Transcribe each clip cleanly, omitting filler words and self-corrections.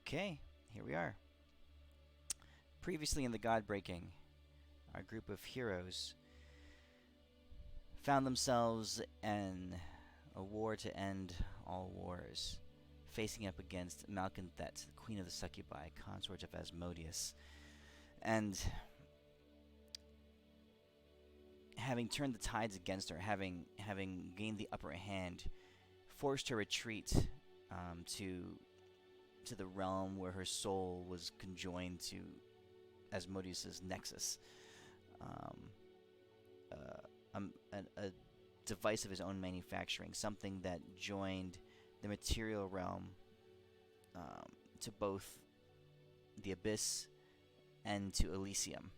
Okay, here we are. Previously in the GodBreaking, our group of heroes found themselves in a war to end all wars, facing up against Malconthet, the Queen of the Succubi, consort of Asmodeus, and having turned the tides against her, having gained the upper hand, forced her retreat to the realm where her soul was conjoined to Asmodeus's nexus, a device of his own manufacturing, something that joined the material realm to both the Abyss and to Elysium.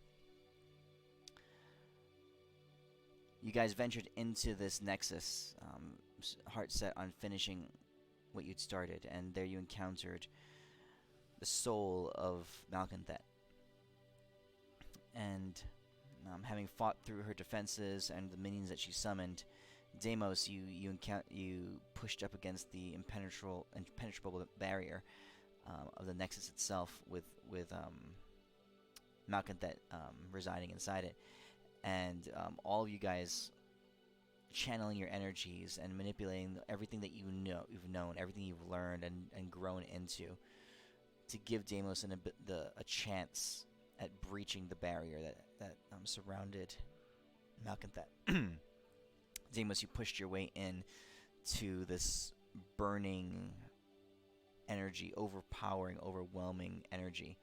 You guys ventured into this nexus, heart set on finishing what you'd started, and there you encountered the soul of Malconthet. And having fought through her defenses and the minions that she summoned, Deimos, you pushed up against the impenetrable barrier of the nexus itself, with Malconthet residing inside it, and all of you guys channeling your energies and manipulating everything that you've known, everything you've learned and grown into, to give Deimos a chance at breaching the barrier that surrounded Malconthet. Deimos, you pushed your way in to this burning energy, overwhelming energy,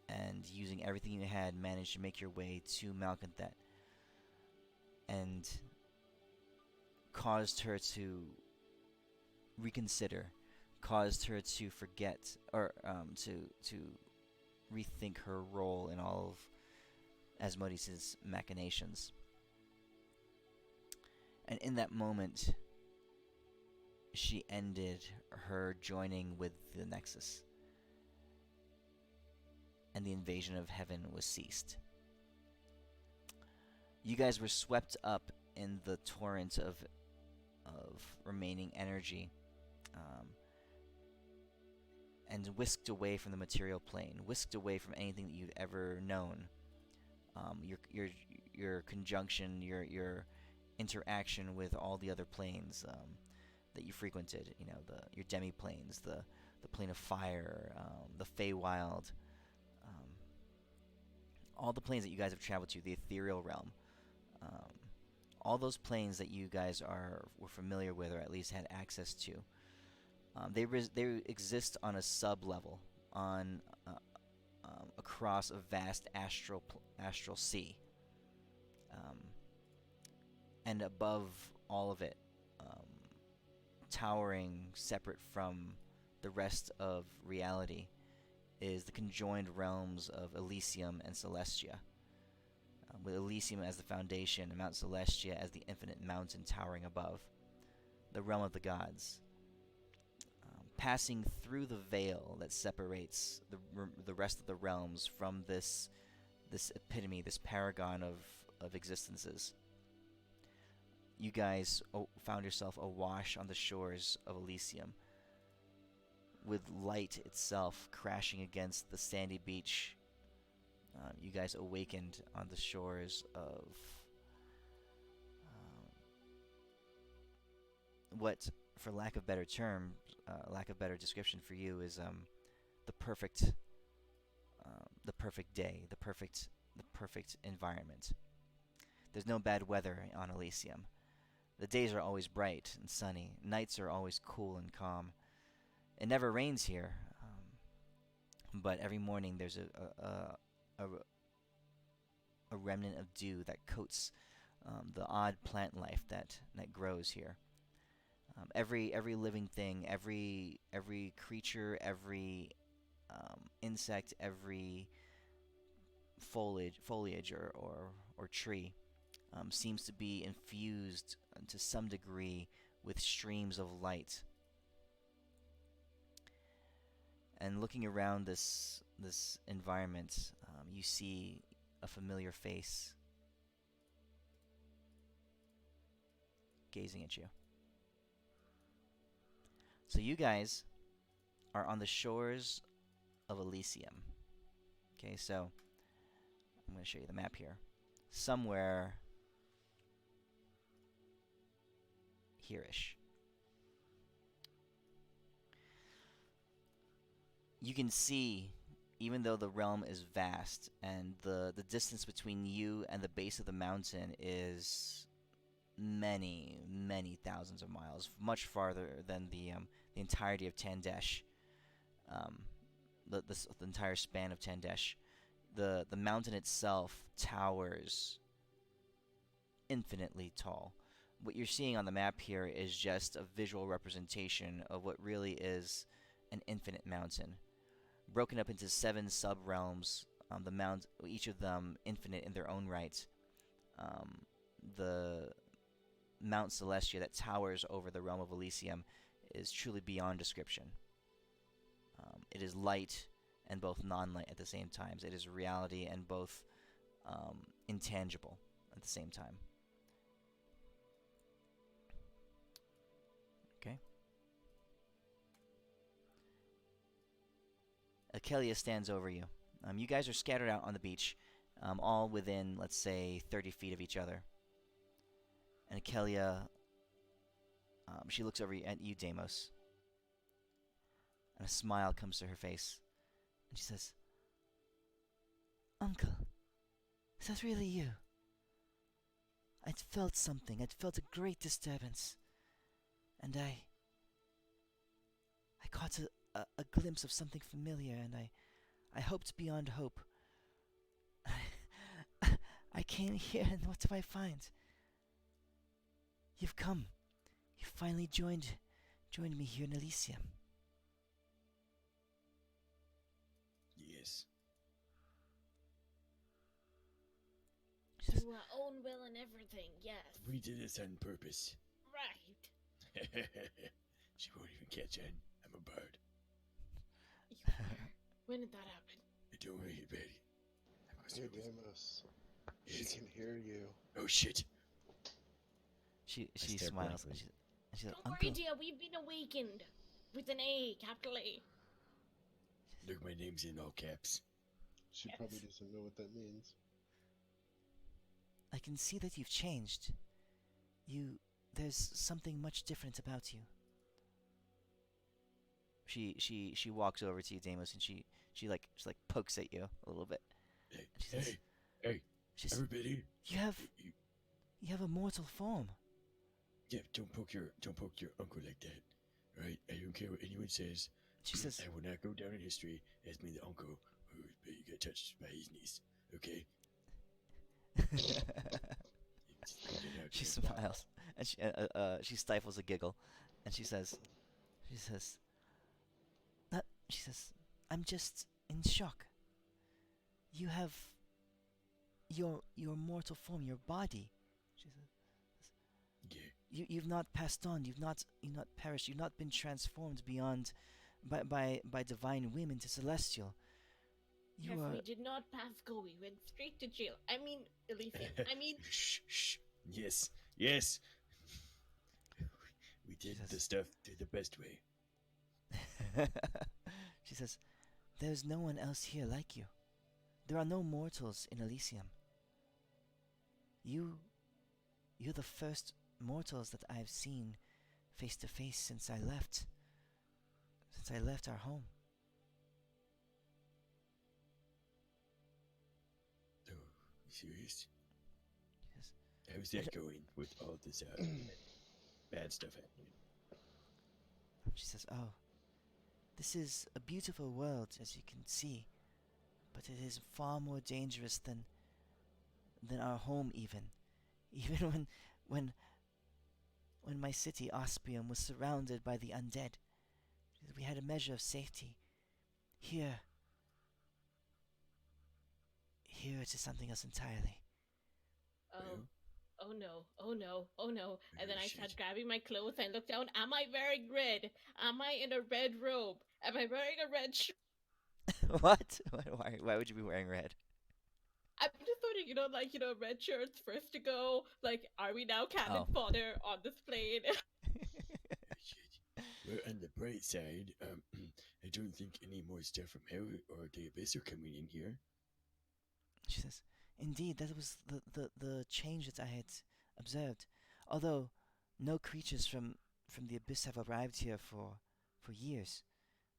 and using everything you had, managed to make your way to Malconthet, and caused her to reconsider, caused her to forget, or to rethink her role in all of Asmodeus' machinations. And in that moment, she ended her joining with the Nexus, and the invasion of heaven was ceased. You guys were swept up in the torrent of remaining energy, and whisked away from the material plane, whisked away from anything that you'd ever known. Your conjunction, your interaction with all the other planes that you frequented. You know, your demi-planes, the plane of fire, the Feywild, all the planes that you guys have traveled to, the ethereal realm. All those planes that you guys were familiar with, or at least had access to, they exist on a sub-level, on across a vast astral sea, and above all of it, towering separate from the rest of reality, is the conjoined realms of Elysium and Celestia, with Elysium as the foundation and Mount Celestia as the infinite mountain towering above, the realm of the gods. Passing through the veil that separates the rest of the realms from this epitome, this paragon of existences. You guys found yourself awash on the shores of Elysium, with light itself crashing against the sandy beach. You guys awakened on the shores of what, for lack of better term, lack of better description for you, is the perfect day, the perfect environment. There's no bad weather on Elysium. The days are always bright and sunny. Nights are always cool and calm. It never rains here, but every morning there's a remnant of dew that coats the odd plant life that grows here. Every living thing, every creature, every insect, every foliage or tree seems to be infused to some degree with streams of light. And looking around this environment, you see a familiar face gazing at you. So you guys are on the shores of Elysium. Okay, so I'm going to show you the map here. Somewhere here-ish. You can see, even though the realm is vast and the distance between you and the base of the mountain is many, many thousands of miles, much farther than the entirety of Tandesh, um, the entire span of Tandesh. The mountain itself towers infinitely tall. What you're seeing on the map here is just a visual representation of what really is an infinite mountain, broken up into 7 sub-realms, each of them infinite in their own right. The Mount Celestia that towers over the realm of Elysium is truly beyond description. It is light and both non-light at the same time. It is reality and both intangible at the same time. Okay. Akelia stands over you. You guys are scattered out on the beach, all within, let's say, 30 feet of each other. And Akelia, she looks over at you, Deimos. And a smile comes to her face. And she says, "Uncle, is that really you? I'd felt something. I'd felt a great disturbance. And I caught a glimpse of something familiar, and I hoped beyond hope. I came here, and what do I find? You've come. You finally joined me here in Elysium." Yes. To our own will and everything, yes. We did this on purpose. Right. She won't even catch on. I'm a bird. You were. When did that happen? Don't worry about it. Hey, Deimos. She Yes. can hear you. Oh shit. She stare smiles. blankly. And she says, Don't "Uncle." worry, dear. We've been awakened. With an A, capital A. Look, my name's in all caps. She Yes. probably doesn't know what that means. "I can see that you've changed. There's something much different about you." She walks over to you, Deimos, and she pokes at you a little bit. Hey, And she says, hey, she says, everybody. you have You, a mortal form. yeah, don't poke your uncle like that. Right? I don't care what anyone says. She says, I will not go down in history as being the uncle who got touched by his niece. Okay? Just put it out she there. smiles, and she stifles a giggle, and she says, she says, "I'm just in shock. You have your mortal form, your body." She says, Yeah. You've not passed on. You've not perished. You've not been transformed beyond by divine whim into celestial. You Yes, are. we did not pass go. We went straight to jail. I mean, Elysium. I mean, Shh. Yes. Yes. We did Jesus. the stuff the best way. She says, "There's no one else here like you. There are no mortals in Elysium. You're the first mortals that I've seen face to face since I left our home." Oh, you serious? Yes. How's that going with all this bad stuff happening? She says, "Oh, this is a beautiful world, as you can see, but it is far more dangerous than our home even. Even when my city, Ospium, was surrounded by the undead, we had a measure of safety. Here it is something else entirely." oh, Well, oh no, oh no, oh no. And then I shit. start grabbing my clothes and look down. Am I wearing red? Am I in a red robe? Am I wearing a red shirt? What? Why would you be wearing red? I'm just wondering, red shirts first to go. Like, are we now cannon Oh. fodder on this plane? Shit. Well, on the bright side, I I don't think any more stuff from hell or the abyss are coming in here. She says, "Indeed, that was the change that I had observed. Although no creatures from the abyss have arrived here for years,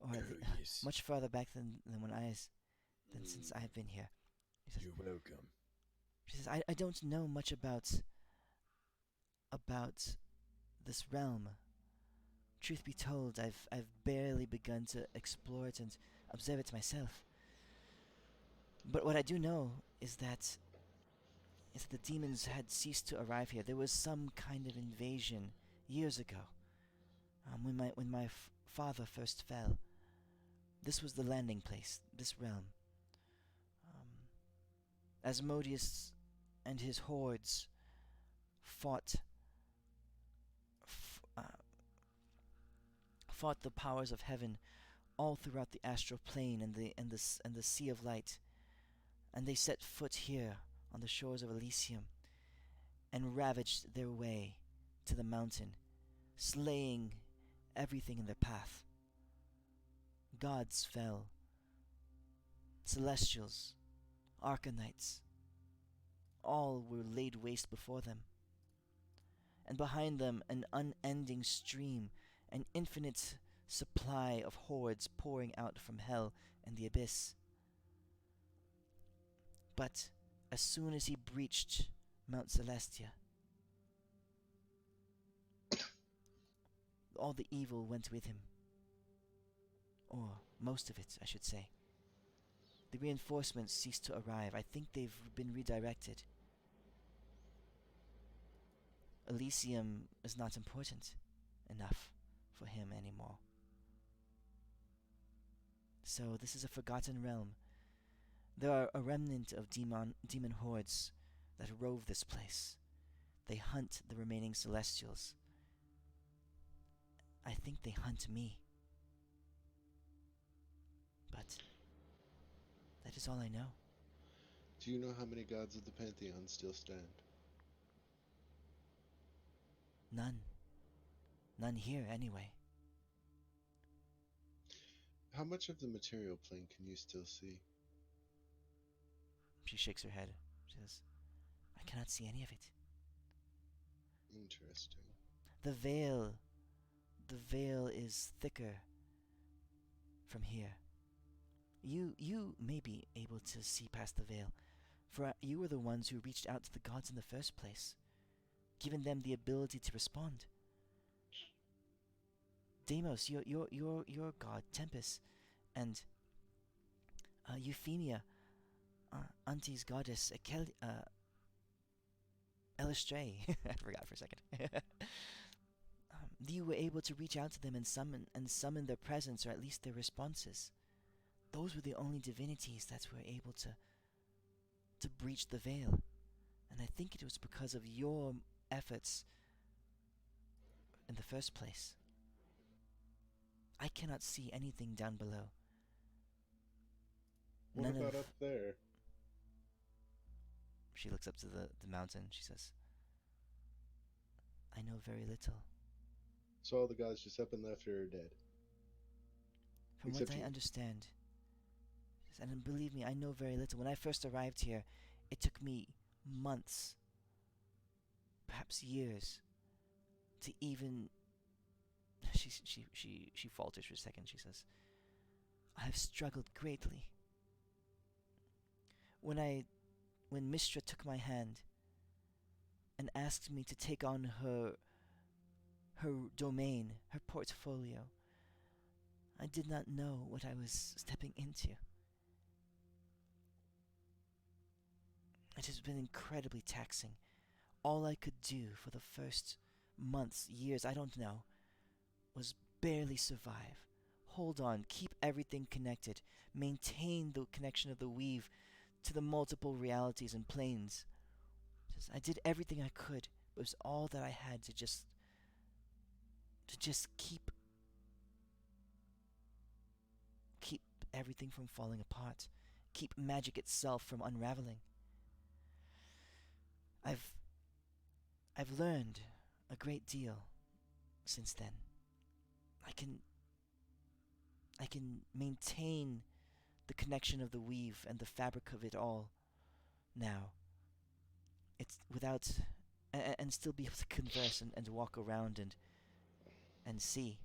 or Yes. much further back than since I have been here." She says, You're welcome. I don't know much about this realm. Truth be told, I've barely begun to explore it and observe it myself. But what I do know is that the demons had ceased to arrive here. There was some kind of invasion years ago, when my father first fell. This was the landing place, this realm. Asmodeus and his hordes fought f- uh, fought the powers of heaven all throughout the astral plane and the sea of light, and they set foot here on the shores of Elysium and ravaged their way to the mountain, slaying everything in their path. Gods fell, celestials, arcanites, all were laid waste before them. And behind them, an unending stream, an infinite supply of hordes pouring out from hell and the abyss. But as soon as he breached Mount Celestia, all the evil went with him. Or most of it, I should say. The reinforcements ceased to arrive. I think they've been redirected. Elysium is not important enough for him anymore. So this is a forgotten realm. There are a remnant of demon hordes that rove this place. They hunt the remaining celestials. I think they hunt me. But that is all I know. Do you know how many gods of the Pantheon still stand? None. None here, anyway. How much of the material plane can you still see? She shakes her head. She says, I cannot see any of it. Interesting. The veil is thicker from here. You may be able to see past the veil, for you were the ones who reached out to the gods in the first place, giving them the ability to respond. Deimos, your god, Tempest, and Euphemia, Auntie's goddess, Elistray. I forgot for a second. You were able to reach out to them and summon their presence, or at least their responses. Those were the only divinities that were able to breach the veil. And I think it was because of your efforts in the first place. I cannot see anything down below. What about up there? She looks up to the mountain. She says, I know very little. So all the gods just up and left her are dead. From Except what I you. understand, and believe me, I know very little. When I first arrived here, it took me months, perhaps years, to even. She falters for a second. She says, I have struggled greatly. When Mistra took my hand and asked me to take on her domain, her portfolio, I did not know what I was stepping into. It has been incredibly taxing. All I could do for the first months, years, I don't know, was barely survive. Hold on, keep everything connected, maintain the connection of the weave to the multiple realities and planes. I did everything I could. It was all that I had to just keep everything from falling apart, keep magic itself from unraveling. I've learned a great deal since then. I can maintain the connection of the weave and the fabric of it all now. It's without, and still be able to converse and walk around and see.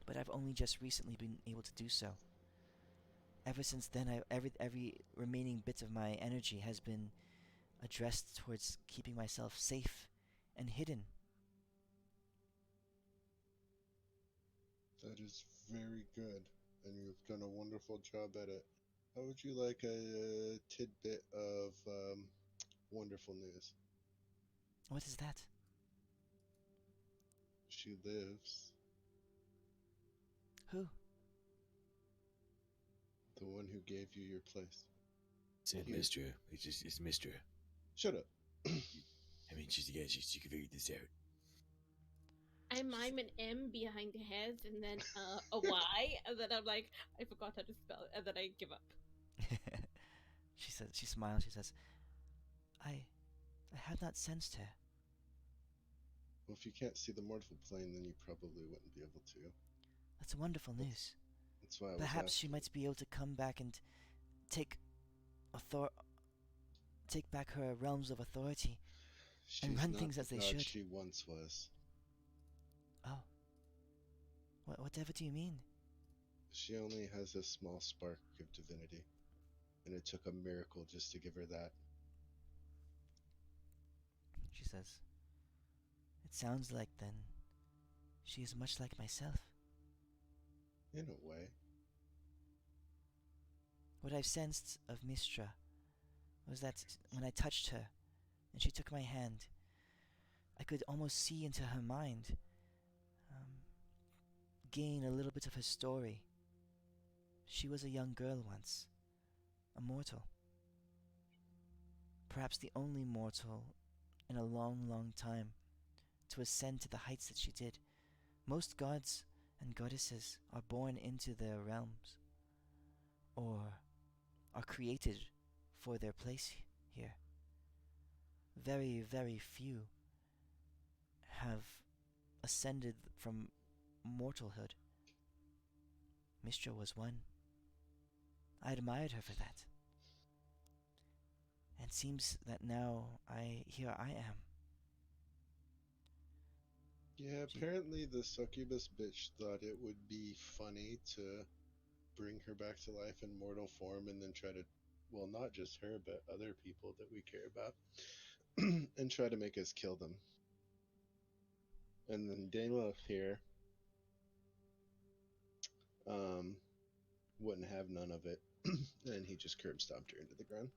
But I've only just recently been able to do so. Ever since then, every remaining bit of my energy has been addressed towards keeping myself safe and hidden. That is very good, and you've done a wonderful job at it. How would you like a tidbit of wonderful news? What is that? She lives. Who? The one who gave you your place. Said Here. Mister. It's Mister. Shut up. I mean, she can figure this out. I mime an M behind the heads and then a Y, and then I'm like, I forgot how to spell it, and then I give up. She smiles, she says, I have not sensed her. Well, if you can't see the mortal plane, then you probably wouldn't be able to. That's wonderful news. That's why I was Perhaps she asking. might be able to come back and take back her realms of authority. She's run not things the as they god should. she once was. Oh. Whatever do you mean? She only has a small spark of divinity, and it took a miracle just to give her that. She says, it sounds like then she is much like myself. In a way. What I've sensed of Mistra was that when I touched her and she took my hand, I could almost see into her mind, gain a little bit of her story. She was a young girl once, a mortal. Perhaps the only mortal in a long, long time to ascend to the heights that she did. Most gods and goddesses are born into their realms, or are created for their place here. Very, very few have ascended from mortalhood. Mistra was one. I admired her for that. And seems that now here I am. Yeah, apparently the succubus bitch thought it would be funny to bring her back to life in mortal form and then try to, well, not just her, but other people that we care about, and try to make us kill them. And then Dela here wouldn't have none of it, and he just curb stomped her into the ground.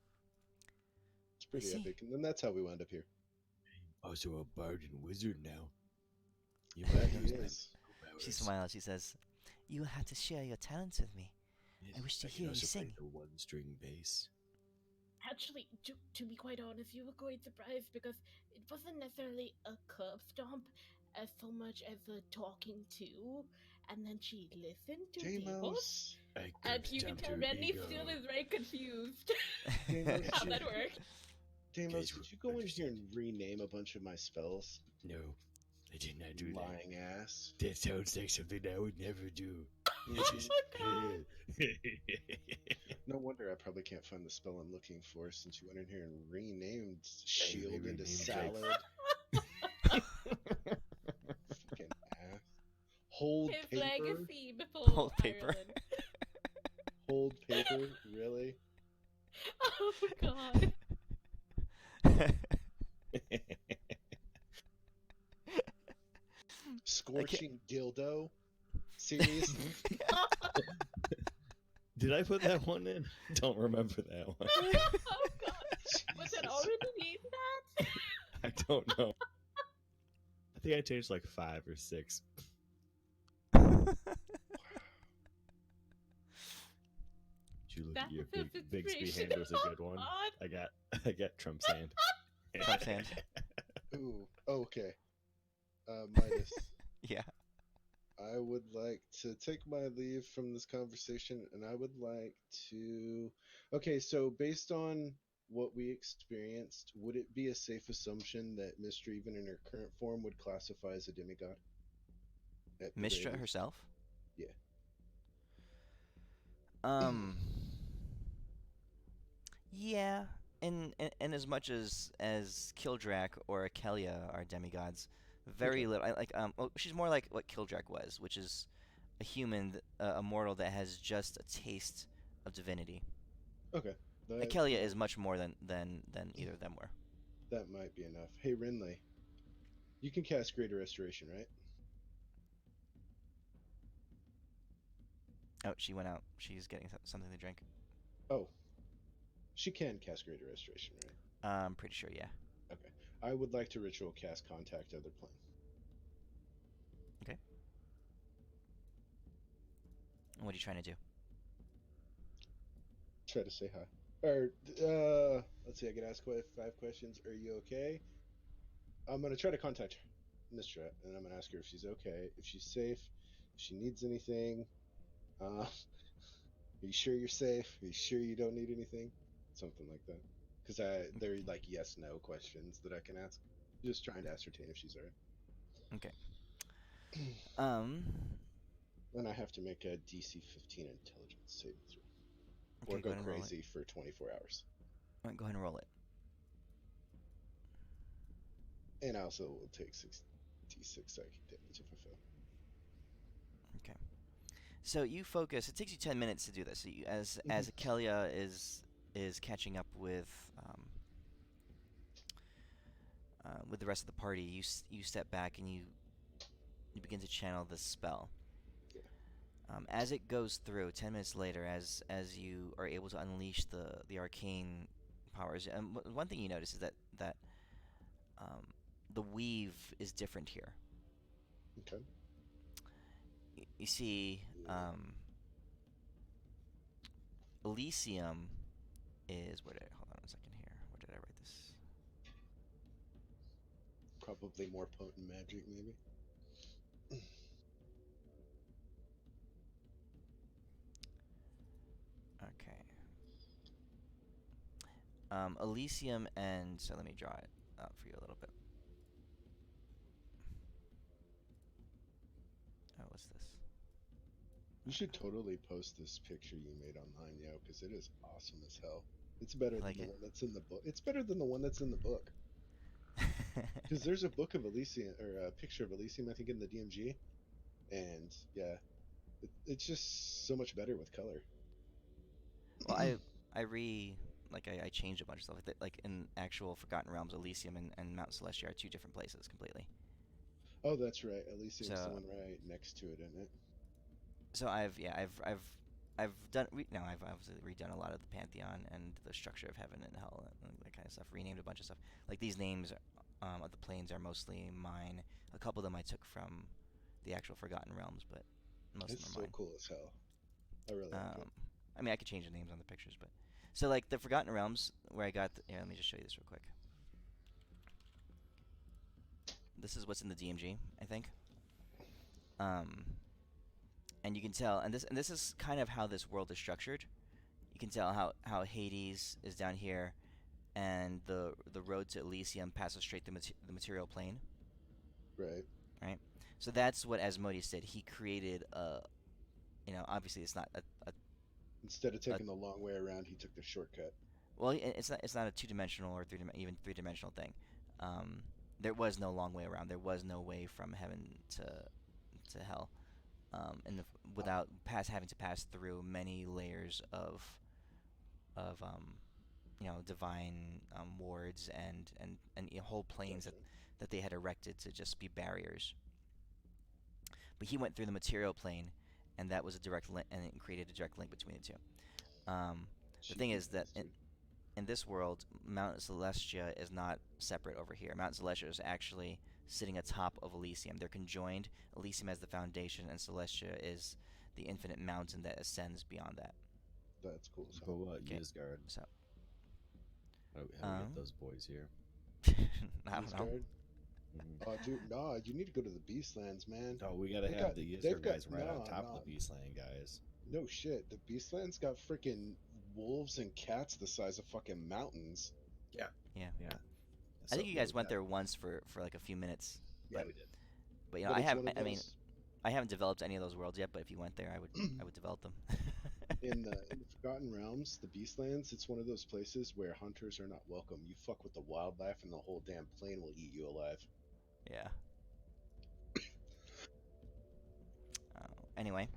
It's pretty see. epic, and then that's how we wound up here. Also a bard and wizard now. You Yeah, might he use my is. powers. She smiles, she says, you will have to share your talents with me. Yes, I wish to can hear you also play sing. the one-string bass. Actually, to be quite honest, you were quite surprised because it wasn't necessarily a curb stomp as so much as a talking to, and then she listened to Demos, Deimos! I and curb you can stomped tell her Renly ego. still is very confused Deimos, how that worked. Deimos, Guys, did you go in here understand. and rename a bunch of my spells? No, I did not do that. Lying ass. That sounds like something I would never do. Oh my No wonder I probably can't find the spell I'm looking for since you went in here and renamed shield into renamed salad. Fucking ass. Hold His paper? legacy before Hold paper. Ireland. Hold paper? Really? Oh god. Scorching dildo? Seriously? Did I put that one in? Don't remember that one. Oh god. Was it Jesus. already named that? I don't know. I think I changed like 5 or 6. You look That's at your a Bigsby celebration. hand was a good one. God. I got Trump's hand. Trump's hand. Ooh, okay. Midas. Yeah. I would like to take my leave from this conversation, and I would like to. Okay, so based on what we experienced, would it be a safe assumption that Mistra, even in her current form, would classify as a demigod? At the very Mistra least? herself? Yeah. Um. Yeah. In as much as Kildrak or Akelia are demigods, very Okay. little. I like. Well, she's more like what Kildrak was, which is a human, a mortal that has just a taste of divinity. Okay. That Akelia is might, much more than either of them were. that might be enough. Hey, Rinley, you can cast Greater Restoration, right? Oh, she went out. She's getting something to drink. Oh, she can cast Greater Restoration, right? I'm pretty sure, yeah. Okay. I would like to ritual cast Contact Other Plane. Okay. What are you trying to do? Try to say hi. Or, let's see, I can ask 5 questions. Are you okay? I'm going to try to contact Nistra, and I'm going to ask her if she's okay, if she's safe, if she needs anything. Are you sure you're safe? Are you sure you don't need anything? Something like that. Because they're like yes/no questions that I can ask. Just trying to ascertain if she's alright. Okay. Um. Then I have to make a DC 15 intelligence saving throw. Okay, Or go go ahead and roll it. crazy for 24 hours. All right, go ahead and roll it. And I also will take 6d6 psychic damage if I fail. Okay. So you focus. It takes you 10 minutes to do this. So you, as Akelia is catching up with the rest of the party, you step back and you begin to channel this spell. Yeah. As it goes through, 10 minutes later, as you are able to unleash the arcane powers, and one thing you notice is that um, the weave is different here. Okay. You see, Elysium is hold on a second here. Where did I write this? Probably more potent magic, maybe. Okay. Elysium and so let me draw it up for you a little bit. Oh, what's this? You should totally post this picture you made online, yo, because it is awesome as hell. It's better than Like the it? one that's in the book. It's better than the one that's in the book. Because there's a book of Elysium, or a picture of Elysium, I think, in the DMG. And yeah, it's just so much better with color. Well, I changed a bunch of stuff. Like in actual Forgotten Realms, Elysium and Mount Celestia are two different places completely. Oh, that's right. Elysium's the So one right next to it, isn't it? so I've done no I've obviously redone a lot of the Pantheon and the structure of heaven and hell and that kind of stuff. Renamed a bunch of stuff. Like these names of the planes are mostly mine. A couple of them I took from the actual Forgotten Realms, but most It's of them so are mine. cool as hell. I really like it. I mean, I could change the names on the pictures, but so like the Forgotten Realms, where I got. Here, let me just show you this real quick. This is what's in the DMG, I think. Um, and you can tell, and this is kind of how this world is structured. You can tell how Hades is down here, and the road to Elysium passes straight through the material plane, Right. right? So that's what Asmodeus did. He created obviously it's not Instead of a taking the long way around, he took the shortcut. well, it's not a two-dimensional or even three-dimensional thing. There was no long way around. There was no way from heaven to hell, without having to pass through many layers of divine wards and whole planes Gotcha. that they had erected to just be barriers. But he went through the material plane, and that was a direct link, and it created a direct link between the two. The thing Cheeky is that bastard. in this world, Mount Celestia is not separate over here. Mount Celestia is actually sitting atop of Elysium. They're conjoined. Elysium as the foundation, and Celestia is the infinite mountain that ascends beyond that. That's cool as But hell. what, Okay. Yizgard? So, How do we get those boys here? I don't know. Beastguard? Mhm. Oh, dude, nah, you need to go to the Beastlands, man. Oh, we gotta They have got- the they've Yizgard got- guys right on nah, top nah. of the Beastland guys. No shit. The Beastlands got freaking wolves and cats the size of fucking mountains. Yeah. So, I think you guys went yeah. there once for like a few minutes. Yeah, But we did. but But I it's have. one of I mean, those- I haven't developed any of those worlds yet. But if you went there, I would develop them. in the Forgotten Realms, the Beastlands, it's one of those places where hunters are not welcome. You fuck with the wildlife, and the whole damn plane will eat you alive. Yeah. Anyway,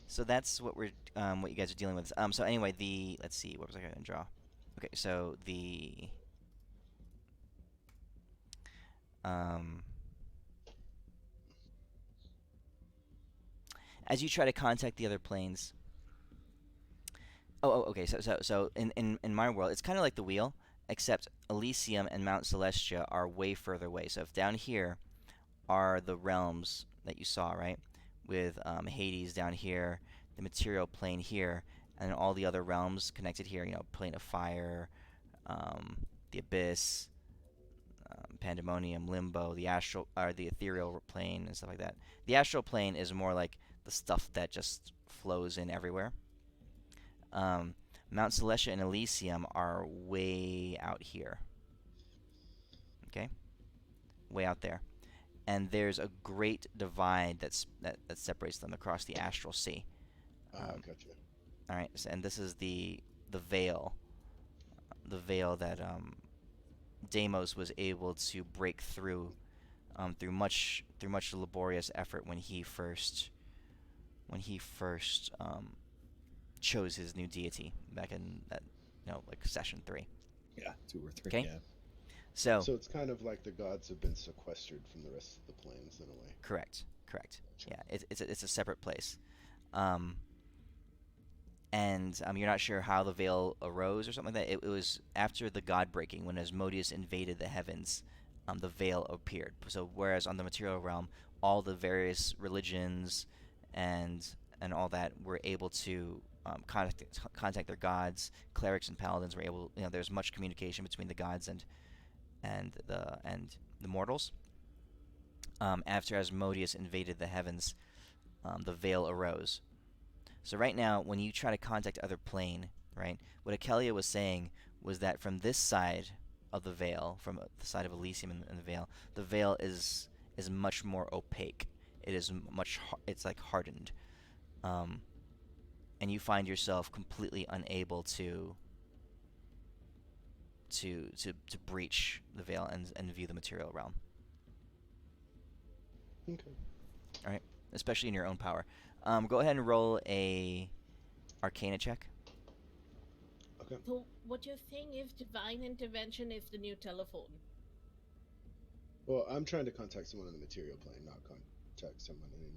so that's what you guys are dealing with. So anyway, let's see, what was I going to draw? Okay, so um, as you try to contact the other planes. Okay. So in my world, it's kind of like the wheel, except Elysium and Mount Celestia are way further away. So if down here are the realms that you saw, right, with Hades down here, the material plane here, and all the other realms connected here. Plane of fire, the abyss, pandemonium, limbo, the astral or the ethereal plane, and stuff like that. The astral plane is more like the stuff that just flows in everywhere. Um, Mount Celestia and Elysium are way out here. Okay, way out there, and there's a great divide that separates them across the astral sea. Gotcha. All right, and this is the veil, that Deimos was able to break through through much laborious effort when he first chose his new deity back in that like session 3. Yeah, 2 or 3. Okay. Yeah. So it's kind of like the gods have been sequestered from the rest of the planes in a way. correct. Yeah, it's a separate place. And you're not sure how the veil arose or something like that. It was after the GodBreaking, when Asmodeus invaded the heavens, the veil appeared. So whereas on the material realm, all the various religions and all that were able to contact their gods. Clerics and paladins were able. There's much communication between the gods and the mortals. After Asmodeus invaded the heavens, the veil arose. So right now, when you try to contact other plane, right, what Akelia was saying was that from this side of the veil, from the side of Elysium and the veil is much more opaque. It is it's like hardened, and you find yourself completely unable to breach the veil and view the material realm. Okay. All right, especially in your own power. Go ahead and roll a Arcana check. Okay. So what you're saying is divine intervention is the new telephone. Well, I'm trying to contact someone on the material plane, not contact someone in.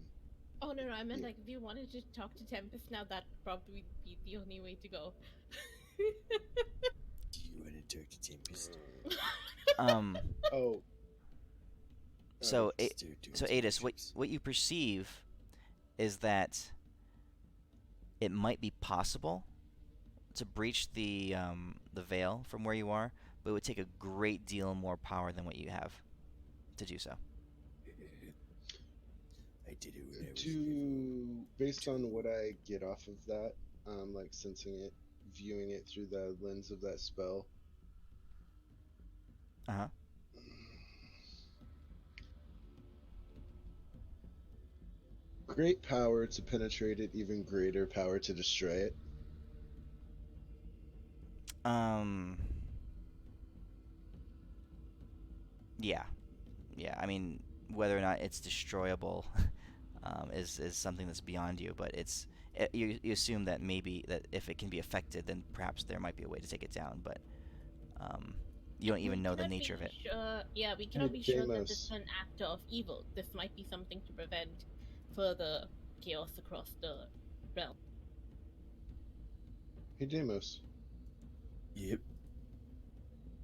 Oh no, I meant like if you wanted to talk to Tempest now, that'd probably be the only way to go. Do you want to talk to Tempest? Oh. So, Let's do so some Adis, tricks. what you perceive is that it might be possible to breach the veil from where you are, but it would take a great deal more power than what you have to do so. I did it when I was Based on what I get off of that, like sensing it, viewing it through the lens of that spell. Uh-huh. Great power to penetrate it, even greater power to destroy it. Yeah. I mean, whether or not it's destroyable is something that's beyond you, but you assume that maybe that if it can be affected, then perhaps there might be a way to take it down, but you don't even know the nature of it. Yeah, we cannot be sure that Deimos. this is an act of evil. This might be something to prevent further chaos across the realm. Hey, Deimos, Yep.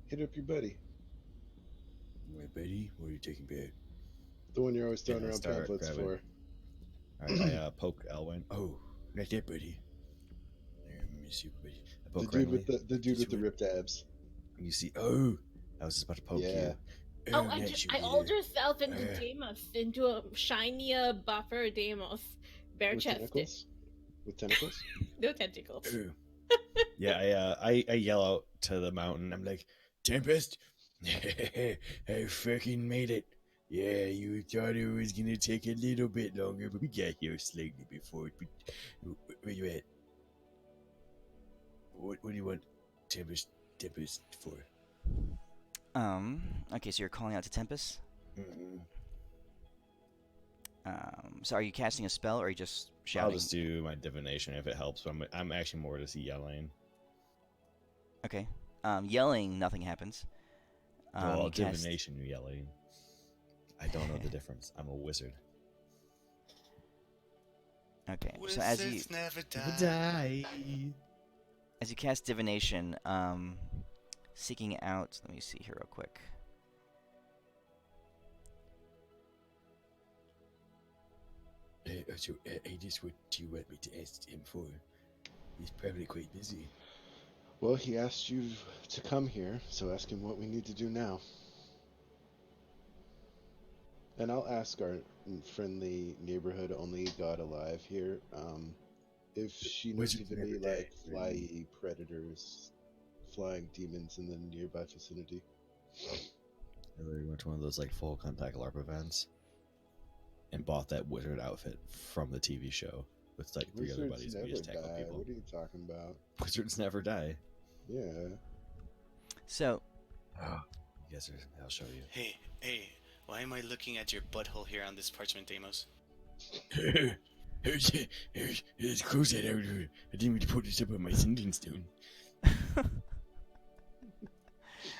hit up your buddy. My buddy, what are you taking back? The one you're always throwing Yeah, around start pamphlets grabbing. for. Alright, I poke Elwyn. Oh, not that buddy. There, let me see, buddy. I The poke dude with Renly. the dude This with the one. ripped abs. You see, oh, I was just about to poke Yeah. you. Oh, not you I either. altered yourself into Uh. Deimos, into a shinier, buffer Deimos, bare With chested, tentacles? With tentacles? no tentacles. Oh. Yeah, I yell out to the mountain. I'm like, Tempest, I fucking made it. Yeah, you thought it was gonna take a little bit longer, but we got here slightly before it. Where you at? What do you want Tempest for? Okay, so you're calling out to Tempest. Mm-hmm. So are you casting a spell or are you just I'll shouting? just do my divination if it helps. But I'm actually more just yelling. Okay. Yelling, nothing happens. Well, you cast- divination yelling. I don't know the difference. I'm a wizard. Okay, so as you never Die. cast divination, seeking out. Let me see here real quick. So, just what do you want me to ask him for? He's probably quite busy. Well, he asked you to come here, so ask him what we need to do now. And I'll ask our friendly neighborhood-only god alive here, if she knows Wizards of any, never die, like, flyy predators, flying demons in the nearby vicinity. We went to one of those like full contact LARP events and bought that wizard outfit from the TV show with like 3 other buddies. Wizards We just never tackle die. people. What are you talking about? Wizards never die. Yeah. So Yes, sir. I'll show you. Hey, why am I looking at your butthole here on this parchment, Deimos? Let's close that out. I didn't even put this up on my sending stone.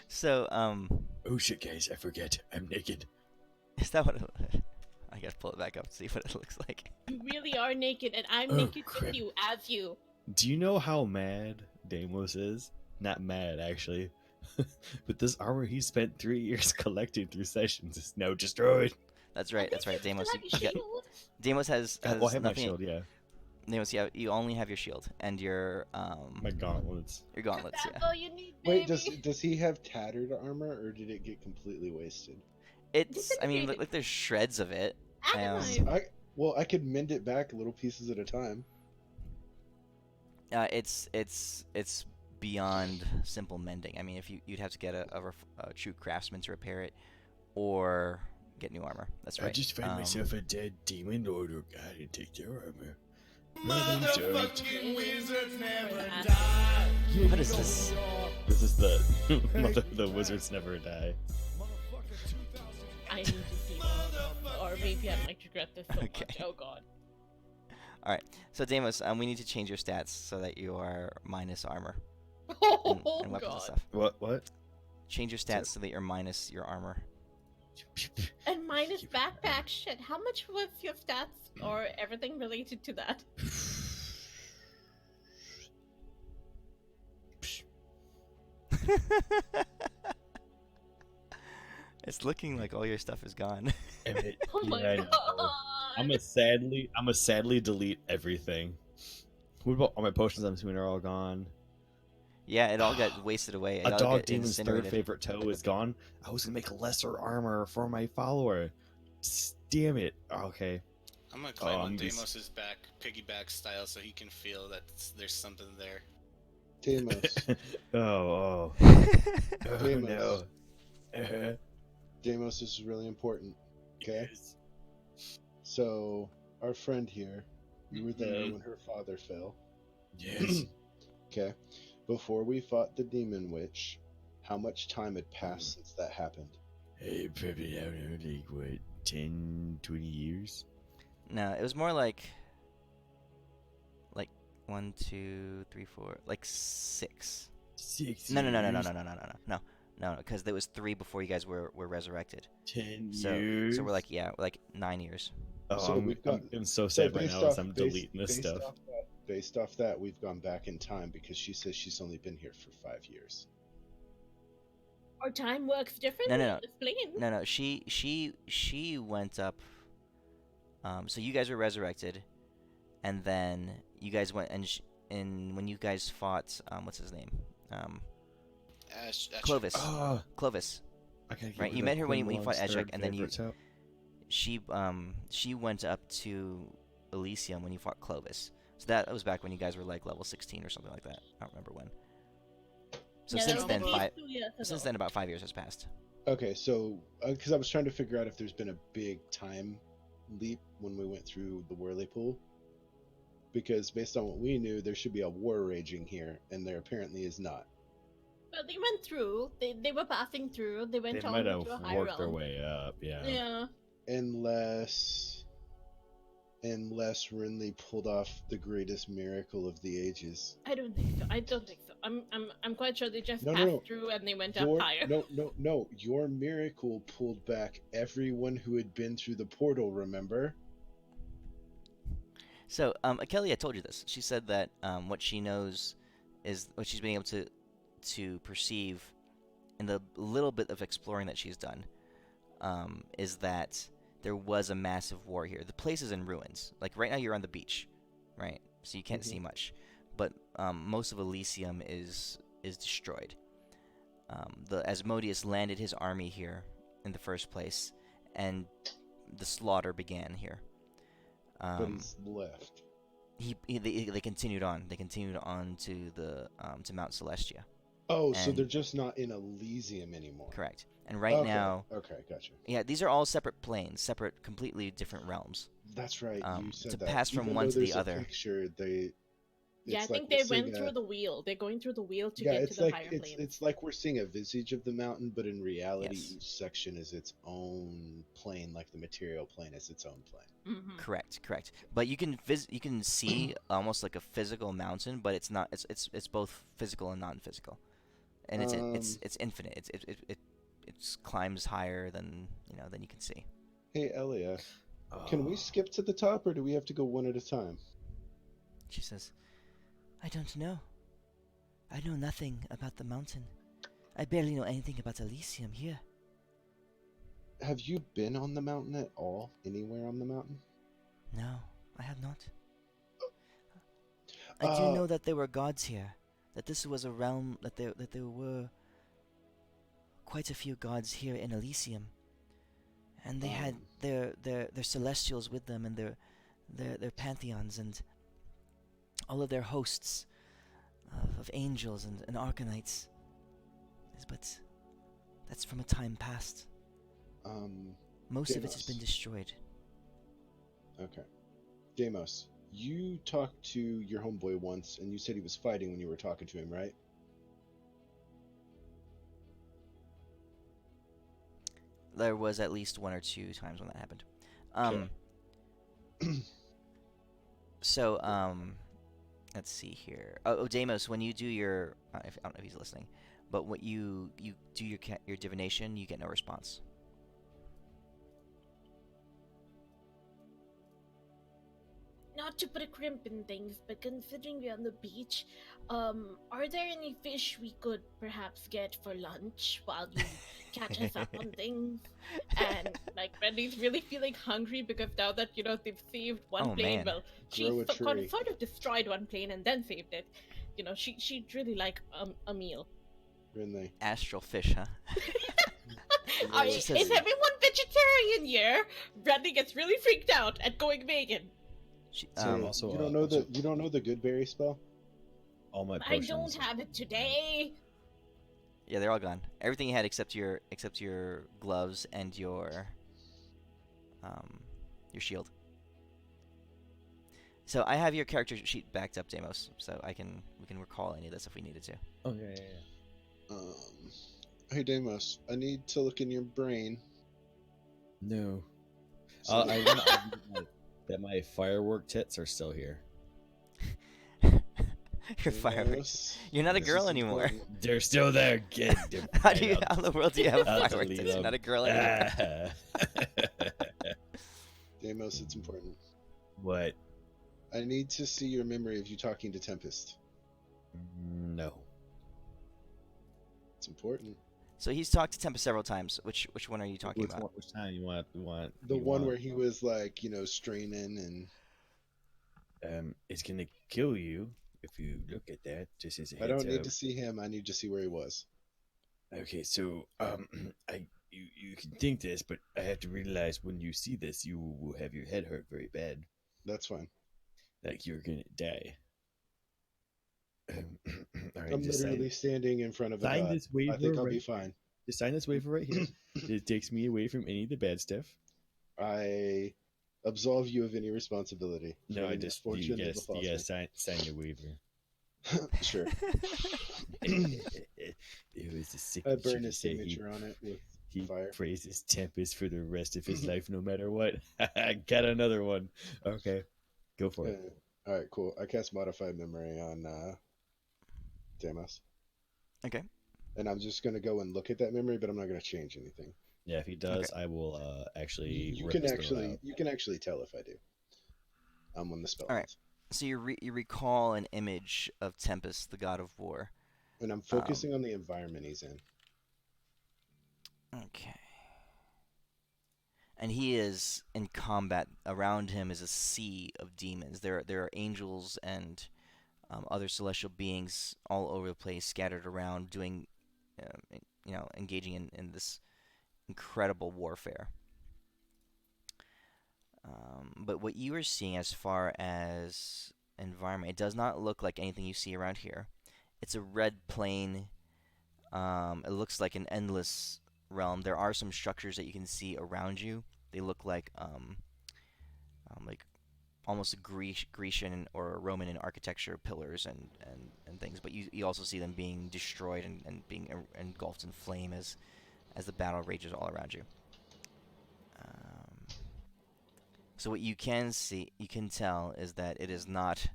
so Oh shit, guys, I forget. I'm naked. is that what? I gotta pull it back up to see what it looks like. You really are naked, and I'm Oh, naked crap. with you as you. Do you know how mad Deimos is? Not mad, actually. But this armor he spent 3 years collecting through sessions is now destroyed. That's right. That's right. Deimos, Have your shield? Deimos has Well, I have my nothing. shield, yeah. Deimos, you only have your shield and your My gauntlets. your gauntlets. That's Yeah. all you need, Wait, baby. does he have tattered armor, or did it get completely wasted? It's. I mean, look, there's shreds of it. Atomized. I could mend it back little pieces at a time. It's beyond simple mending. I mean, if you'd have to get a true craftsman to repair it, or get new armor. That's right. I just find myself a dead demon lord or god and take their armor. Motherfucking wizards never die. What is this? This is the the wizards never die. I need to see that. Or maybe I might regret this so Okay. much. Oh god. All right. So Deimos, we need to change your stats so that you are minus armor and, Oh and weapons and god. stuff. What? Change your stats so that you're minus your armor. And minus backpack shit. How much was your stats or everything related to that? It's looking like all your stuff is gone. Oh my Yeah, I god. know. I'm a sadly delete everything. What about all my potions? I'm assuming are all gone. Yeah, it all got wasted away. It A all dog got demon's third incinerated. favorite toe is gone. I was gonna make lesser armor for my follower. Damn it. Okay. I'm gonna climb on I'm just- Deimos's back, piggyback style, so he can feel that there's something there. Deimos. Oh. Oh Deimos. no. Uh-huh. Deimos, this is really important. Okay? Yes. So, our friend here, you were there Mhm. when her father fell. Yes. Okay? Before we fought the demon witch, how much time had passed since that happened? Hey, probably, I don't know, like, what, 10, 20 years? No, it was more like 1, 2, 3, 4, like 6. 6 No, because there was 3 before you guys were resurrected. 10 So years? we're like 9 years. Oh, So we've got- I'm so sad right based now as off- I'm based- deleting this based stuff. Based off that, we've gone back in time because she says she's only been here for 5 years. Our time works differently. No. Explain. No. She went up. So you guys were resurrected, and then you guys went and when you guys fought, what's his name? Clovis. Oh, Clovis. I gotta get Right, rid you of met her when you Queen fought Long's Edgec, third and then you- favorite toe. She went up to Elysium when you fought Clovis. So that was back when you guys were like level 16 or something like that. I don't remember when. So Yeah, since that then, was 5 2 years ago. since then about 5 years has passed. Okay, so, because I was trying to figure out if there's been a big time leap when we went through the whirlpool. because based on what we knew, there should be a war raging here, and there apparently is not. But they went through. They were passing through. They went They on might into a have high worked their realm. way up. Yeah. Yeah. Unless Rinley pulled off the greatest miracle of the ages. I don't think so. I don't think so. I'm quite sure they just No, passed no. through and they went up higher. No. Your miracle pulled back everyone who had been through the portal, remember? So, Kelly, I told you this. She said that what she knows is what she's been able to perceive in the little bit of exploring that she's done is that there was a massive war here. The place is in ruins. Like right now, you're on the beach, right? So you can't see much, but most of Elysium is destroyed. The Asmodeus landed his army here in the first place, and the slaughter began here. But he's left. They continued on. They continued on to the to Mount Celestia. Oh, so And- they're just not in Elysium anymore. Correct. And right now, Okay, gotcha. yeah, these are all separate planes, separate, completely different realms. That's right. You said to that. pass from Even one though to the there's a other. Picture, Yeah, I it's think like they we're seeing went through the wheel. They're going through the wheel to Yeah, get it's to the like higher it's planes. it's like we're seeing a visage of the mountain, but in reality, Yes. each section is its own plane. Like the material plane is its own plane. Mhm. Correct. But you can you can see almost like a physical mountain, but it's not. It's both physical and non-physical, and it's infinite. It climbs higher than than you can see. Hey, Elia, can Oh. we skip to the top, or do we have to go one at a time? She says, "I don't know. I know nothing about the mountain. I barely know anything about Elysium here. Have you been on the mountain at all? Anywhere on the mountain? No, I have not. I do know that there were gods here. That this was a realm. That there were quite a few gods here in Elysium, and they had their celestials with them, and their pantheons, and all of their hosts of angels and arcanites. But that's from a time past. Most of it has been Deimos. destroyed. Okay. Deimos, you talked to your homeboy once, and you said he was fighting when you were talking to him, right? There was at least one or two times when that happened. So, let's see here. Oh, Deimos, when you do your, I don't know if he's listening, but when you do your divination, you get no response. Not to put a crimp in things, but considering we're on the beach, are there any fish we could perhaps get for lunch while you catch us up on things? And like Randy's really feeling hungry because now that they've saved one Oh, plane, man. well, she Grow a tree. sort of destroyed one plane and then saved it. She'd really like a meal. Rinley. Astral fish, huh? Is She says- everyone vegetarian here? Randy gets really freaked out at going vegan. She, So also, you don't know the good berry spell? all my I potions. don't have it today. yeah, they're all gone. Everything you had except your gloves and your shield. So I have your character sheet backed up, Deimos, so we can recall any of this if we needed to. Okay. Hey Deimos, I need to look in your brain. No. So- I want that my firework tits are still here. Your fireworks. Deimos, You're not a this girl is anymore. important. They're still there. Get them. How in the world do you have a I'll firework? delete It's them. not a girl anymore. Deimos, it's important. What? I need to see your memory of you talking to Tempest. No. It's important. So he's talked to Tempest several times. Which one are you talking about? Which time you want? The one where he was like, straining and it's gonna kill you if you look at that. Just as a I heads don't need up. to see him. I need to see where he was. Okay, so you can think this, but I have to realize when you see this, you will have your head hurt very bad, That's fine. like you're gonna die. All right, I'm just literally standing in front of a sign god. this waiver. I think I'll be right, fine. just sign this waiver right here. It takes me away from any of the bad stuff. I absolve you of any responsibility. For No, I any just misfortune that befalls me. sign your waiver. Sure. It was a I signature burn to his say signature on it with he fire. praises Tempest for the rest of his life, no matter what. I got another one. Okay, go for it. All right, cool. I cast Modify Memory on Damas. Okay. And I'm just going to go and look at that memory, but I'm not going to change anything. Yeah, if he does, Okay. I will actually. You rip can his throat actually out. you can actually tell if I do. When the spell All right. ends. So you recall an image of Tempest, the god of war. And I'm focusing on the environment he's in. Okay. And he is in combat. Around him is a sea of demons. There are angels and other celestial beings all over the place, scattered around, doing, engaging in this incredible warfare. But what you are seeing as far as environment, it does not look like anything you see around here. It's a red plain. It looks like an endless realm. There are some structures that you can see around you. They look like almost a Grecian or Roman in architecture, pillars and things. But you also see them being destroyed and being engulfed in flame as the battle rages all around you. So what you can tell is that it is not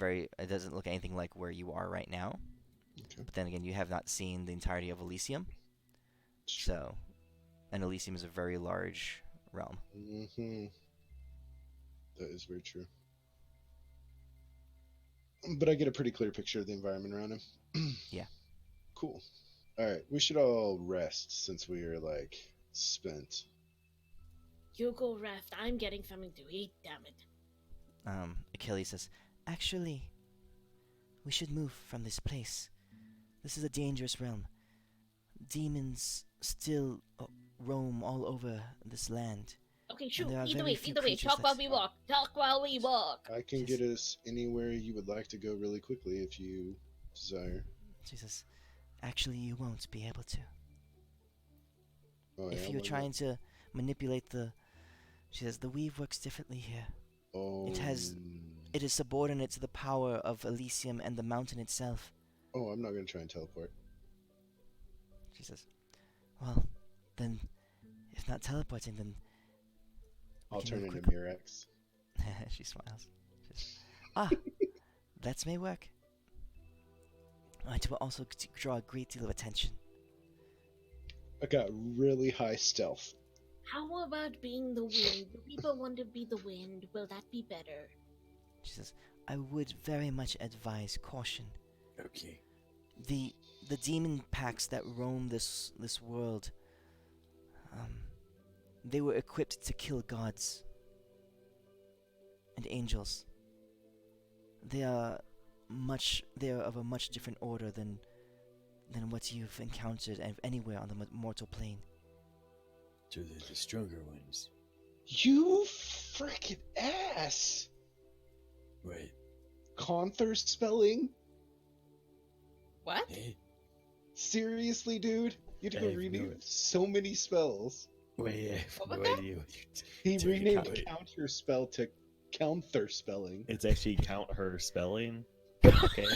it doesn't look anything like where you are right now. Okay. But then again, you have not seen the entirety of Elysium. So, and Elysium is a very large realm. Mm-hmm. That is very true. But I get a pretty clear picture of the environment around him. Yeah. Cool. All right, we should all rest since we are spent. You go rest. I'm getting something to eat, damn it. Achilles says, "Actually, we should move from this place. This is a dangerous realm. Demons still roam all over this land. Okay, shoot. there are Either very way, few either way. creatures Talk that- while we walk. Talk while we walk. I can Yes. get us anywhere you would like to go really quickly if you desire. She says, "Actually, you won't be able to. Oh, If yeah, you're why trying not? to manipulate the..." She says, "The weave works differently here. Oh, It is subordinate to the power of Elysium and the mountain itself." Oh, I'm not going to try and teleport. She says, "Well, then, if not teleporting, then we I'll can turn move into quickly." Murex. She smiles. She says, that may work. It will also draw a great deal of attention." I got really high stealth. How about being the wind? Do people want to be the wind? Will that be better? She says, "I would very much advise caution. Okay. The demon packs that roam this world, they were equipped to kill gods and angels. They are of a much different order than what you've encountered anywhere on the mortal plane." So they're the stronger ones. You frickin' ass! Wait. Conther spelling? What? Hey. Seriously, dude? You had to I go have renew no- so many spells. Wait, I have What no was that? idea what you're He Dude, renamed wait. counter spell to counter spelling. It's actually count her spelling. Okay.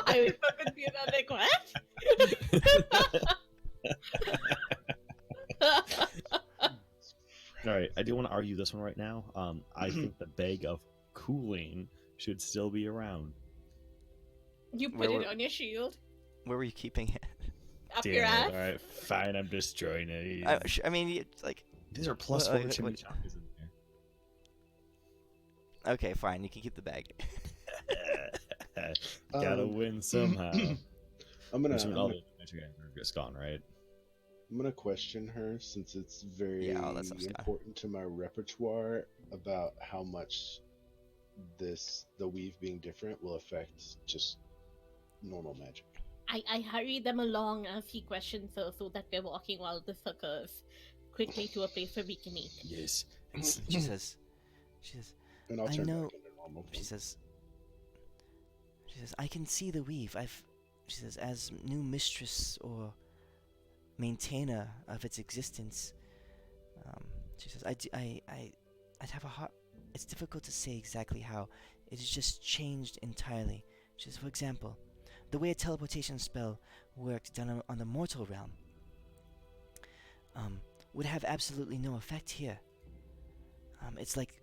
I was so confused. I was like, what? All right, I do want to argue this one right now. I think the bag of cooling should still be around. You put Where it were- on your shield. Where were you keeping it? Up Damn your it. ass. All right, fine. I'm destroying it. I mean, like, These are plus Well, 4 what- chimichangas in there. okay, fine, you can keep the bag. Gotta win somehow. I'm gonna It's gone, right? I'm gonna question her since it's very Yeah, all that stuff's gone. important to my repertoire about how much the weave being different will affect just normal magic. I hurry them along as he questions her so that we're walking while this occurs quickly to a place where we can eat. Yes. She says, And I'll I turn know- back into normal. she says, "I can see the weave. She says, as new mistress or maintainer of its existence, She says, I'd have a hard. It's difficult to say exactly how. It has just changed entirely. She says, for example, the way a teleportation spell worked down on the mortal realm would have absolutely no effect here. It's like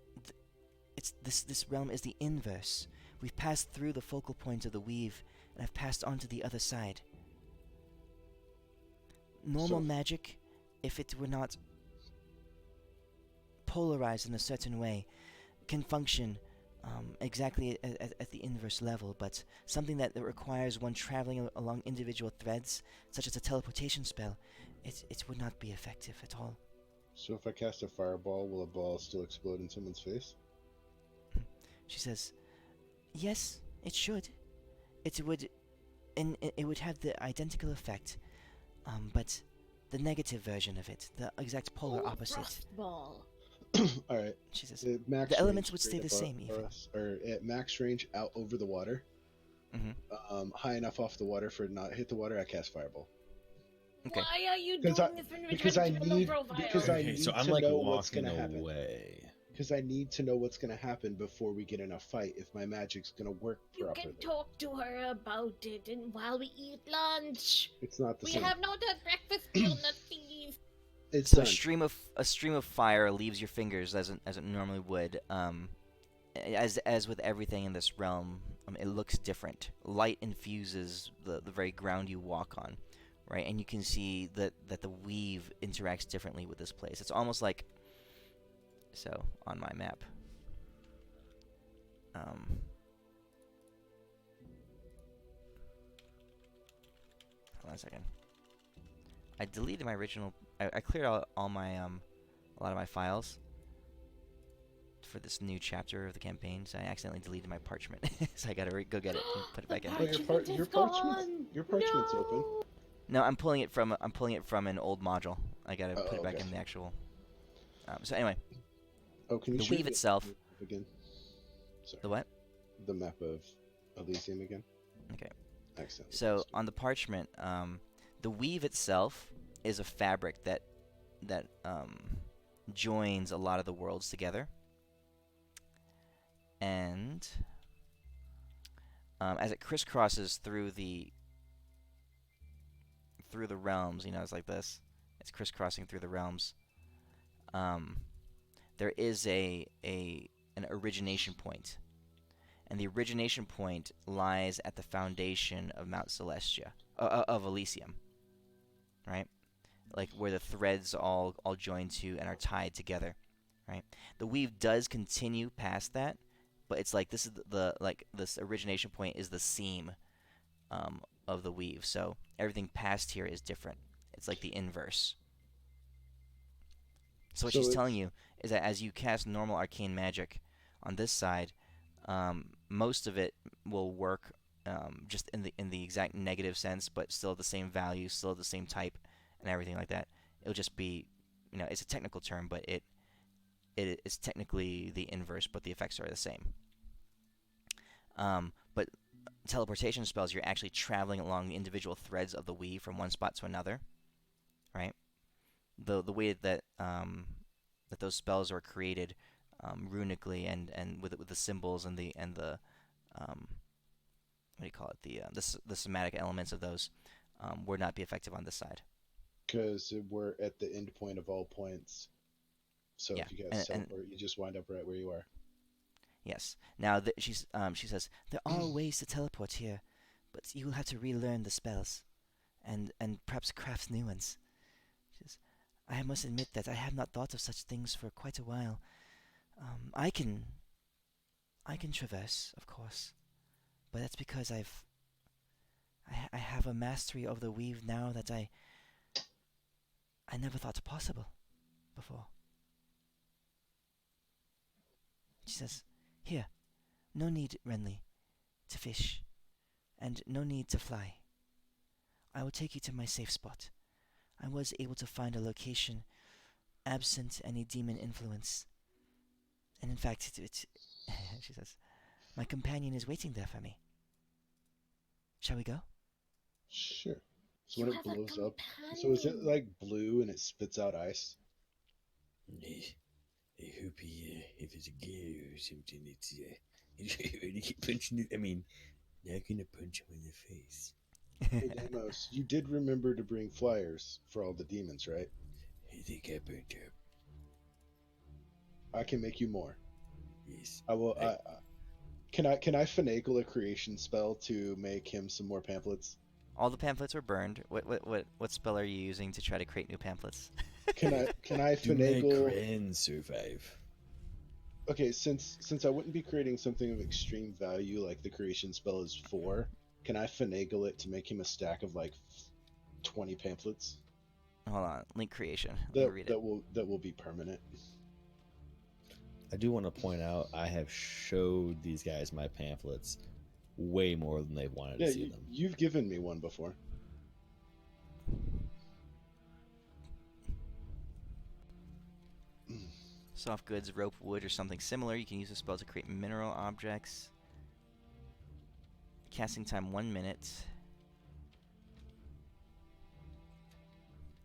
this realm is the inverse. We've passed through the focal point of the weave and have passed on to the other side. Normal magic, if it were not polarized in a certain way, can function exactly at the inverse level, but something that requires one traveling along individual threads, such as a teleportation spell, it would not be effective at all. So if I cast a fireball, will a ball still explode in someone's face? She says, yes, it should. It would have the identical effect, but the negative version of it, the exact polar opposite. Frost ball. All right. She says, The elements would stay the same, even. Or at max range, out over the water. High enough off the water for it not hit the water. I cast fireball. Okay. Why are you doing this when because I need so I'm to like know what's walking gonna happen. away. Because I need to know what's going to happen before we get in a fight if my magic's going to work You properly. can talk to her about it, and while we eat lunch. It's not the We same. have not had breakfast still, not please. It's So done. a stream of fire leaves your fingers as it normally would. As with everything in this realm, it looks different. Light infuses the very ground you walk on, right? And you can see that the weave interacts differently with this place. It's almost like on my map. Hold on a second. I deleted my original. I cleared out all my a lot of my files for this new chapter of the campaign. So I accidentally deleted my parchment. So I gotta go get it and put it back in. Your parchment's open. No, I'm pulling it from an old module. I gotta put it back in the actual. So anyway. Oh, can you the show weave itself again? Sorry. The what? The map of Elysium again. Okay. Excellent. So on the parchment, the weave itself is a fabric that joins a lot of the worlds together, and as it crisscrosses through the realms, it's like this. It's crisscrossing through the realms. There is an origination point, and the origination point lies at the foundation of Mount Celestia, of Elysium, right? Like where the threads all join to and are tied together, right? The weave does continue past that, but it's like this is this origination point is the seam of the weave. So everything past here is different. It's like the inverse. So what she's telling you is that as you cast normal arcane magic on this side, most of it will work just in the exact negative sense, but still the same value, still the same type, and everything like that. It'll just be, it's a technical term, but it is technically the inverse, but the effects are the same. But teleportation spells, you're actually traveling along the individual threads of the weave from one spot to another, right? The way that those spells are created runically and with the symbols and the what do you call it, the somatic elements of those would not be effective on this side. Because we're at the end point of all points. So if you guys teleport, you just wind up right where you are. Yes. Now she says there are ways to teleport here, but you will have to relearn the spells, and perhaps craft new ones. She says, I must admit that I have not thought of such things for quite a while. I can traverse, of course, but that's because I have a mastery of the weave now that I never thought possible before. She says, here, no need, Renly, to fish, and no need to fly. I will take you to my safe spot. I was able to find a location absent any demon influence. And in fact, she says, my companion is waiting there for me. Shall we go? Sure. So when it blows up, so is it like blue and it spits out ice? I hope if it's a gear or something, it's you keep punching it. I mean, not gonna punch him in the face. Hey, Deimos, you did remember to bring flyers for all the demons, right? I think I burnt up. I can make you more. Yes. I will. Can I finagle a creation spell to make him some more pamphlets? All the pamphlets were burned. What spell are you using to try to create new pamphlets? Can I Do my finagle? grand survive? Okay, since I wouldn't be creating something of extreme value like the creation spell is for, can I finagle it to make him a stack of like 20 pamphlets Hold on, link creation. Let me read it. that will be permanent? I do want to point out I have showed these guys my pamphlets way more than they've wanted Yeah, to see them. you've given me one before. Soft goods, rope, wood, or something similar. You can use the spell to create mineral objects. Casting time 1 minute.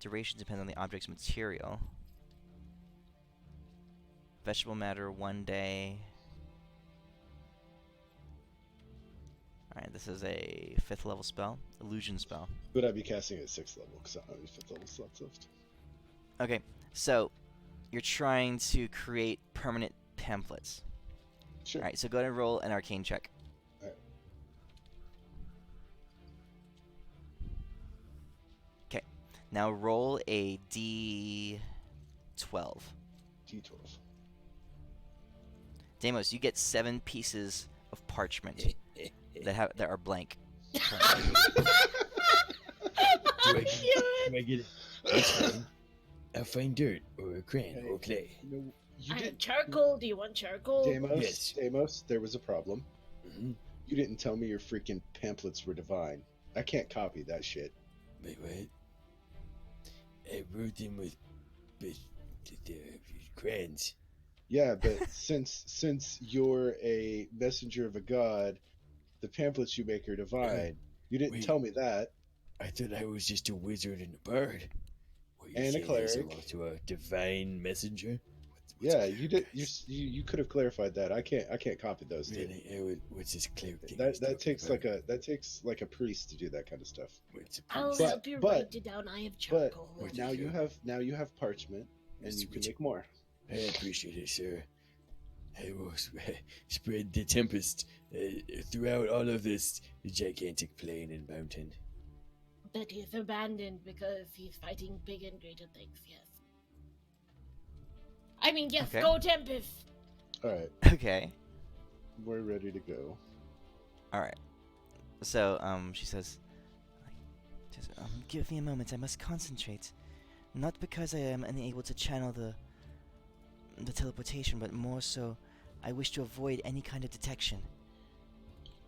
Duration depends on the object's material. Vegetable matter 1 day. Alright, this is a 5th level spell. Illusion spell. But I'd be casting it at 6th level because I don't have any 5th level slots left. Okay, so you're trying to create permanent pamphlets. Sure. Alright, so go ahead and roll an arcane check. Alright. Okay, now roll a d12. D12. Deimos, you get 7 pieces of parchment that are blank. Do I get it? That's fine. I'll find dirt or a crayon or clay. No, you I have did. charcoal. Do you want charcoal? Deimos, Yes. Deimos, there was a problem. Mm-hmm. You didn't tell me your freaking pamphlets were divine. I can't copy that shit. Wait, what? I wrote them with crayons. Yeah, but since you're a messenger of a god, the pamphlets you make are divine. You didn't Wait. tell me that. I thought I was just a wizard and a bard. What, you And a saying there's cleric. also a divine messenger? Yeah, you did. You could have clarified that. I can't copy those two. Really? What's this cleric thing? That takes like a priest to do that kind of stuff. I'll But- help you but- write it down. I have But charcoal. now you have parchment, and you can make more. I appreciate it, sir. I will spread the tempest throughout all of this gigantic plain and mountain. That he is abandoned because he's fighting big and greater things. Yes. I mean, yes. Okay. Go Tempest. All right, Okay. we're ready to go. Alright. So, she says, give me a moment, I must concentrate. Not because I am unable to channel the teleportation, but more so, I wish to avoid any kind of detection.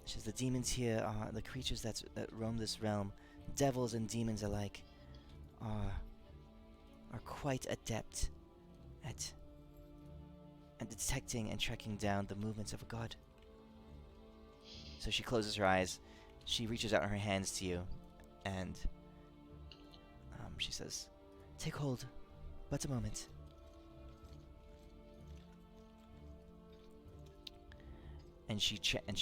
She says, the demons here are the creatures that roam this realm, devils and demons alike, are quite adept at detecting and tracking down the movements of a god. So she closes her eyes, she reaches out her hands to you, and she says, take hold, but a moment. And she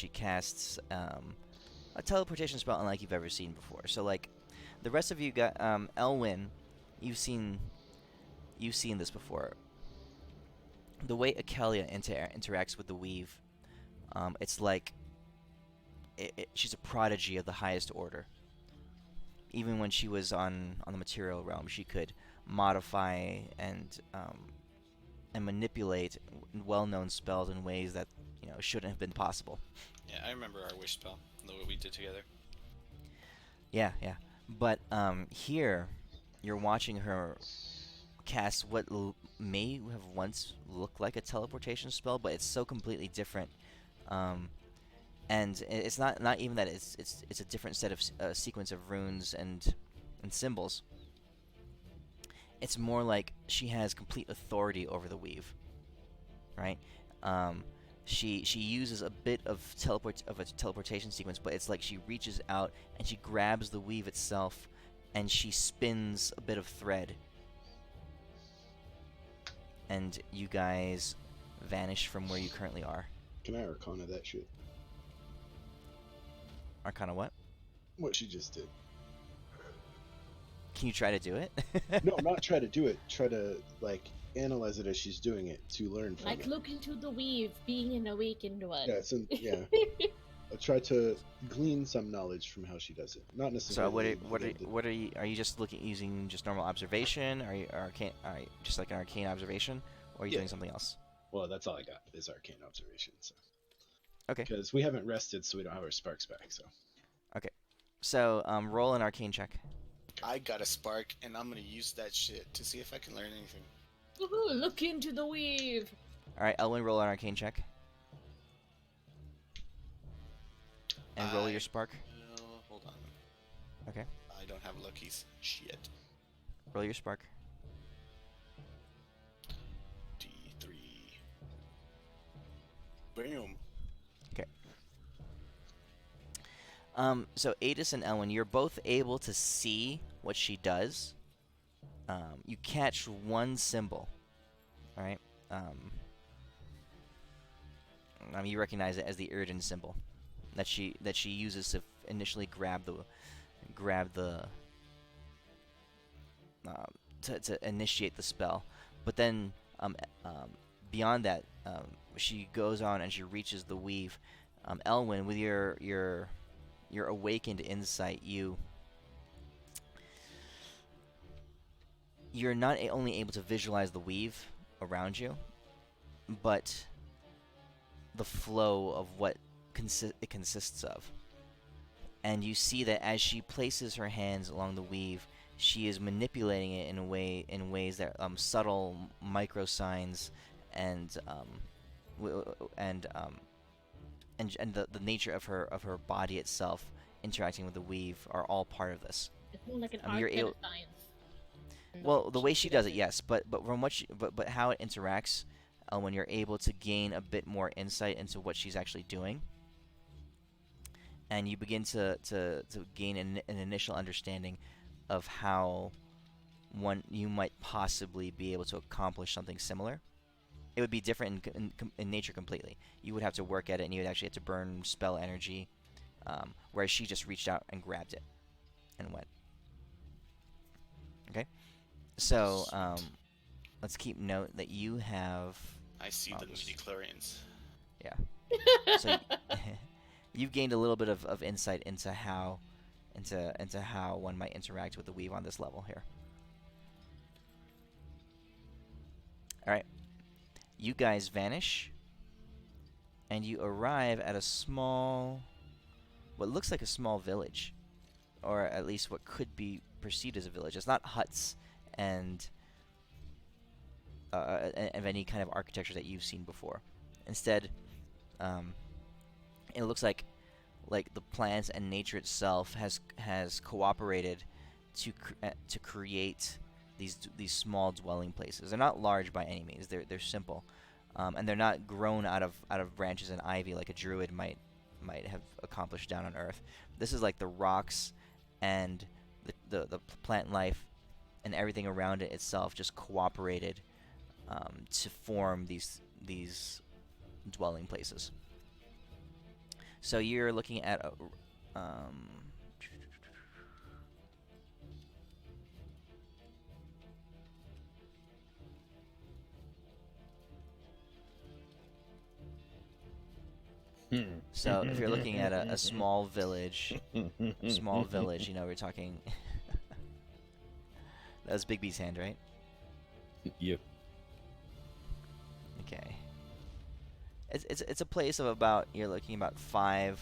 casts a teleportation spell unlike you've ever seen before. So like, the rest of you got Elwyn, you've seen this before. The way Akelia interacts with the weave, it's like she's a prodigy of the highest order. Even when she was on the material realm, she could modify and manipulate well-known spells in ways that shouldn't have been possible. Yeah, I remember our wish spell, what we did together. Yeah. But here, you're watching her cast what may have once looked like a teleportation spell, but it's so completely different. And it's not even that it's a different set of sequence of runes and symbols. It's more like she has complete authority over the weave, right? She uses a bit of a teleportation sequence, but it's like she reaches out and she grabs the weave itself, and she spins a bit of thread, and you guys vanish from where you currently are. Can I Arcana that shit? Arcana what? What she just did. Can you try to do it? No, not try to do it. Try to, like, analyze it as she's doing it to learn from Like it. look into the weave, being an awakened one. Yeah. I try to glean some knowledge from how she does it. Not So necessarily. what are you? Are you just using just normal observation? Are you just like an arcane observation, or are you doing something else? Well, that's all I got is arcane observation. So. Okay. Because we haven't rested, so we don't have our sparks back. So. Okay. So roll an arcane check. I got a spark, and I'm gonna use that shit to see if I can learn anything. Woohoo, look into the weave. All right, Elwin, roll an arcane check. And roll your spark. Hold on. Okay. I don't have luckies. Shit. Roll your spark. D3. Boom. So Adis and Elwin, you're both able to see what she does. You catch one symbol. All right. You recognize it as the Uridan symbol that she uses to initially grab the to initiate the spell. But then beyond that, she goes on and she reaches the weave. Elwin, with your awakened insight, you're not only able to visualize the weave around you, but the flow of what it consists of. And you see that as she places her hands along the weave, she is manipulating it in ways that subtle micro signs and the nature of her body itself interacting with the weave are all part of this. It's more like an you're art able, science. well, the way she does it, yes, but from what but how it interacts, when you're able to gain a bit more insight into what she's actually doing, and you begin to gain an initial understanding of how you might possibly be able to accomplish something similar. It would be different in nature completely. You would have to work at it, and you would actually have to burn spell energy, whereas she just reached out and grabbed it and went. Okay? So, let's keep note that you have... I see the midichlorians. Yeah. So you've gained a little bit of insight into how one might interact with the weave on this level here. All right. You guys vanish, and you arrive at what looks like a small village, or at least what could be perceived as a village. It's not huts and of any kind of architecture that you've seen before. Instead, it looks like the plants and nature itself has cooperated to create these small dwelling places. They're not large by any means. They're simple, and they're not grown out of branches and ivy like a druid might have accomplished down on Earth. This is like the rocks and the plant life and everything around it itself just cooperated to form these dwelling places. So you're looking at so if you're looking at a small village, we're talking. That was Big B's hand, right? Yep. Okay. It's a place of about, you're looking about five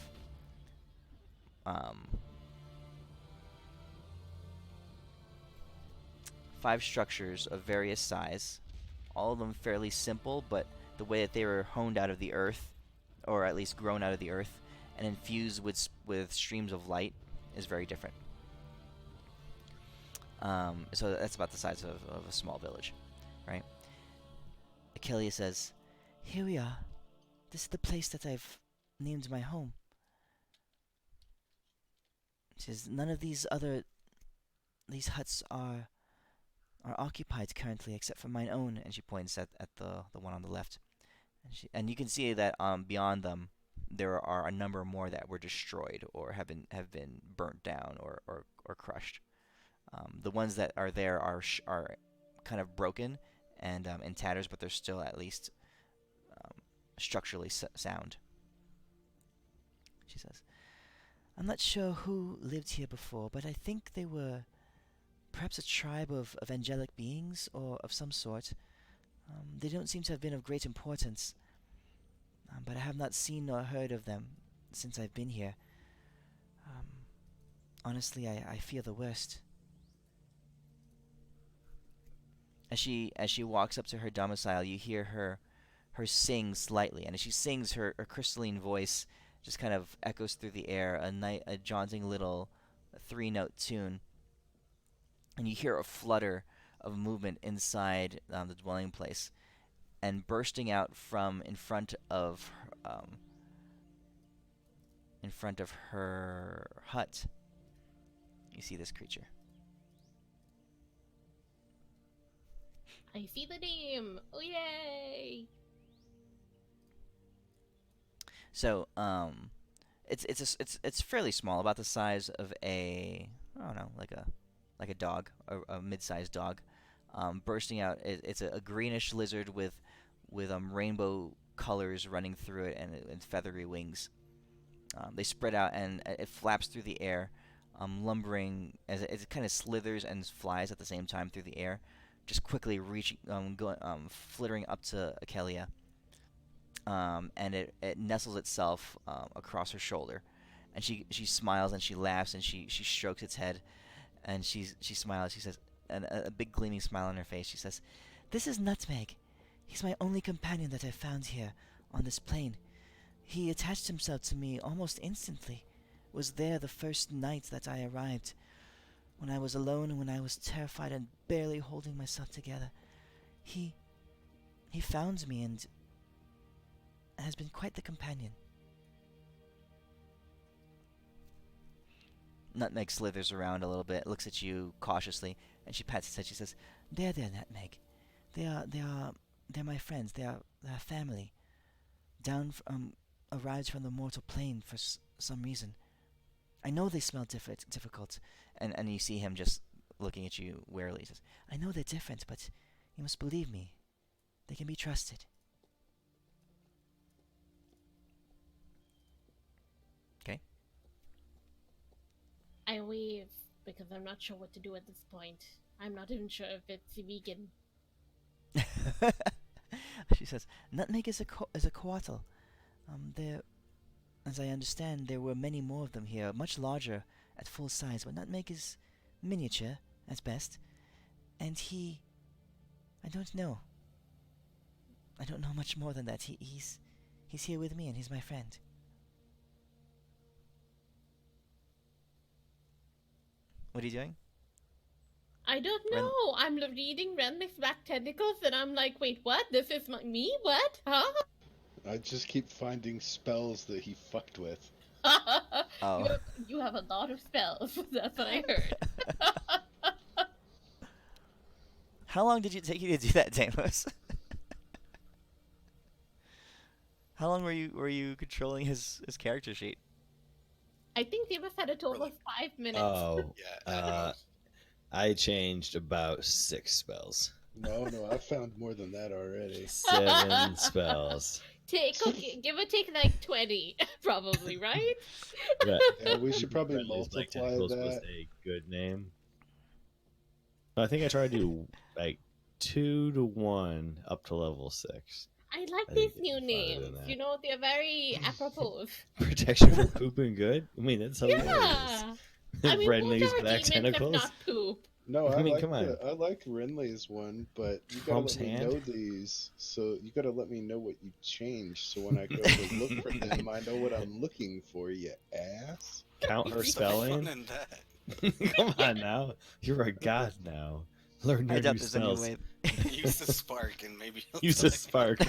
structures of various size, all of them fairly simple, but the way that they were honed out of the earth, or at least grown out of the earth, and infused with streams of light is very different. So that's about the size of a small village, right? Achilles says, "Here we are. This is the place that I've named my home." He says, "None of these huts are are occupied currently, except for mine own. And she points at the one on the left. And you can see that beyond them, there are a number more that were destroyed or have been burnt down or crushed. The ones that are there are kind of broken and in tatters, but they're still at least structurally sound. She says, "I'm not sure who lived here before, but I think they were perhaps a tribe of angelic beings or of some sort. They don't seem to have been of great importance, but I have not seen nor heard of them since I've been here. Um, Honestly, I fear the worst." As she walks up to her domicile, you hear her sing slightly, and as she sings, her crystalline voice just kind of echoes through the air, a jaunting little 3-note tune, and you hear a flutter of movement inside the dwelling place, and bursting out from in front of her hut, you see this creature. I see the name. Oh yay! So, it's fairly small, about the size of a, I don't know, like a dog, a mid-sized dog. Bursting out, it's a greenish lizard with rainbow colors running through it and feathery wings. They spread out and it flaps through the air, lumbering as it kind of slithers and flies at the same time through the air, just quickly reaching, flittering up to Akelia. And it nestles itself across her shoulder, and she smiles and she laughs and she strokes its head, and she smiles. She says, and a big gleaming smile on her face. She says, "This is Nutmeg. He's my only companion that I've found here on this plane. He attached himself to me almost instantly. Was there the first night that I arrived, when I was alone and when I was terrified and barely holding myself together. He found me and has been quite the companion." Nutmeg slithers around a little bit, looks at you cautiously, and she pats his head. She says, There, Nutmeg. They're my friends. They're family. Arrived from the mortal plane for some reason. I know they smell difficult, and you see him just looking at you warily. He says, I know they're different, but you must believe me. They can be trusted. Okay. I wave because I'm not sure what to do at this point. I'm not even sure if it's vegan. She says, Nutmeg is a coatl. There, as I understand, there were many more of them here, much larger at full size, but Nutmeg is miniature, at best. And I don't know. I don't know much more than that. He's here with me, and he's my friend. What are you doing? I don't know. I'm reading Renly's back tentacles, and I'm like, wait, what? This is me? What? Huh? I just keep finding spells that he fucked with. Oh. You have a lot of spells. That's what I heard. How long did it take you to do that, Deimos? How long were you controlling his character sheet? I think Deimos had a total of 5 minutes. Oh, Yeah. I changed about 6 spells. No, I found more than that already. 7 spells. Give or take like 20, probably, right? Yeah, we should probably Friendly's Black multiply Tentacles was that. a good name. I think I tried to do like 2 to 1 up to level 6. I like I these think new it's farther names. than that. You know, they're very apropos. Protection from pooping good? I mean, that's hilarious. Yeah. I mean, Renly's both our Black demons Tentacles? have not poop. No, I mean, like come on. I like Renly's one, but you gotta Trump's let me hand? know these. So you gotta let me know what you changed, so when I go to look for them, I know what I'm looking for. You ass. Count her What's the fun spelling? in that? Come on now. You're a god now. Learn I your doubt new there's any spells. way. Use the spark and maybe he'll Use a tell you. spark.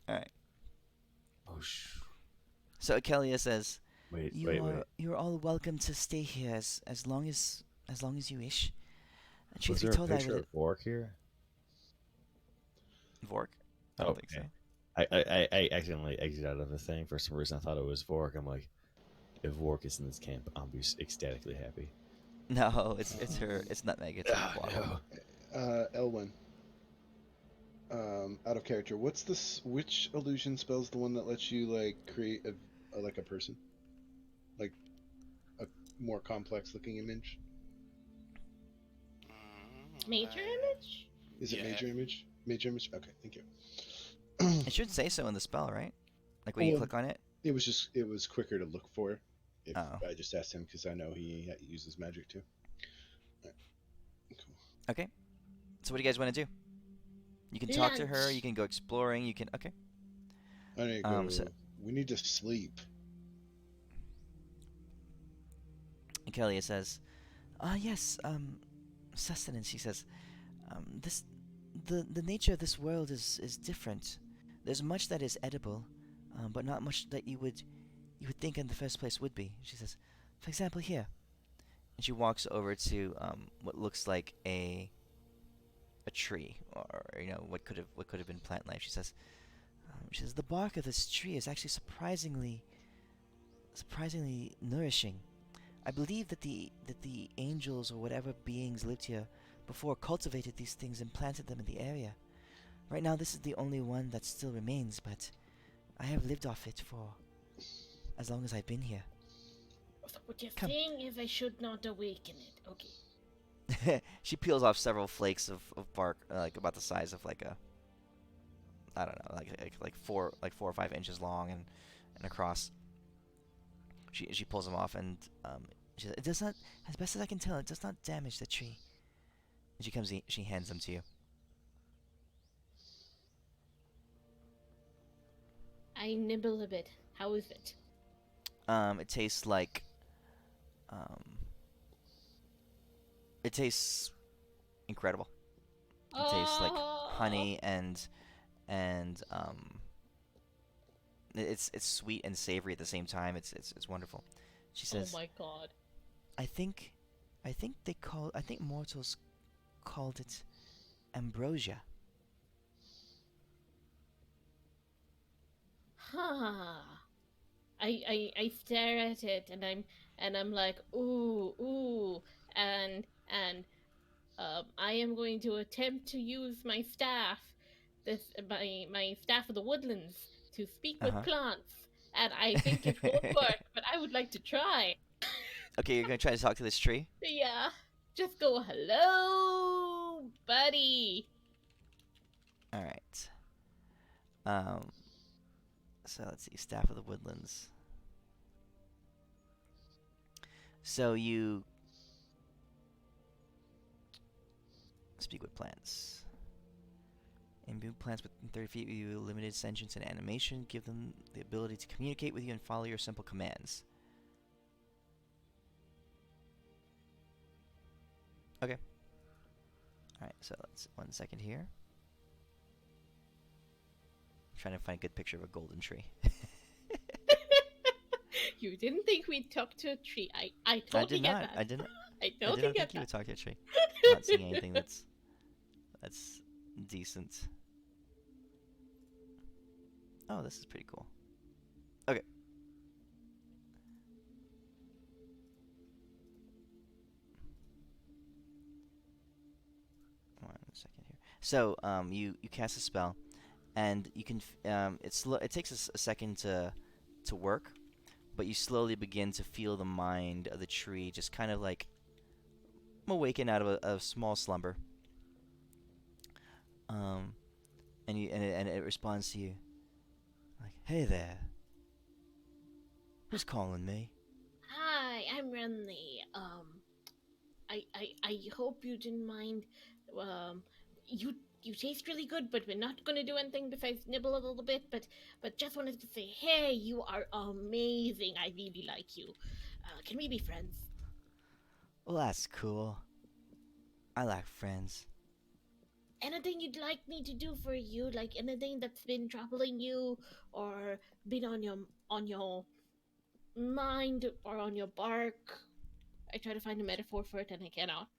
Alright. Oh, So Akelia says, wait. You're all welcome to stay here as long as you wish. And truth Was be there a told, I picture would of Vork here? Vork. I don't think so. I accidentally exited out of the thing. For some reason, I thought it was Vork. I'm like, if Vork is in this camp, I'll be ecstatically happy. No, it's her. It's Nutmeg. It's her Ah, claw. no. Elwyn. Out of character. What's this? Which illusion spell's the one that lets you like create like a person, like a more complex looking image? Major image? Is it Yeah. major image? Major image. Okay, thank you. It should say so in the spell, right? Like when you Well, click on it. It was quicker to look for. If Oh. I just asked him because I know he uses magic too. Right. Cool. Okay. So what do you guys want to do? You can talk to her. Lunch. You can go exploring. You can. Okay. I need to go. So- We need to sleep. And Kelly says, yes, sustenance. He says, the nature of this world is different. There's much that is edible, but not much that you would think in the first place would be. She says, for example, here. And she walks over to what looks like a tree, or what could have been plant life. She says, the bark of this tree is actually surprisingly nourishing. I believe that the angels or whatever beings lived here before cultivated these things and planted them in the area. Right now, this is the only one that still remains, but I have lived off it for as long as I've been here. So what you're Come. saying is I should not awaken it. Okay. She peels off several flakes of bark, like about the size of like a, I don't know, like 4 or 5 inches long and across. She pulls them off and she says, it does not, as best as I can tell, it does not damage the tree. And she hands them to you. I nibble a bit. How is it? It tastes like, it tastes incredible. It tastes like honey and it's sweet and savory at the same time. It's wonderful. She says, Oh my god. I think mortals called it ambrosia. Huh. I stare at it and I'm like, ooh, and I am going to attempt to use my staff, my staff of the woodlands, to speak with plants, and I think it won't work, but I would like to try. Okay, you're gonna try to talk to this tree? Yeah, just go, hello, buddy. All right. So let's see, staff of the woodlands. So you speak with plants. Imbue plants within 30 feet of you, limited sentience and animation. Give them the ability to communicate with you and follow your simple commands. Okay. Alright, so let's 1 second here. I'm trying to find a good picture of a golden tree. You didn't think we'd talk to a tree. I totally get that. I didn't. I I totally did not get think you would that. talk to a tree. I'm not seeing anything that's decent. Oh, this is pretty cool. Okay. One second here. So, you cast a spell, and you can. It takes a second to work, but you slowly begin to feel the mind of the tree just kind of like awaken out of a small slumber. And it responds to you like, "Hey there, who's calling me?" Hi, I'm Renly. I hope you didn't mind. You taste really good, but we're not gonna do anything besides nibble a little bit. But just wanted to say, hey, you are amazing. I really like you. Can we be friends? Well, that's cool. I like friends. Anything you'd like me to do for you? Like anything that's been troubling you, or been on your mind, or on your bark? I try to find a metaphor for it and I cannot.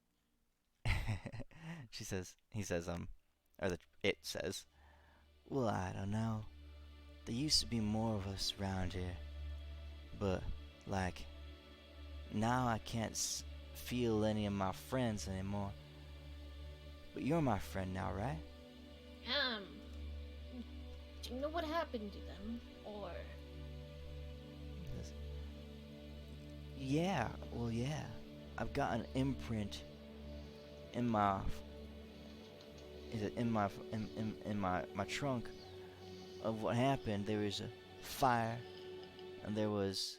he says, it says, well, I don't know. There used to be more of us around here, but, like, now I can't feel any of my friends anymore. But you're my friend now, right? Do you know what happened to them? Or... He says, yeah, well, yeah. I've got an imprint in my my trunk of what happened. There was a fire, and there was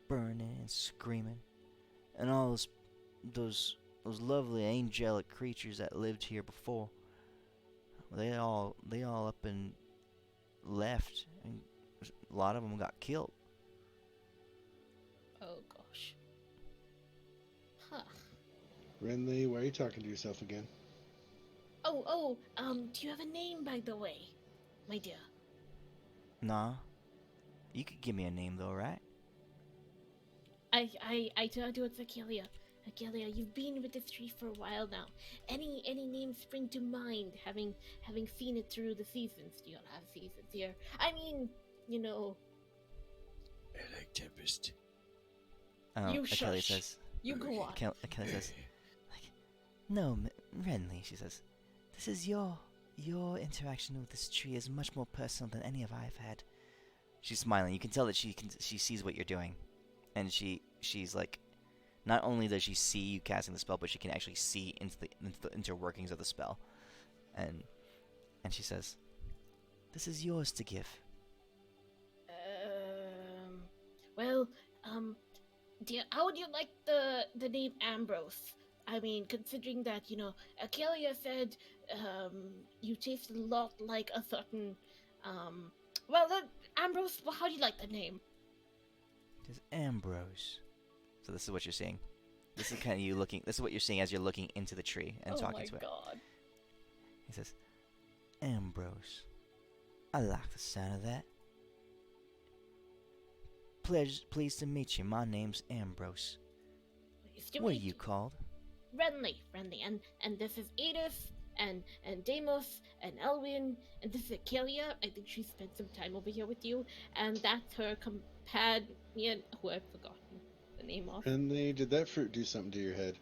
burning and screaming, and all those lovely angelic creatures that lived here before. They all up and left, and a lot of them got killed. Oh gosh. Huh. Renly, why are you talking to yourself again? Do you have a name, by the way, my dear? Nah, you could give me a name though, right? I turned towards Akelia. Akelia, you've been with this tree for a while now. Any names spring to mind, having seen it through the seasons? You don't have seasons here. I mean, you know. I like Tempest. You Achilles shush. says. You go on. Achilles says, like, no, Renly, she says, this is your interaction with this tree is much more personal than any of I've had. She's smiling. You can tell that she sees what you're doing, and she's like, not only does she see you casting the spell, but she can actually see into the interworkings of the spell, and she says, this is yours to give. Well, how would you like the name Ambrose? I mean, considering that, you know, Akelia said, you taste a lot like a certain, Ambrose, how do you like the name? It says Ambrose. So this is what you're seeing. This is kind of you looking. This is what you're seeing as you're looking into the tree and talking to it. Oh my god. He says, Ambrose. I like the sound of that. Pleased to meet you. My name's Ambrose. What are you called? Renly, and this is Edith, and Deimos, and Elwyn, and this is Akelia. I think she spent some time over here with you, and that's her companion, who I've forgotten the name of. Renly, did that fruit do something to your head?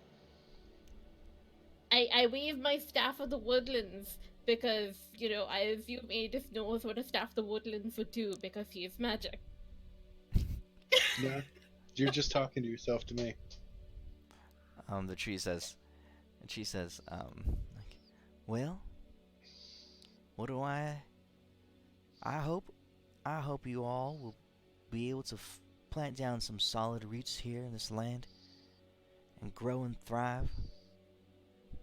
I wave my staff of the woodlands, because, you know, I assume Edith knows what a staff of the woodlands would do, because he is magic. Yeah. You're just talking to yourself to me. The tree says, and she says, like, well, what do I hope you all will be able to plant down some solid roots here in this land and grow and thrive,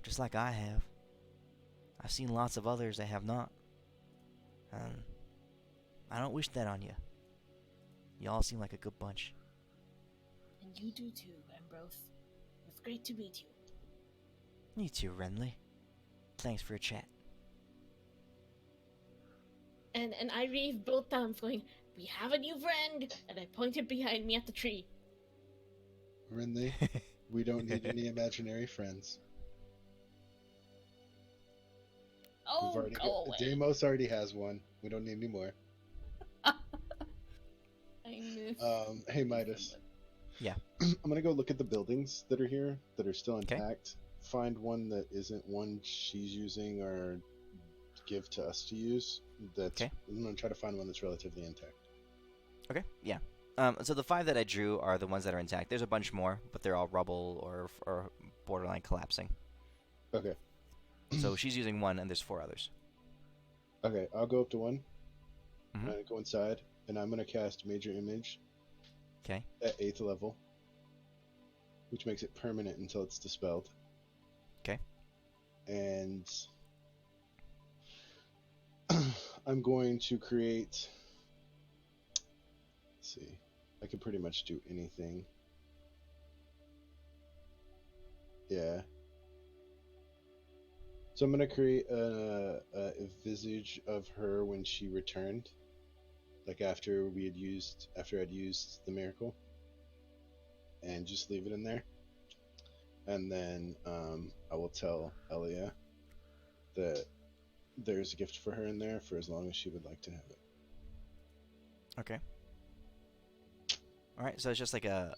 just like I have. I've seen lots of others that have not, and I don't wish that on you. Y'all seem like a good bunch. And you do too, Ambrose. It's great to meet you. You too, Renly. Thanks for a chat. And I raised both thumbs, going, we have a new friend! And I pointed behind me at the tree. Renly, we don't need any imaginary friends. Oh, go away. Deimos already has one. We don't need any more. I miss... Hey, Midas. Yeah. I'm gonna go look at the buildings that are here, that are still Okay. intact. Find one that isn't one she's using or give to us to use. Okay. I'm gonna try to find one that's relatively intact. Okay, yeah. So the 5 that I drew are the ones that are intact. There's a bunch more, but they're all rubble or borderline collapsing. Okay. So she's using 1, and there's 4 others. Okay, I'll go up to one. Mhm. I'm gonna go inside, and I'm gonna cast Major Image. Okay. At 8th level, which makes it permanent until it's dispelled. Okay. And I'm going to create... Let's see. I can pretty much do anything. Yeah. So I'm going to create a visage of her when she returned. Like after I'd used the miracle. And just leave it in there. and then I will tell Elia that there's a gift for her in there for as long as she would like to have it. Okay. All right. So it's just like a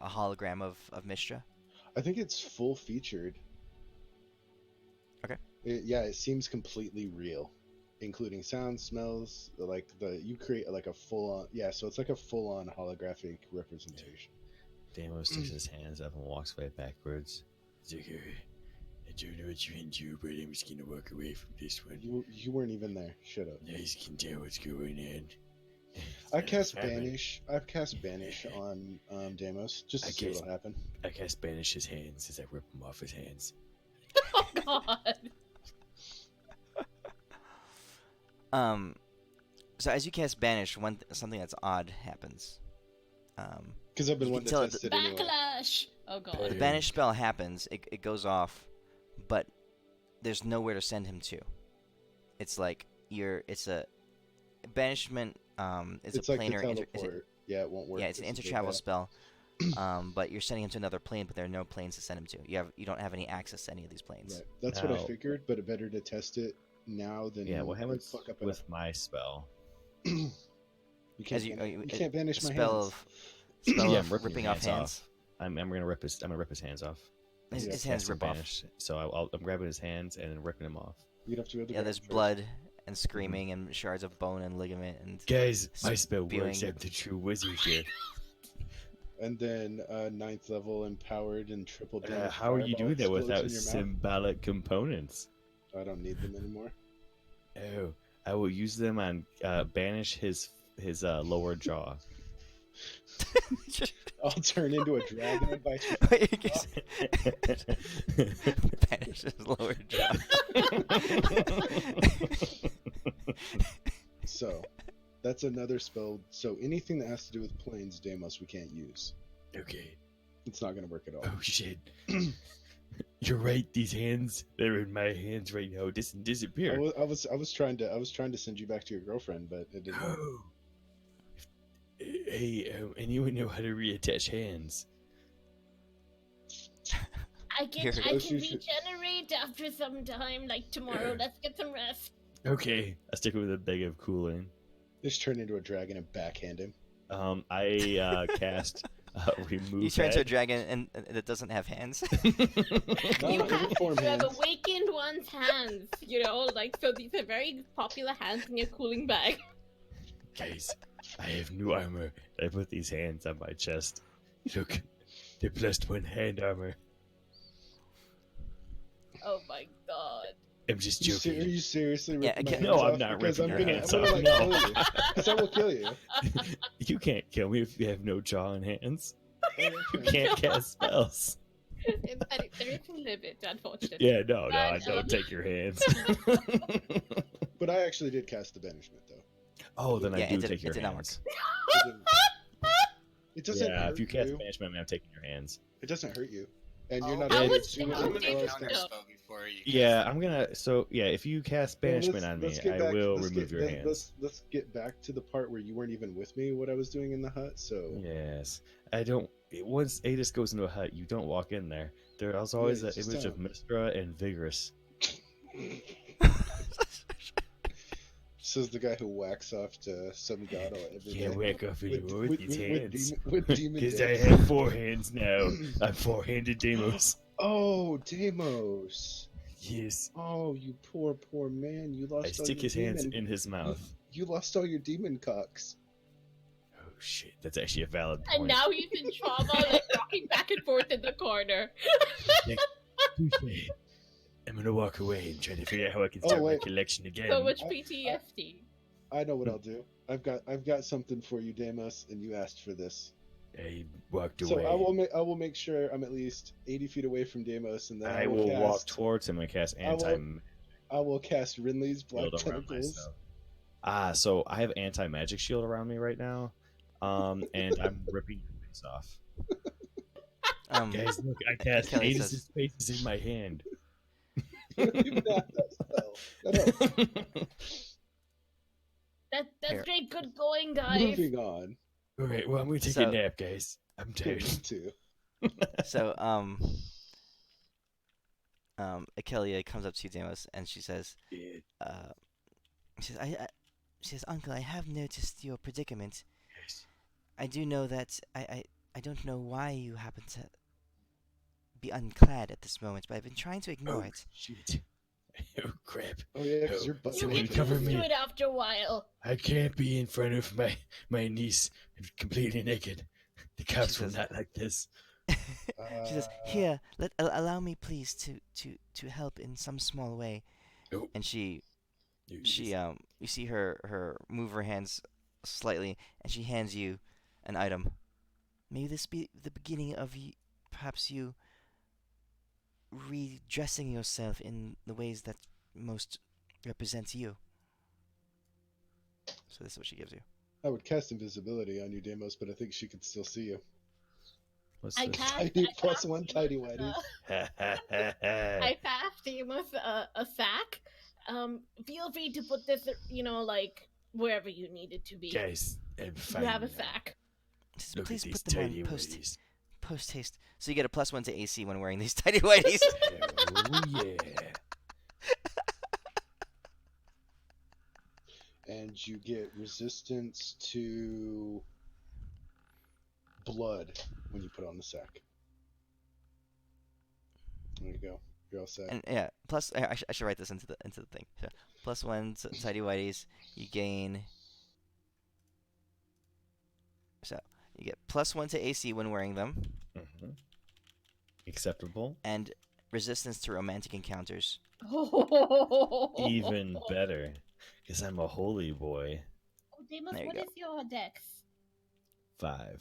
hologram of Mistra. I think it's full featured. Okay. It seems completely real, including sound, smells. You create like a full on. Yeah, so it's like a full on holographic representation. Damo sticks his hands up and walks away backwards. Zucker, I don't know what you're into, but I'm just gonna walk away from this one. You weren't even there. Shut up. I just can tell what's going on. I cast Banish. I've cast Banish on Damos just to see what'll happen. I cast Banish his hands as I rip him off his hands. Oh God. So as you cast Banish, something that's odd happens. Because I've been You wanting can to tell test it anyway. Backlash. Oh God. The Banish spell happens, it goes off, but there's nowhere to send him to. It's like it's a banishment. It's It's a like planar. the teleport. Yeah, it won't work. Yeah, it's an if you did intertravel that. spell. But you're sending him to another plane, but there are no planes to send him to. You don't have any access to any of these planes. Right. That's what I Now- figured, but better to test it now than Yeah, what happens fuck up with my spell? you can't, As you can't banish my spell hands. spell Yeah, of I'm ripping ripping your off hands hands. I'm gonna rip his hands off. His Yeah. hands Cast rip off. Banish. So I'm grabbing his hands and then ripping them off. You'd have to go to the Yeah, there's ground first. blood and screaming and shards of bone and ligament and Guys, my spell Spewing. works. I'm the true wizard here. And then 9th level empowered and triple damage. How are you fireball doing that explodes without in your mouth. symbolic components? I don't need them anymore. Oh, I will use them on banish his lower jaw. I'll turn into a dragon and bite you. Banish his lower jaw. So, that's another spell. So anything that has to do with planes, Deimos, we can't use. Okay. It's not going to work at all. Oh shit. You're right. These hands, they're in my hands right now. Disappear. I was trying to send you back to your girlfriend, but it didn't work. Oh. Hey, anyone know how to reattach hands? I can Here. I Oh, can she should- regenerate after some time, like tomorrow. Let's get some rest. Okay. I stick with a bag of cooling. Just turn into a dragon and backhand him. I cast remove. You turn into a head. dragon and it doesn't have hands. You No, have, form you have hands. awakened one's hands, you know, like, so these are very popular hands in your cooling bag. Guys, I have new armor. I put these hands on my chest. Look, the +1 hand armor. Oh my God. I'm just Are joking. you seriously Yeah, ripping my okay. hands No, I'm off? not Because ripping I'm your gonna, hands I'm off, gonna, no. kill you. Because I will kill you. You can't kill me if you have no jaw and hands. You can't cast spells. There is a limit, unfortunately. Yeah, no, I And, don't take your hands. But I actually did cast the banishment, though. Oh, then I Yeah, do it did- take your it did not hands. It didn't- It doesn't Yeah, hurt if you cast you. banishment, I'm taking your hands. It doesn't hurt you. And Oh, you're not I able would- to I'm I gonna would make a think counter so. spell before you. Yeah, cast I'm gonna. So yeah, if you cast Well, banishment on me, get I back- will let's remove get- your hands. Let's get back to the part where you weren't even with me. What I was doing in the hut. So Yes, I don't. Once Adis goes into a hut, you don't walk in there. There's always Yeah, an it's just image of down. Mistra and Vigorous. says the guy who whacks off to some god every day. Can't whack off anymore with these hands. With demon Because I dance. have 4 hands now. I'm 4-handed Deimos. Oh, Deimos. Yes. Oh, you poor, poor man. You lost I all stick your his hands demon- in his mouth. You lost all your demon cocks. Oh shit, that's actually a valid And point. now he's in trauma, like rocking back and forth in the corner. Touche. I'm gonna walk away and try to figure out how I can start my wait. collection again. So much PTSD. I know what I'll do. I've got something for you, Deimos, and you asked for this. I walked So away. I will make sure I'm at least 80 feet away from Deimos, and then I will walk towards him and cast anti I will cast Rinley's black shield around tentacles. myself. So I have anti-magic shield around me right now, and I'm ripping your face off. Guys, look, I cast Kelly Adis' says- faces in my hand. You got that spell. Shut up. That's Here. great. Good going, guys. Moving on. Alright, well, I'm gonna take So- a nap, guys. I'm Okay, tired. me too. So Akelia comes up to you, Demos, and she says, Yeah, uh, she says, she says, Uncle, I have noticed your predicament. yes. I do know that I don't know why you happen to be unclad at this moment, but I've been trying to ignore Oh, it. shit. Oh, crap. Oh yeah, because Oh, you're butt You someone get naked. cover used me. to it after a while. I can't be in front of my niece completely naked. The cops will says- not like this. She says, "Here, allow me, please, to help in some small way." Oh, And you- you see her move her hands slightly, and she hands you an item. May this be the beginning of perhaps you redressing yourself in the ways that most represent you. So this is what she gives you. I would cast invisibility on you, Demos, but I think she could still see you. What's I this? cast. I do I plus cast one Amos tidy a- whities. I passed Amos a sack. Feel free to put this, like wherever you need it to be. Guys, I'm You fine have a now. sack. Says, Look please at put these them on tiny post whities. haste. So you get a +1 to AC when wearing these tidy whities. Oh, yeah. And you get resistance to blood when you put on the sack. There you go. You're all set. And yeah, plus I should write this into the thing. So, +1 to tidy whities. You gain. So you get +1 to AC when wearing them, Mm-hmm. Acceptable. and resistance to romantic encounters. Even better, because I'm a holy boy. Oh, Deimos, There you what go. is your dex? 5.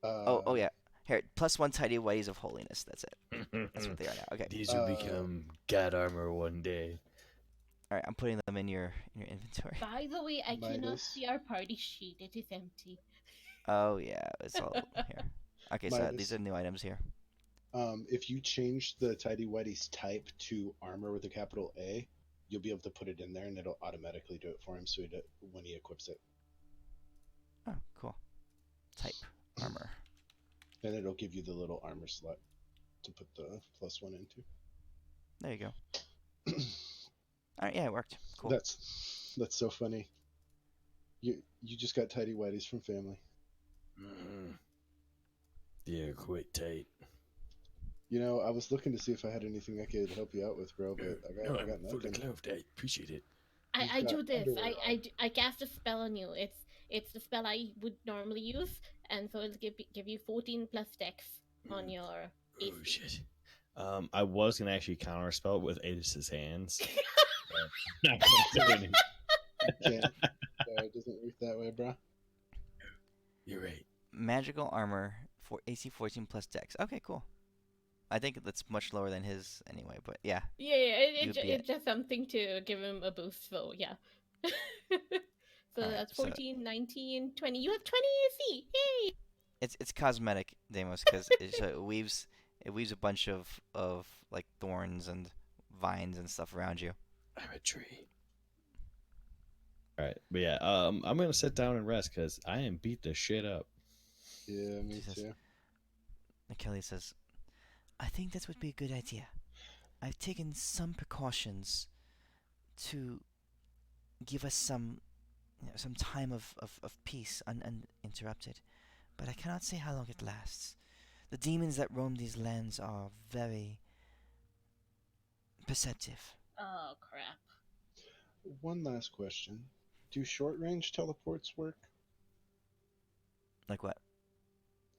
Oh yeah. Here, +1 tidy whities of holiness. That's it. That's what they are now. Okay. These will become god armor one day. All right. I'm putting them in your inventory. By the way, I cannot Midas. see our party sheet. It is empty. Oh yeah, it's all here. Okay, so Midas. these are new items here. If you change the tidy whitey's type to armor with a capital A, you'll be able to put it in there, and it'll automatically do it for him. So when he equips it, Oh, cool. Type armor. and it'll give you the little armor slot to put the +1 into. There you go. All right, yeah, it worked. Cool. That's so funny. You just got tidy whities from family. Mm. They're quite tight. You know, I was looking to see if I had anything I could help you out with, bro, but I No, got I'm fully nothing. clothed. I appreciate it. I You've do got this. underwear I cast a spell on you. It's the spell I would normally use, and so it'll give you 14 plus dex on your Oh AC. shit. I was gonna actually counterspell it with Aegis' hands. Not gonna do anything. Can't. It doesn't work that way, bro. You're right. Magical armor for AC 14 plus Dex. Okay, cool. I think that's much lower than his anyway, but yeah. Yeah, You'd be it's just something to give him a boost, so yeah. So Alright, that's so- 14, 19, 20. You have 20 AC! Yay! It's cosmetic, Deimos, because it weaves a bunch of like thorns and vines and stuff around you. I'm a tree. All right, but yeah, I'm gonna sit down and rest because I am beat the shit up. Yeah, me Jesus. too. Kelly says, "I think that would be a good idea. I've taken some precautions to give us some time of peace uninterrupted, but I cannot say how long it lasts. The demons that roam these lands are very perceptive." Oh, crap. One last question. Do short range teleports work? Like what?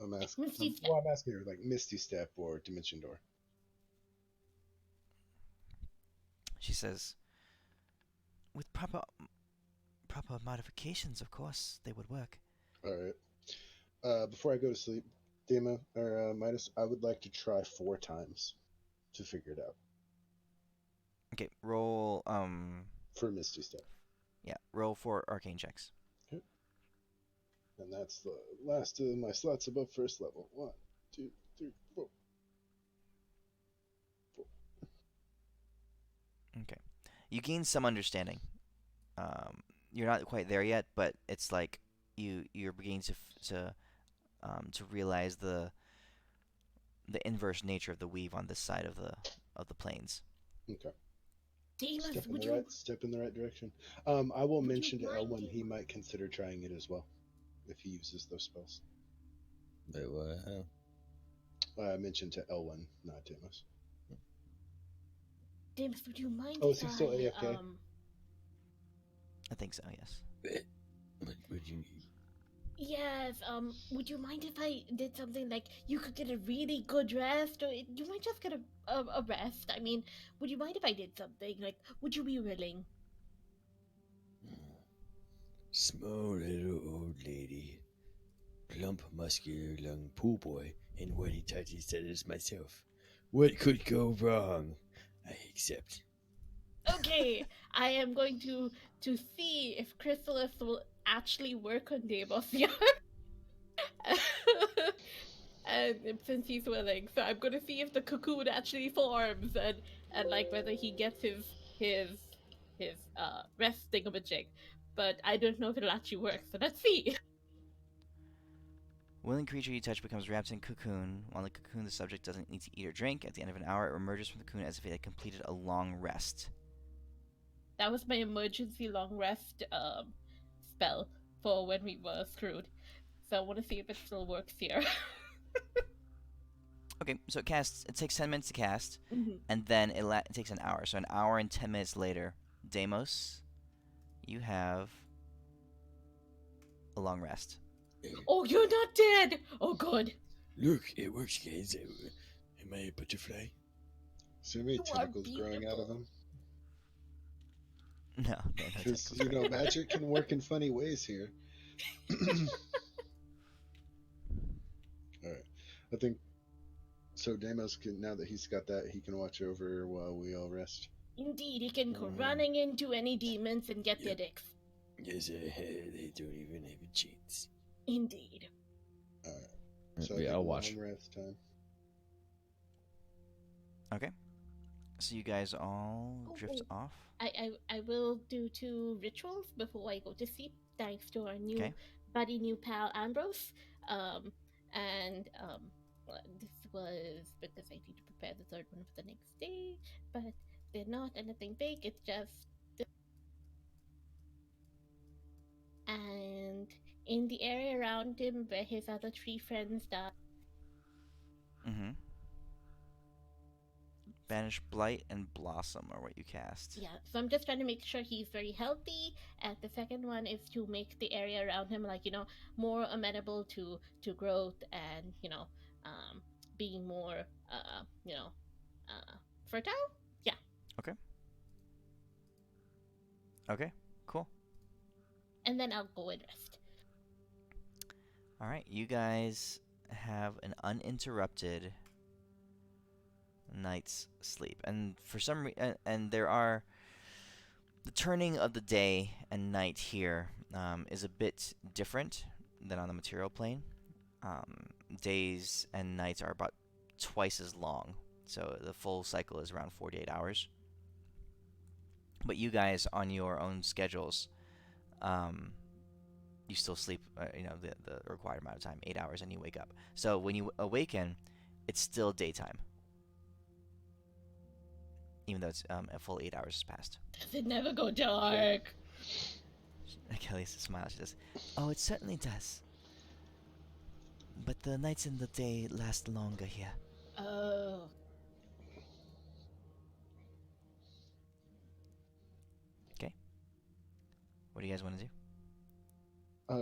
I'm asking. Misty Step. Well, I'm asking her, like Misty Step or Dimension Door. She says, "With proper modifications, of course, they would work." All right. Before I go to sleep, Dema or Midas, I would like to try 4 times to figure it out Okay, roll for Misty Step, roll 4 arcane checks. and that's the last of my slots above first level. 1, 2, 3, 4. Okay, you gain some understanding. You're not quite there yet, but it's like you're beginning to realize the the inverse nature of the weave on this side of the plains. Okay. Demas, Step in the right direction. I will Would you mention to mind Elwyn he if- might consider trying it as well, if he uses those spells. Wait, what? I mentioned to Elwyn, not Demas. Demas, would you mind Oh, if is he still I AFK? I think so. Yes. What would you need? Yes, would you mind if I did something like you could get a really good rest, or you might just get a rest? I mean, would you mind if I did something? Like, would you be willing? Small little old lady, plump, muscular young pool boy, and whitey tighty said as myself. What could go wrong? I accept. Okay, I am going to see if Chrysalis will actually work on Demas here. And since he's willing, so I'm gonna see if the cocoon actually forms and like whether he gets his rest thingamajig. But I don't know if it'll actually work, so let's see. Willing creature you touch becomes wrapped in cocoon. While in the cocoon, the subject doesn't need to eat or drink. At the end of an hour, it emerges from the cocoon as if it had completed a long rest. That was my emergency long rest spell for when we were screwed. So I want to see if it still works here. Okay, so it takes 10 minutes to cast, Mhm. and then it takes an hour. So an hour and 10 minutes later, Deimos, you have a long rest. Oh, you're not dead! Oh, good. Look, it works, guys. Am I a butterfly? Is there any You are tentacles growing out of beautiful. him? No, Because, you know, magic can work in funny ways here. Alright. I think so. Deimos can, now that he's got that, he can watch over while we all rest. Indeed, he can go running into any demons and get their dicks. Yes, they don't even have a chance. Indeed. Alright. So Yeah, I'll watch. long rest time. Okay. So you guys all drift off. I will do 2 rituals before I go to sleep, thanks to our new Okay. buddy, new pal Ambrose. This was because I need to prepare the third one for the next day, but they're not anything big. It's just and in the area around him where his other 3 friends died. Mm-hmm. Banish Blight and Blossom are what you cast. Yeah, so I'm just trying to make sure he's very healthy. And the second one is to make the area around him, like, more amenable to growth and, being more, fertile. Yeah. Okay, cool. And then I'll go and rest. All right, you guys have an uninterrupted night's sleep, and for some reason, and there are the turning of the day and night here is a bit different than on the material plane. Days and nights are about twice as long, so the full cycle is around 48 hours. But you guys, on your own schedules, you still sleep, the required amount of time, 8 hours, and you wake up. So when you awaken, it's still daytime, even though it's a full 8 hours has passed. Does it never go dark? Kelly smiles. She says, "Oh, it certainly does. But the nights and the day last longer here." Oh. Okay. What do you guys want to do?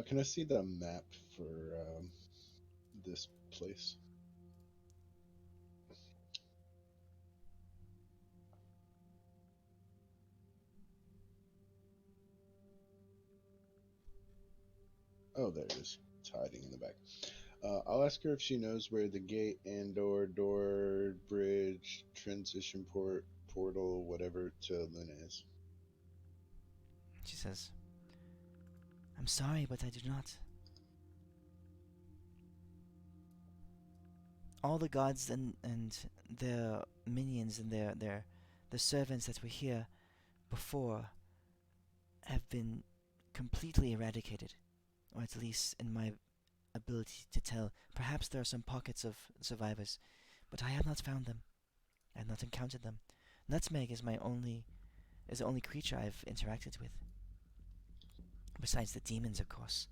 Can I see the map for this place? Oh, there it is. It's hiding in the back. I'll ask her if she knows where the gate and/or door, bridge, transition port, portal, whatever, to Luna is. She says, "I'm sorry, but I do not. All the gods and their minions and the servants that were here before have been completely eradicated, or at least in my ability to tell. Perhaps there are some pockets of survivors, But I have not found them. I have not encountered them. Nutmeg is the only creature I've interacted with. Besides the demons, of course.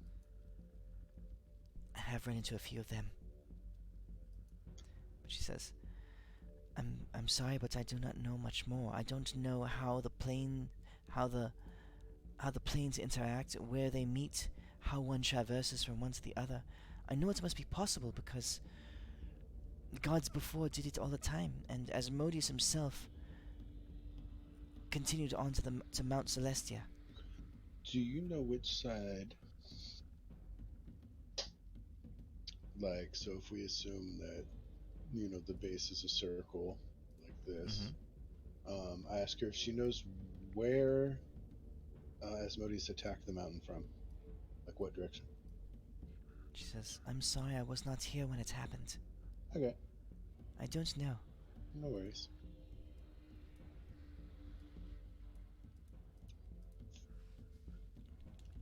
I have run into a few of them. But she says, I'm sorry, but I do not know much more. I don't know how the planes interact, where they meet, how one traverses from one to the other. I know it must be possible because the gods before did it all the time, and Asmodeus himself continued on to Mount Celestia. Do you know which side? Like, so if we assume that, the base is a circle like this, I ask her if she knows where Asmodeus attacked the mountain from. Like, what direction? She says, I'm sorry I was not here when it happened. Okay. I don't know. No worries.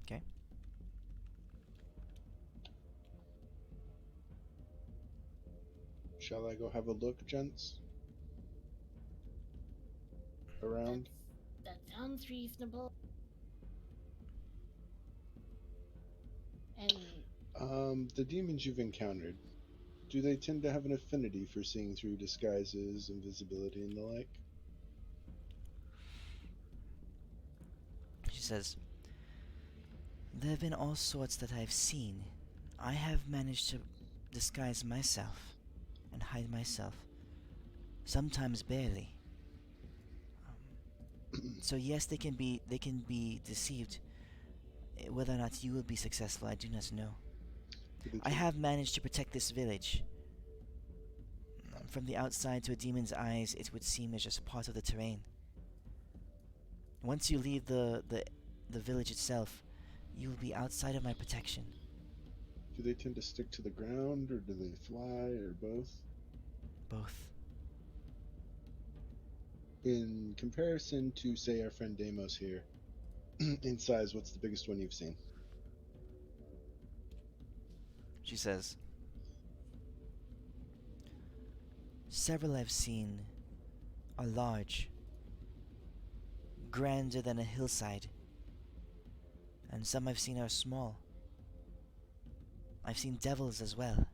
Okay. Shall I go have a look, gents? Around? That sounds reasonable. And The demons you've encountered, do they tend to have an affinity for seeing through disguises, invisibility, and the like? She says, there have been all sorts that I've seen. I have managed to disguise myself and hide myself, sometimes barely. So yes, they can be deceived. Whether or not you will be successful, I do not know. I have managed to protect this village. From the outside, to a demon's eyes, it would seem as just part of the terrain. Once you leave the village itself, you will be outside of my protection. Do they tend to stick to the ground, or do they fly, or both? Both. In comparison to, say, our friend Deimos here, in size, what's the biggest one you've seen? She says, several I've seen are large, grander than a hillside, and some I've seen are small. I've seen devils as well,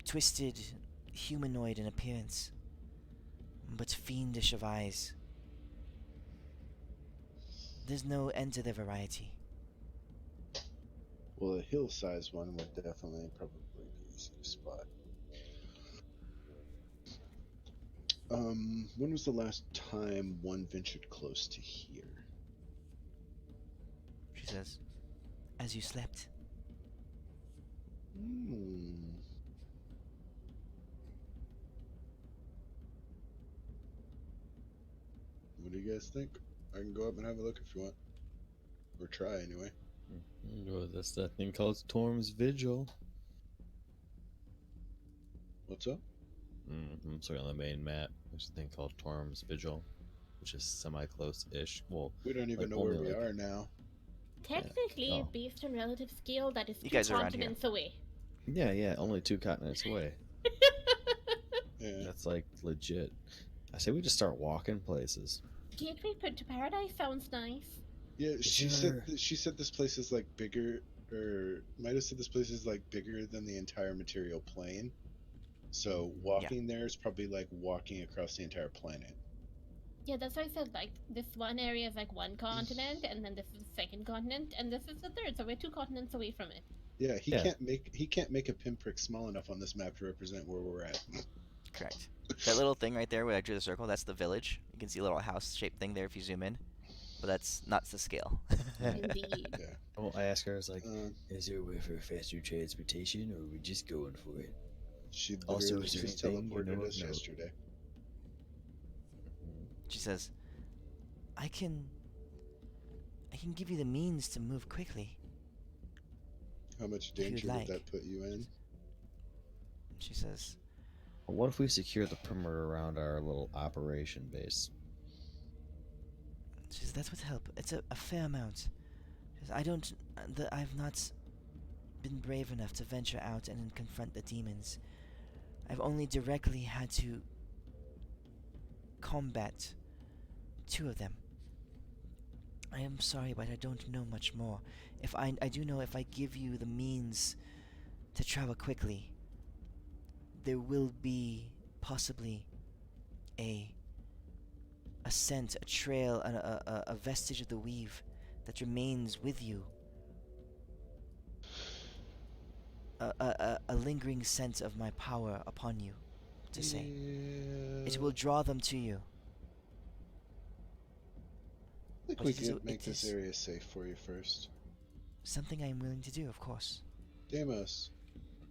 twisted, humanoid in appearance, but fiendish of eyes. There's no end to their variety. Well, a hill-sized one would definitely probably be easy to spot. When was the last time one ventured close to here? She says, as you slept. What do you guys think? I can go up and have a look if you want. Or try, anyway. Oh, that's that thing called Torm's Vigil. What's up? So on the main map, there's a thing called Torm's Vigil, which is semi-close-ish. Well, We don't even like, know where only, we like- are now. technically, Oh. based on relative scale, that is You 2 guys are around here. continents away. Yeah, only 2 continents away. Yeah. That's like legit. I say we just start walking places. Gateway to Paradise sounds nice. Yeah, she Sure. said this place is like bigger, or might have said this place is like bigger than the entire material plane. So walking there is probably like walking across the entire planet. Yeah, that's why I said, like, this one area is like 1 continent, and then this is the 2nd continent, and this is the 3rd, so we're 2 continents away from it. Yeah, he Yeah. can't make a pinprick small enough on this map to represent where we're at. Correct. That little thing right there where I drew the circle, that's the village. You can see a little house-shaped thing there if you zoom in. But that's not the scale. Indeed. Yeah. Well, I asked her, I was like, Is there a way for faster transportation, or are we just going for it? She Also, literally is there just anything you teleported know of us note? yesterday. She says, I can give you the means to move quickly. How much If you'd danger like. would that put you in? She says, well, what if we secure the perimeter around our little operation base? that would help. It's a fair amount. She says, I've not been brave enough to venture out and confront the demons. I've only directly had to combat 2 of them. I am sorry, but I don't know much more. I do know if I give you the means to travel quickly, there will be possibly a scent, a trail, a vestige of the weave that remains with you. A lingering sense of my power upon you, to say. It will draw them to you. I think But we it is could make this area safe for you first. Something I am willing to do, of course. Deimos,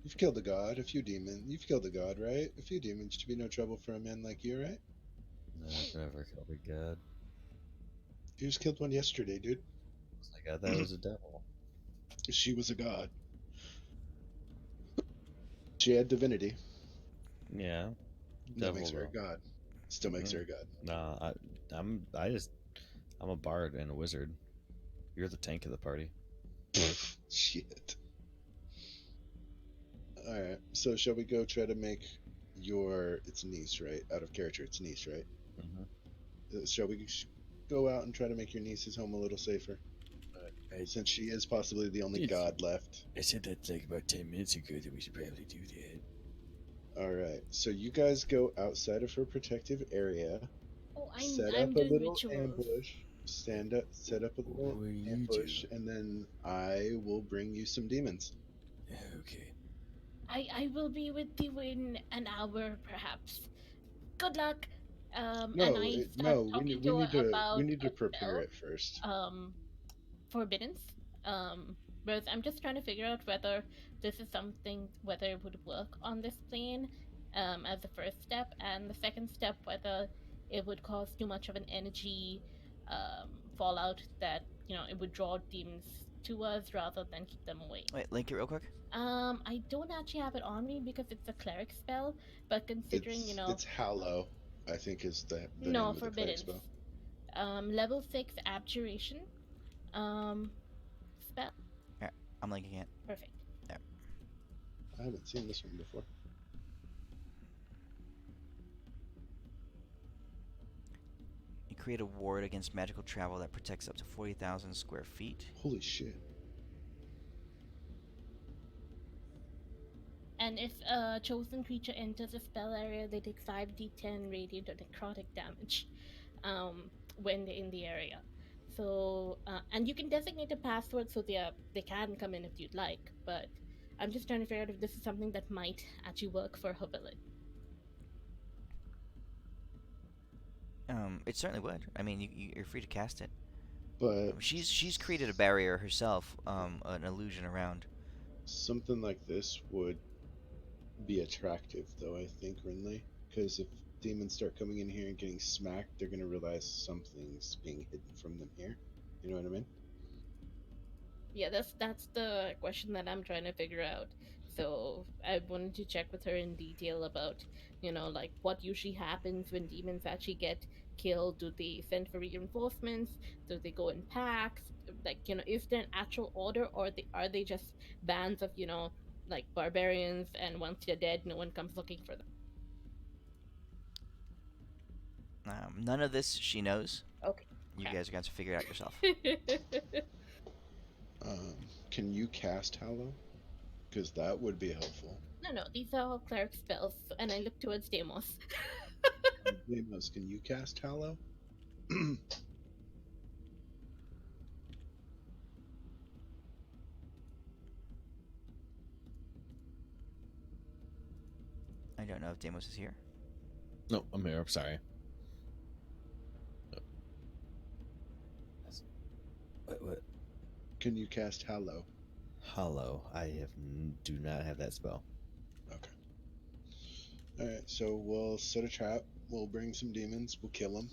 you've killed a god, a few demons. You've killed a god, right? A few demons should be no trouble for a man like you, right? I've never killed a god. You just killed one yesterday, dude. I got that was a devil. She was a god. She had divinity. Yeah. That makes Devil her a though. god. Still makes her a god. Nah, I'm a bard and a wizard. You're the tank of the party. Shit. Alright, so shall we go try to make it's niece, right? Out of character, it's niece, right? Shall we go out and try to make your niece's home a little safer? Since she is possibly the only god left. I said that like about 10 minutes ago that we should probably do that. Alright, so you guys go outside of her protective area. Oh, Set I'm up a doing little rituals. ambush. Set up a little What do you ambush, do? and then I will bring you some demons. Okay. I will be with you in an hour, perhaps. Good luck. No, and I start talking to her we about need a to prepare spell. it first. Forbiddance. Whereas I'm just trying to figure out whether this is something, whether it would work on this plane, as the first step, and the second step, whether it would cause too much of an energy, fallout that, it would draw demons to us rather than keep them away. Wait, link it real quick. I don't actually have it on me because it's a cleric spell, but considering, It's Hallow, I think is the name no, of the cleric forbiddance. spell. Level 6 abjuration. Spell. Yeah, I'm linking it. Perfect. There. I haven't seen this one before. You create a ward against magical travel that protects up to 40,000 square feet. Holy shit. And if a chosen creature enters a spell area, they take 5d10 radiant or necrotic damage when they're in the area. So, and you can designate a password so they can come in if you'd like, but I'm just trying to figure out if this is something that might actually work for her village. It certainly would. I mean, you're free to cast it. But she's created a barrier herself, an illusion around. Something like this would be attractive, though, I think, Rinley. Because if demons start coming in here and getting smacked, they're going to realize something's being hidden from them here. You know what I mean? Yeah, that's the question that I'm trying to figure out. So I wanted to check with her in detail about, like what usually happens when demons actually get killed. Do they send for reinforcements? Do they go in packs? Like, is there an actual order, or are they just bands of, like barbarians, and once they're dead, no one comes looking for them? None of this she knows. Okay. You guys are going to have to figure it out yourself. Can you cast Hallow? Because that would be helpful. No, these are all cleric spells, and I look towards Deimos. Deimos, can you cast Hallow? I don't know if Deimos is here. No, I'm here. I'm sorry. What? Can you cast Hallow? Hollow. Do not have that spell. Okay. Alright, so we'll set a trap. We'll bring some demons. We'll kill them.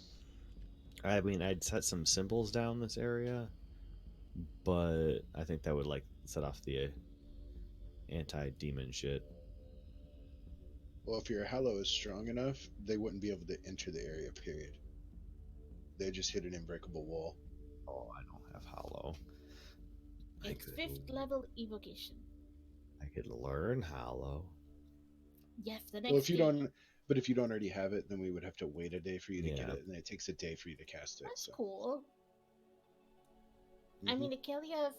I mean, I'd set some symbols down this area, but I think that would like set off the anti-demon shit. Well, if your Hallow is strong enough, they wouldn't be able to enter the area, period. They just hit an unbreakable wall. Oh, I don't have Hollow. It's 5th level evocation. I could learn Hollow. Yes, the Well, next if you day. don't, but if you don't already have it, then we would have to wait a day for you to get Yeah. it, and it takes a day for you to cast it. That's So. cool. I Mhm. mean, Achilles,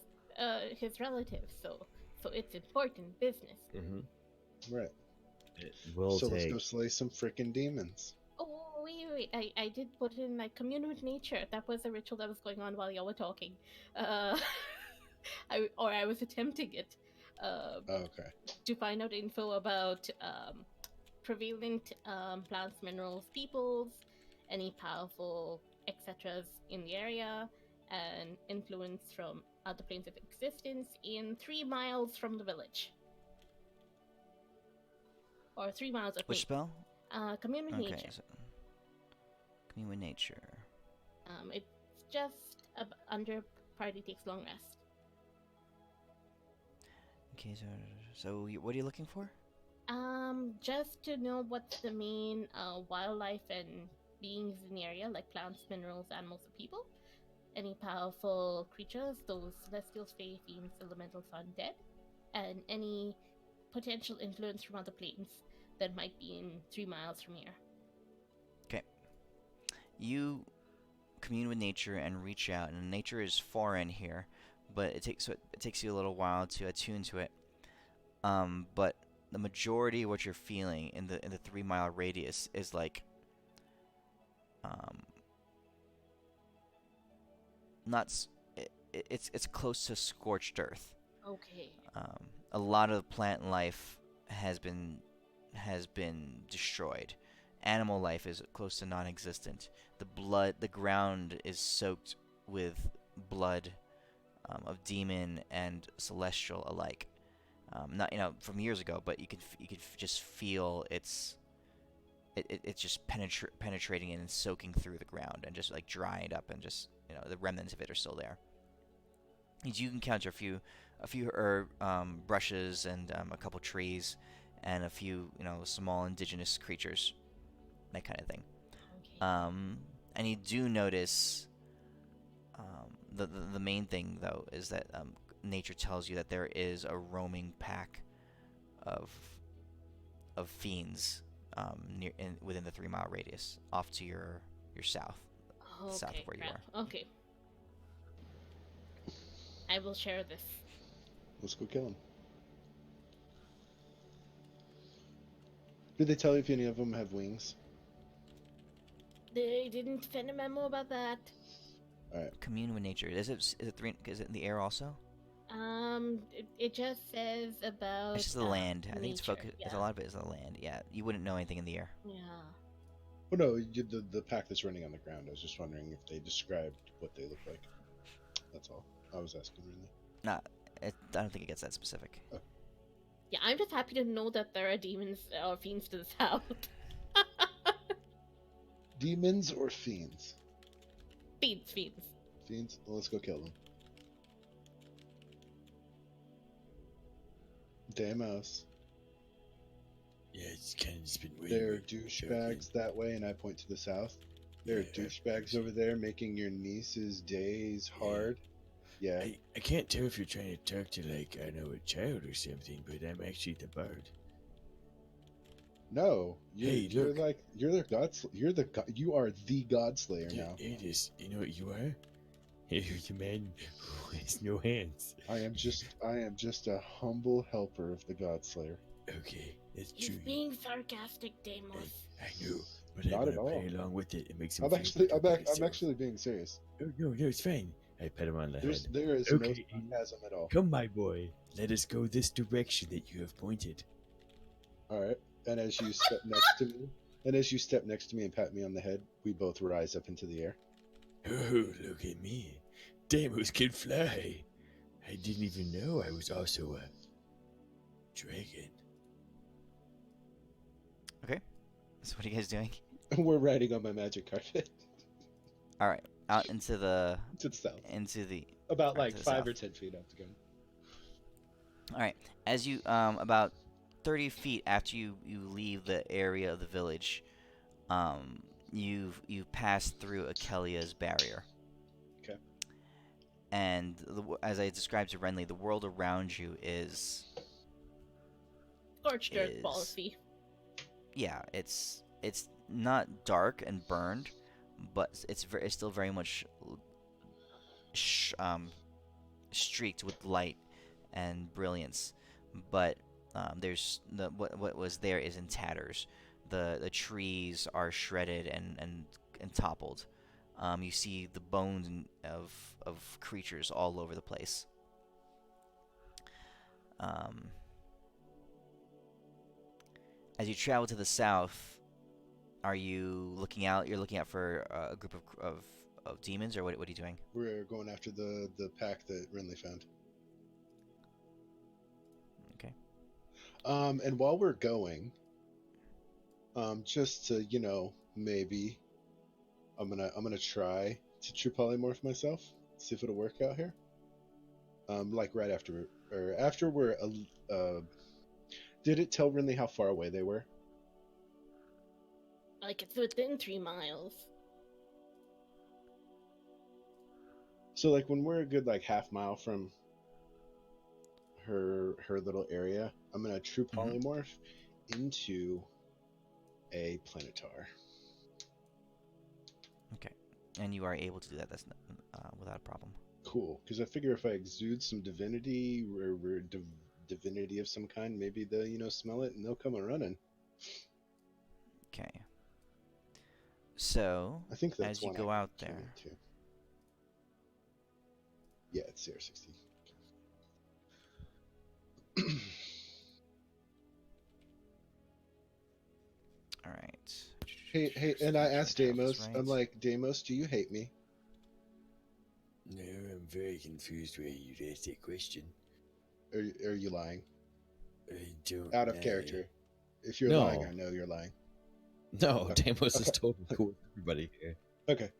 his relative, so it's important business. Mm-hmm. Right. It will So let's take. go slay some freaking demons. Oh, wait. I did put in like commune with nature. That was a ritual that was going on while y'all were talking. Uh, I was attempting it. Okay. To find out info about prevalent plants, minerals, peoples, any powerful etc's in the area, and influence from other planes of existence in 3 miles from the village. Or 3 miles of Which me. spell? Commune with Okay, nature. so commune with nature. It's just under party takes long rest. Okay, so what are you looking for? Just to know what's the main wildlife and beings in the area, like plants, minerals, animals, and people. Any powerful creatures, those celestials, fae, fiends, elementals, undead, and any potential influence from other planes that might be in 3 miles from here. Okay. You commune with nature and reach out, and nature is foreign here, but it takes you a little while to attune to it. But the majority of what you're feeling in the 3 mile radius is like not it's close to scorched earth. Okay. A lot of plant life has been destroyed. Animal life is close to non-existent. The ground is soaked with blood of demon and celestial alike. Not from years ago, but you could just feel it's just penetrating and soaking through the ground and just like drying up, and just the remnants of it are still there. You can encounter a few herb brushes and a couple trees and a few small indigenous creatures, that kind of thing. Okay. And you do notice the main thing though is that nature tells you that there is a roaming pack of fiends within the 3 mile radius off to your south, south of Okay, where you crap. are. Okay. I will share this. Let's go kill them. Did they tell you if any of them have wings? They didn't send a memo about that. All right. Commune with nature. Is it in the air also? It just says about. It's just the land. I think it's nature, focused. yeah. A lot of it is the land. Yeah, you wouldn't know anything in the air. Yeah. Well, no, the pack that's running on the ground. I was just wondering if they described what they look like. That's all. I was asking, really. Not. I don't think it gets that specific. Yeah, I'm just happy to know that there are demons or fiends to the south. Demons or fiends? Fiends. Fiends? Well, let's go kill them. Damos. Yeah, it's kind of just been There are waiting. douchebags that way, and I point to the south. There are Yeah, douchebags over there making your niece's days hard. Yeah. I can't tell if you're trying to talk to, like, I know, a child or something, but I'm actually the bard. No. Hey, You're look. like, you're the gods. You are the God Slayer now. It is. You know what you are? You're the man who has no hands. I am just a humble helper of the God Slayer. Okay, that's He's true. being sarcastic, Deimos. I know, but Not I'm at gonna all. play along with it and make some. I'm actually being serious. Oh, no, it's fine. I pat him on the head. There is no sarcasm at all. Come, my boy. Let us go this direction that you have pointed. All right. And as you step next to me and pat me on the head, we both rise up into the air. Oh, look at me. Deimos can fly. I didn't even know I was also a dragon. Okay. So what are you guys doing? We're riding on my magic carpet All right. Out into the to the south. out About like to the 5 south. or 10 feet up to go. All right. As you about 30 feet after you leave the area of the village, you've passed through Akelia's barrier. Okay. And as I described to Renly, the world around you is Scorched earth policy. yeah, it's not dark and burned, but it's still very much sh- um, streaked with light and brilliance. But there's what was there is in tatters. The trees are shredded and toppled. You see the bones of creatures all over the place. Um, as you travel to the south, are you looking out? You're looking out for a group of demons, or what are you doing? We're going after the pack that Renly found. Okay. And while we're going, just to maybe I'm gonna try to true polymorph myself, see if it'll work out here. Like right after or after we're did it tell Renly how far away they were? Like, it's within 3 miles. So like when we're a good like half mile from her little area, I'm gonna true polymorph into a planetar. Okay. And you are able to do that. That's without a problem. Cool, because I figure if I exude some divinity or divinity of some kind, maybe they'll smell it and they'll come a running. Okay. So I think that's as you one go I out can there, too. Yeah, it's CR60. all right. Hey, and I asked Check out this Deimos, right. I'm like, Deimos, do you hate me? No, I'm very confused why you'd ask that question. Are you lying? I don't Out of know. character. If you're No. lying, I know you're lying. No, Okay. Deimos is totally cool with everybody here. Okay.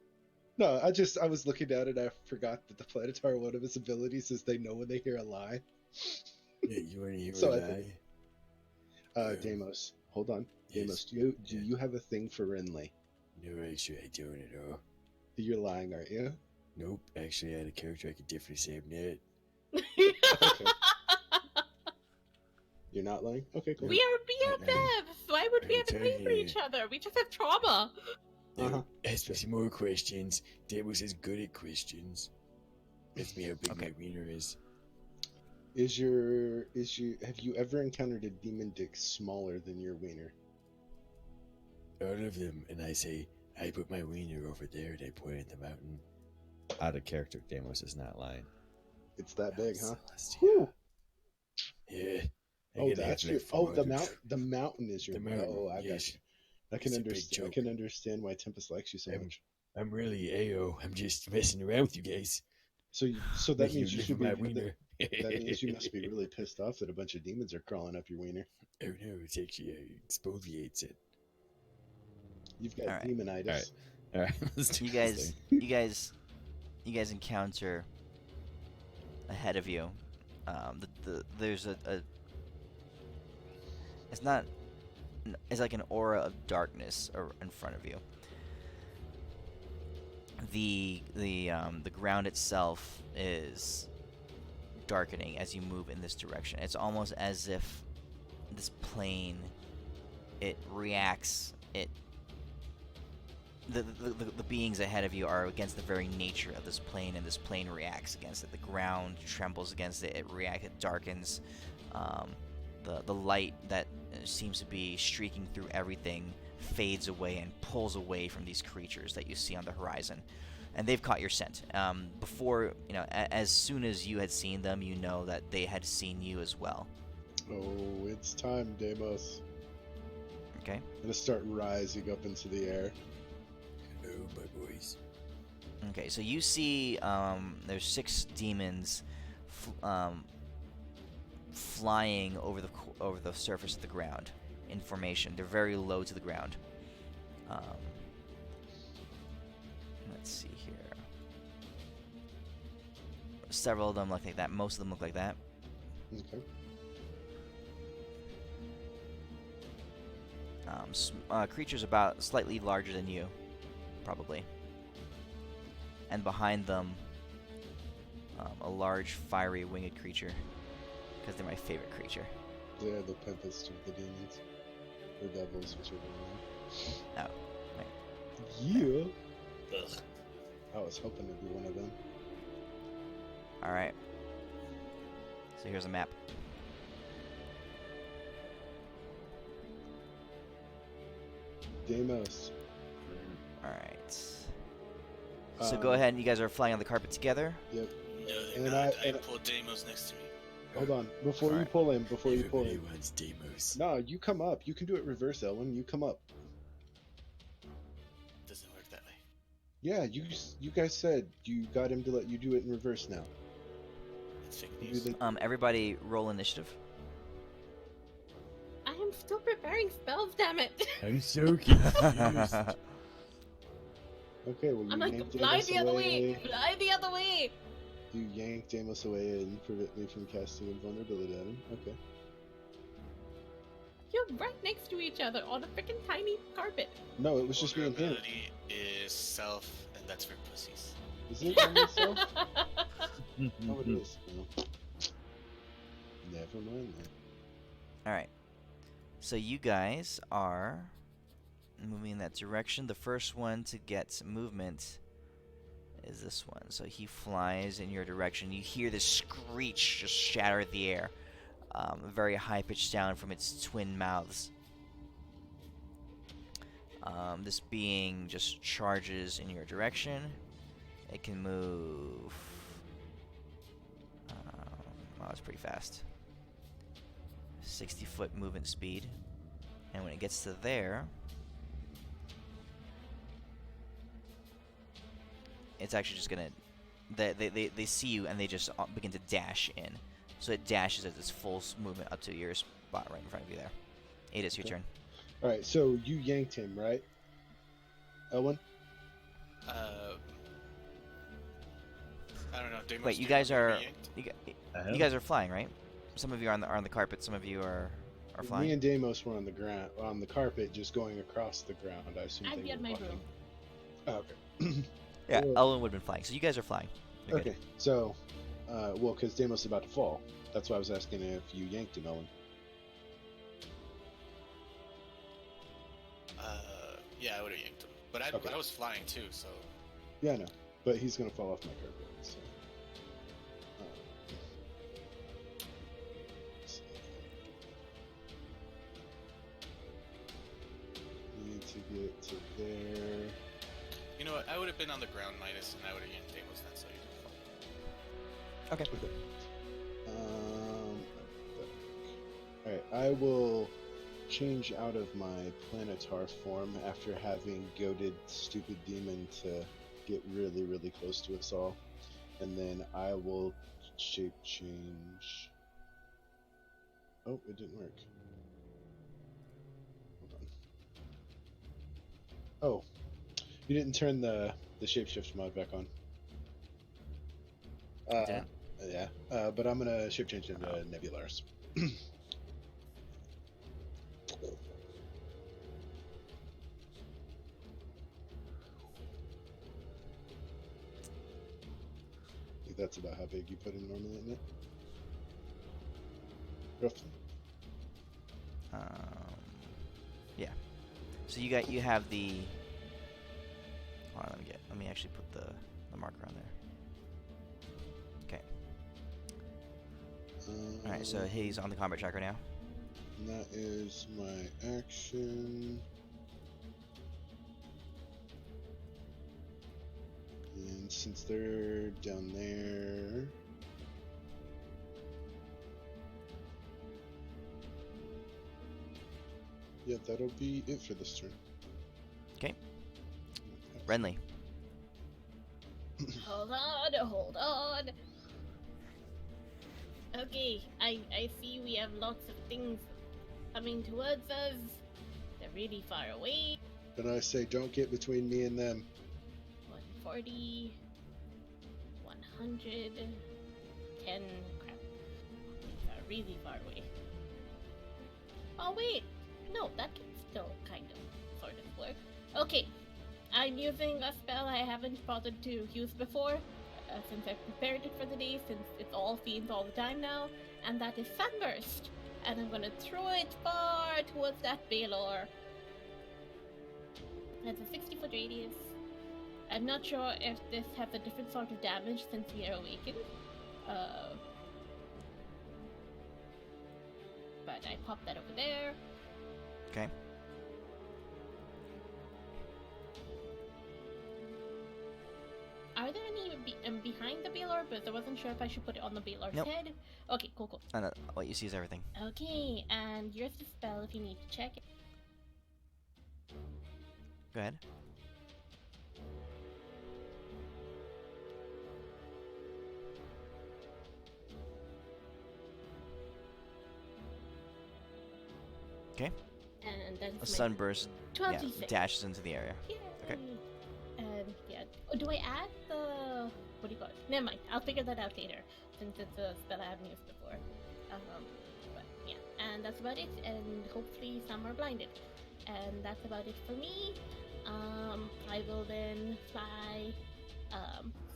No, I was looking down and I forgot that the Planetar, one of his abilities is they know when they hear a lie. Yeah, you want to hear So a I lie? think, Deimos, hold on. Yes. Deimos, do you have a thing for Renly? No, actually, I don't at all. You're lying, aren't you? Nope, actually, I had a character I could definitely say I'm not. Okay. You're not lying? Okay, cool. We are BFFs! Why would we have to pay for each other? We just have trauma! No, Uh-huh. ask me some more questions. Deimos is good at questions. Ask me how big Okay. my wiener is. Have you ever encountered a demon dick smaller than your wiener? All of them, and I say, I put my wiener over there, and I point at the mountain. Out of character, Deimos is not lying. It's that big, huh? Celestia. Whew. Yeah. I Oh, can that's have your. like Oh, 400 the mountain is your. The mountain, Oh, I got yes. you. I It's a big I joke. can understand why Tempest likes you so much. I'm really AO. I'm just messing around with you guys. So that Making means you live should with be. my wiener. That means you must be really pissed off that a bunch of demons are crawling up your wiener. Oh no, it's actually exfoliates it. You've got All right. demonitis. All right, let's do You this guys, thing. you guys encounter ahead of you. There's a it's not it's like an aura of darkness in front of you. The ground itself is darkening as you move in this direction. It's almost as if this plane, it reacts. The beings ahead of you are against the very nature of this plane, and this plane reacts against it. The ground trembles against it. It reacts. It darkens. The light that seems to be streaking through everything fades away and pulls away from these creatures that you see on the horizon, and they've caught your scent. Before as soon as you had seen them, you know that they had seen you as well. Oh, it's time, Deimos. Okay. I'm gonna start rising up into the air. Hello, my boys. Okay. So you see, there's 6 demons, flying over the surface of the ground in formation. They're very low to the ground. Let's see here. Several of them look like that. Most of them look like that. Okay. Creatures about slightly larger than you, probably. And behind them, a large, fiery, winged creature, because they're my favorite creature. They're the tempest of the demons. Or devils, whichever one. Oh, right. Yeah. Ugh. I was hoping to be one of them. All right. So here's a map. Deimos. All right. So go ahead. You guys are flying on the carpet together. Yep. No, And they're not. I and- pulled Deimos next to me. Hold on. Before you Alright. pull him, before you pull Everybody him. wants Deimos. No, you come up. You can do it reverse, Ellen. You come up. Doesn't work that way. Yeah, you guys said you got him to let you do it in reverse now. It's fake You news. do the- Everybody roll initiative. I am still preparing spells, damn it. I'm so confused. Okay, well you I'm like, yank fly Deimos the other away. way. Fly the other way. You yank Deimos away and prevent me from casting invulnerability on him. Okay. You're right next to each other on a freaking tiny carpet. No, it was just me and him. Vulnerability is self, and that's for pussies. Is it on yourself? Oh, it is. No. Never mind then. All right. So you guys are moving in that direction. The first one to get some movement is this one. So he flies in your direction. You hear this screech just shatter the air. A very high-pitched sound from its twin mouths. This being just charges in your direction. It can move. Wow, it's pretty fast. 60-foot movement speed. And when it gets to there, it's actually just gonna. They see you and they just begin to dash in. So it dashes at its full movement up to your spot right in front of you there. It is your Okay. turn. Alright, so you yanked him, right? Owen? I don't know. Deimos, Wait, do you guys want me to are be yanked? you guys are flying, right? Some of you are on the carpet. Some of you are Me flying. and Deimos were on the ground, on the carpet, just going across the ground. I assume I'd they be were on my walking. room. Oh, okay. Yeah, Well- Ellen would have been flying. So you guys are flying. You're good. Okay, so, well, because Deimos is about to fall. That's why I was asking if you yanked him, Owen. Yeah, I would have yanked him. But Okay. I was flying too, so. Yeah, I know. But he's going to fall off my carpet, so. Let's see. Need to get to there. You know what? I would have been on the ground, Midas, and I would have yanked Deimos then, so you didn't fall. Okay. Alright, I will change out of my planetar form after having goaded stupid demon to get really, really close to us all. And then I will shape change. Oh, it didn't work. Hold on. Oh, you didn't turn the shapeshift mod back on. Didn't? Yeah, but I'm gonna shape change into Nebulars. I think that's about how big you put him normally, isn't it? Roughly. Yeah. So you have the. Hold on, let me actually put the marker on there. Okay. All right. So he's on the combat tracker now. And that is my action. And since they're down there, yeah, that'll be it for this turn. Okay. Renly. Hold on. Okay, I see we have lots of things coming towards us. They're really far away. And I say, don't get between me and them. 140, 100, 10. Crap. These are really far away. Oh, wait. No, that can still kind of sort of work. Okay. I'm using a spell I haven't bothered to use before, since I've prepared it for the day, since it's all fiends all the time now, and that is Sunburst. and I'm gonna throw it far towards that Baylor. That's a 60-foot radius. I'm not sure if this has a different sort of damage since we are awakened. But I pop that over there. Okay. Are there any behind the Baylor? But I wasn't sure if I should put it on the Baylor's Nope. head. Okay, cool. And what you see is everything. Okay, and here's the spell if you need to check it. Go ahead. Okay. And A that's my sunburst 12d6. dashes into the area. Yay. Okay. And yeah. Oh, do I add the what do you call it? Never mind. I'll figure that out later, since it's a spell I haven't used before. But yeah, and that's about it. And hopefully some are blinded. And that's about it for me. I will then fly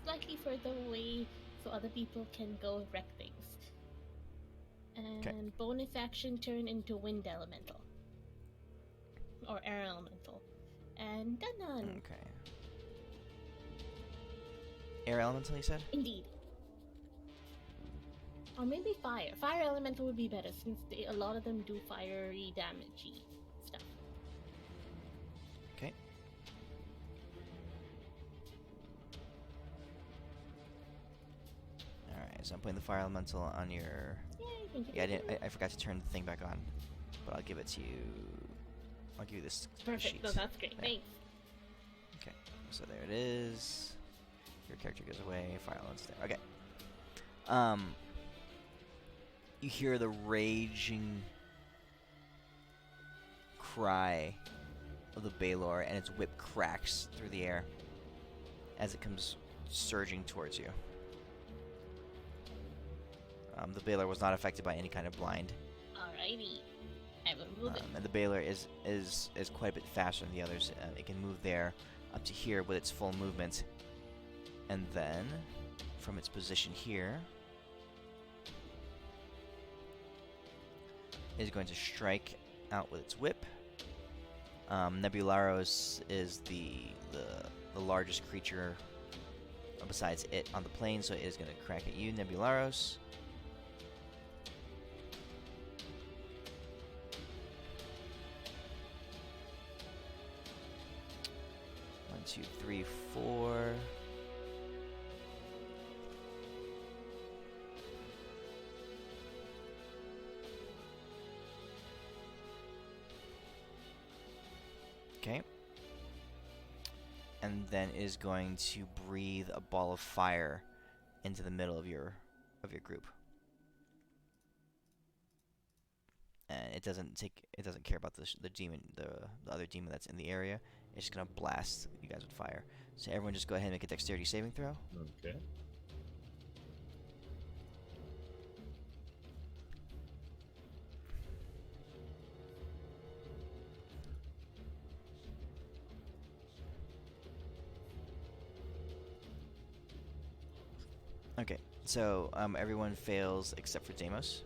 slightly further away so other people can go wreck things. And bonus action turn into wind elemental. Or air elemental. And done. Okay. Air elemental, you said? Indeed. Or maybe fire. Fire elemental would be better since a lot of them do fiery damagey stuff. Okay. Alright, so I'm putting the fire elemental on your... Yay, thank you. Yeah, I forgot to turn the thing back on. But I'll give it to you... I'll give you this Perfect. sheet. No, that's great. There. Thanks. Okay, so there it is. Your character goes away. Fire elemental's there. Okay. You hear the raging cry of the Baylor, and its whip cracks through the air as it comes surging towards you. The Baylor was not affected by any kind of blind. Alrighty. I will move it. And the Baylor is quite a bit faster than the others. It can move there up to here with its full movement. And then, from its position here, is going to strike out with its whip. Nebularos is the largest creature besides it on the plane, so it is going to crack at you, Nebularos. One, two, three, four. Okay. And then is going to breathe a ball of fire into the middle of your group. And it doesn't care about the demon, the other demon that's in the area. It's just gonna blast you guys with fire. So everyone, just go ahead and make a dexterity saving throw. Okay. Okay, so everyone fails except for Deimos.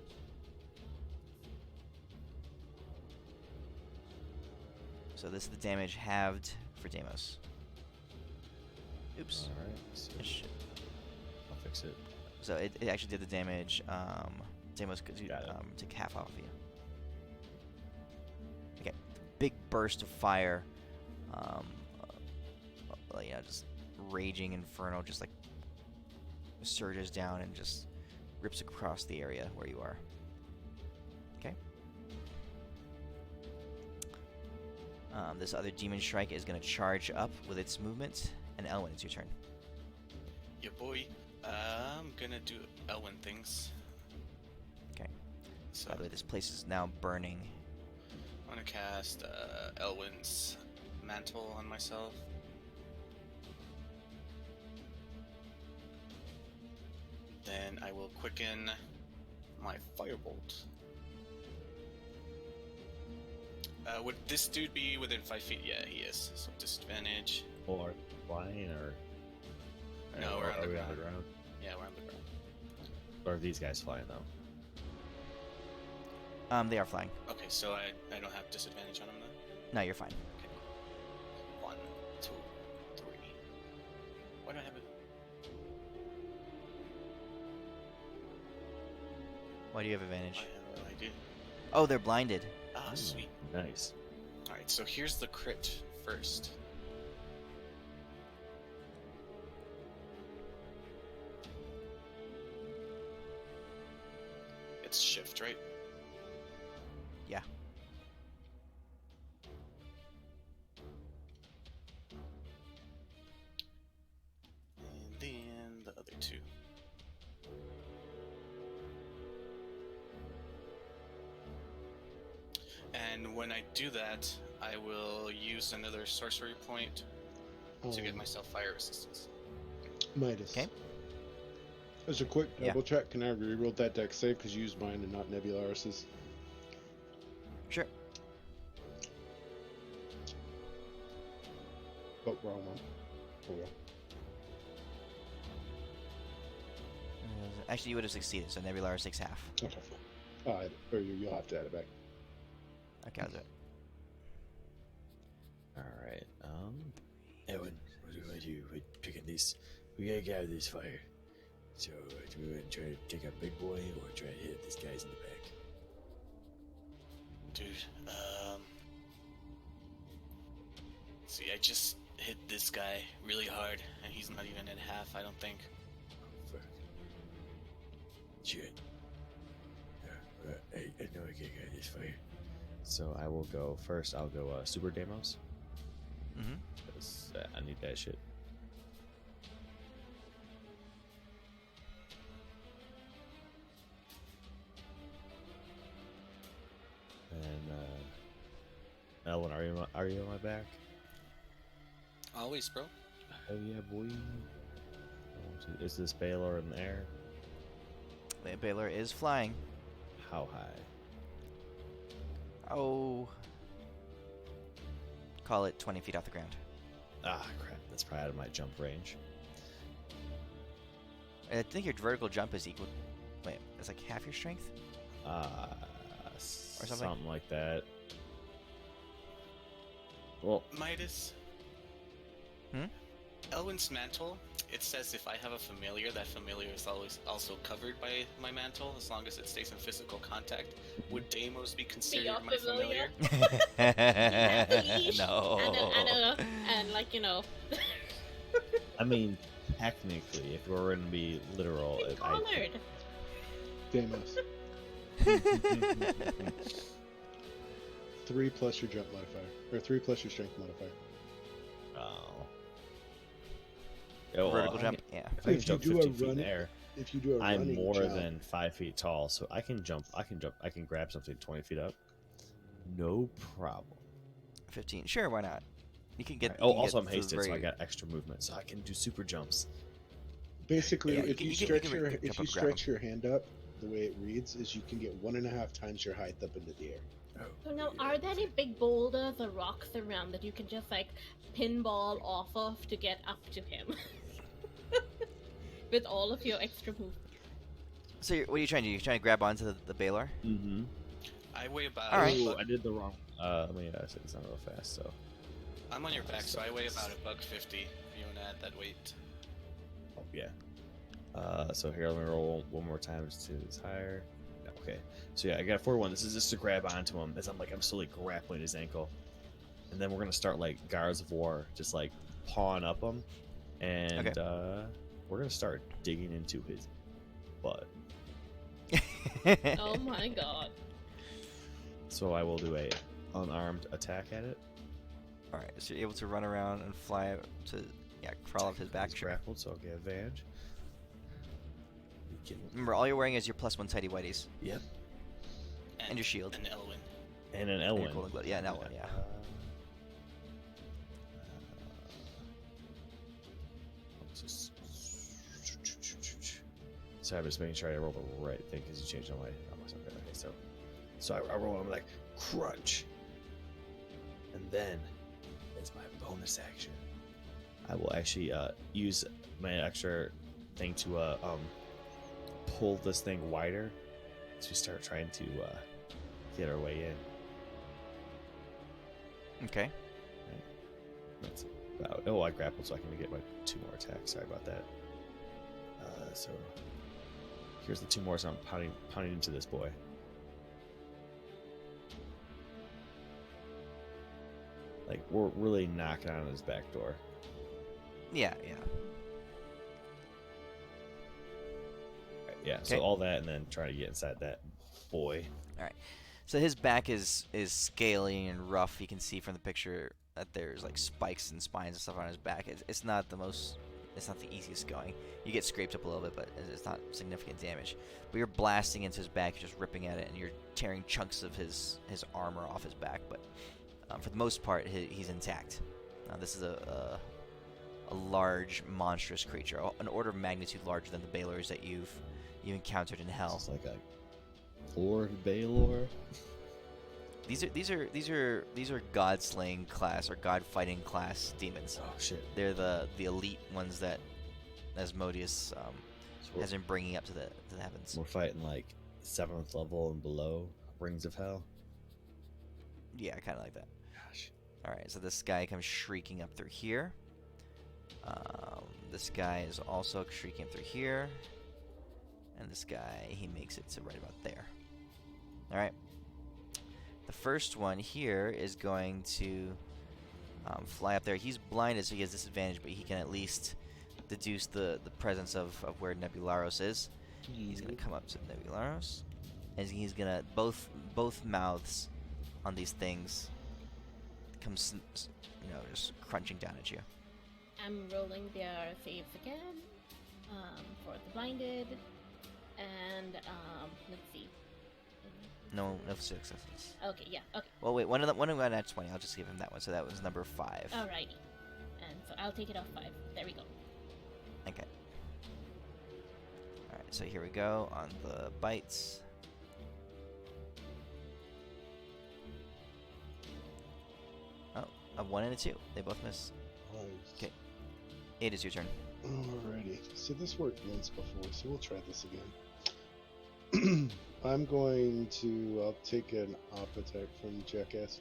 So this is the damage halved for Deimos. Oops. Alright, so I'll fix it. So it actually did the damage. Deimos could take half off of you. Okay, big burst of fire. Just raging inferno, just like surges down and just rips across the area where you are. Okay. This other demon strike is going to charge up with its movement, and Elwyn, it's your turn. Yeah, boy. I'm gonna do Elwyn things. Okay. So By the way, this place is now burning. I'm gonna cast Elwyn's mantle on myself. Then I will quicken my firebolt. Would this dude be within 5 feet? Yeah, he is. So disadvantage. Well, are we flying or? No, we're on the ground. ground. Yeah, we're on the ground. Or are these guys flying though? They are flying. Okay, so I don't have disadvantage on them then? No, you're fine. Okay. 1, 2, 3. Why do I have it? Why do you have advantage? I have no idea. Oh, they're blinded. Ah, sweet. Nice. Alright, so here's the crit first. It's shift, right? Yeah. And then the other two. And when I do that, I will use another sorcery point to get myself fire resistance. Midas. Okay. As a quick Yeah. double check, can I reroll that deck save because you used mine and not Nebularis's? Sure. Oh, wrong one. Oh well. Actually, you would have succeeded, so Nebularis takes half. Okay. Or you'll have to add it back. Okay, I'll do it. Alright, Ewan, what do I do with picking this? We gotta get out of this fire. So, do we want to try to take out Big Boy or try to hit these guys in the back? Dude, see, I just hit this guy really hard, and he's not even at half, I don't think. Fuck. Shit. I know I can't get out of this fire. so I will go first. I'll go Super Demos. Mm-hmm. 'Cause, I need that shit. And Elwin, are you on my back? Always, bro. Hell yeah, boy. Is this Baylor in the air? Baylor is flying. How high? Oh. Call it 20 feet off the ground. Ah, crap. That's probably out of my jump range. I think your vertical jump is equal. Wait, it's like half your strength? something? Something like that. Well, Midas. Hmm? Elwin's mantle, it says if I have a familiar, that familiar is always also covered by my mantle, as long as it stays in physical contact. Would Deimos be considered your my familiar? No. And like, you know. I mean, technically, if we're going to be literal, Be collared. Deimos. 3 plus your jump modifier. Or 3 plus your strength modifier. Vertical jump, yeah. If I can If you jump do 50 a feet in run- the air, If you do a I'm running more jump, than 5 feet tall, so I can jump. I can grab something 20 feet up. No problem. 15. Sure, why not? You can get. Right. you Oh, can also get I'm hasted, so very- I got extra movement, so I can do super jumps. basically, Yeah, you if can- you you can- stretch you can your jump if up you and grab 'em. stretch your hand up, the way it reads is you can get 1.5 times your height up into the air. So now, are there any big boulders or rocks around that you can just like pinball off of to get up to him? With all of your extra movement. So, what are you trying to do? You're trying to grab onto the Baylor? Mm-hmm. I weigh about. All right. Ooh, I did the wrong. Let me say this down real fast. So, I'm on your back, so I weigh about $150. If you want to add that weight. oh yeah. So here, let me roll one more time just to this higher. No, okay. So yeah, I got a 41. This is just to grab onto him as I'm slowly grappling his ankle, and then we're gonna start like guards of war, just like pawing up him, and we're gonna start digging into his butt. Oh my god. So I will do a unarmed attack at it. All right, so you're able to run around and fly up to, crawl up his back. He's Sure. grappled, so I'll get advantage. Remember, all you're wearing is your +1 tidy whities Yep. and your shield. And Elwin. And an And your Elwin. golden glove. Yeah, an Elwin. Yeah. Sorry, I'm just making sure I roll the right thing because you changed on my stuff. Okay, so I roll. I'm like crunch, and then as my bonus action, I will actually use my extra thing to pull this thing wider to start trying to get our way in. Okay. That's about. Oh, I grappled, so I can get my 2 more attacks. Sorry about that. So here's the 2 more. So I'm pounding into this boy. Like we're really knocking on his back door. Yeah. Right, yeah. So Okay. all that, and then trying to get inside that boy. All right. So his back is scaly and rough. You can see from the picture that there's like spikes and spines and stuff on his back. It's not the most. It's not the easiest going. You get scraped up a little bit, but it's not significant damage. But you're blasting into his back, you're just ripping at it, and you're tearing chunks of his armor off his back. But for the most part, he's intact. This is a large, monstrous creature, an order of magnitude larger than the Balors that you encountered in Hell. It's like a Lord Balor. These are god slaying class or god fighting class demons. Oh shit! They're the elite ones that Asmodeus So has been bringing up to the heavens. we're fighting like 7th level and below rings of hell. Yeah, kind of like that. Gosh. All right, so this guy comes shrieking up through here. This guy is also shrieking up through here, and this guy, he makes it to right about there. All right. The first one here is going to fly up there. He's blinded, so he has disadvantage, but he can at least deduce the presence of where Nebularos is. He's going to come up to Nebularos, and he's going to both mouths on these things come, just crunching down at you. I'm rolling their saves again for the blinded, and let's see. No successes. Okay, yeah, okay. Well, wait, one of them got at 20. I'll just give him that one. So that was number 5. Alrighty. And so I'll take it off 5. There we go. Okay. All right. So here we go on the bites. Oh, a 1 and a 2. They both miss. Nice. Okay. It is your turn. Alrighty. So this worked once before, so we'll try this again. I'm going to. I'll take an op attack from Jackass.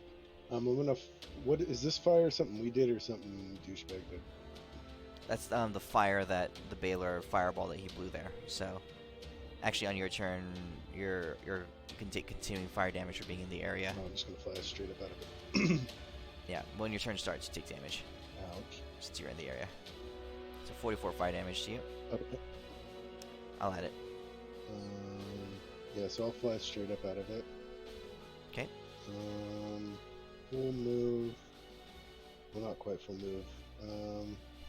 I'm gonna. What is this fire? Something we did or something douchebag did? That's the fire that the Baylor fireball that he blew there. So, actually, on your turn, you're continuing fire damage for being in the area. Oh, I'm just gonna fly straight up out of it. Yeah. When your turn starts, you take damage Ouch. since you're in the area. So 44 fire damage to you. Okay. I'll add it. Yeah, so I'll fly straight up out of it. Okay. Full move. Well, not quite full move.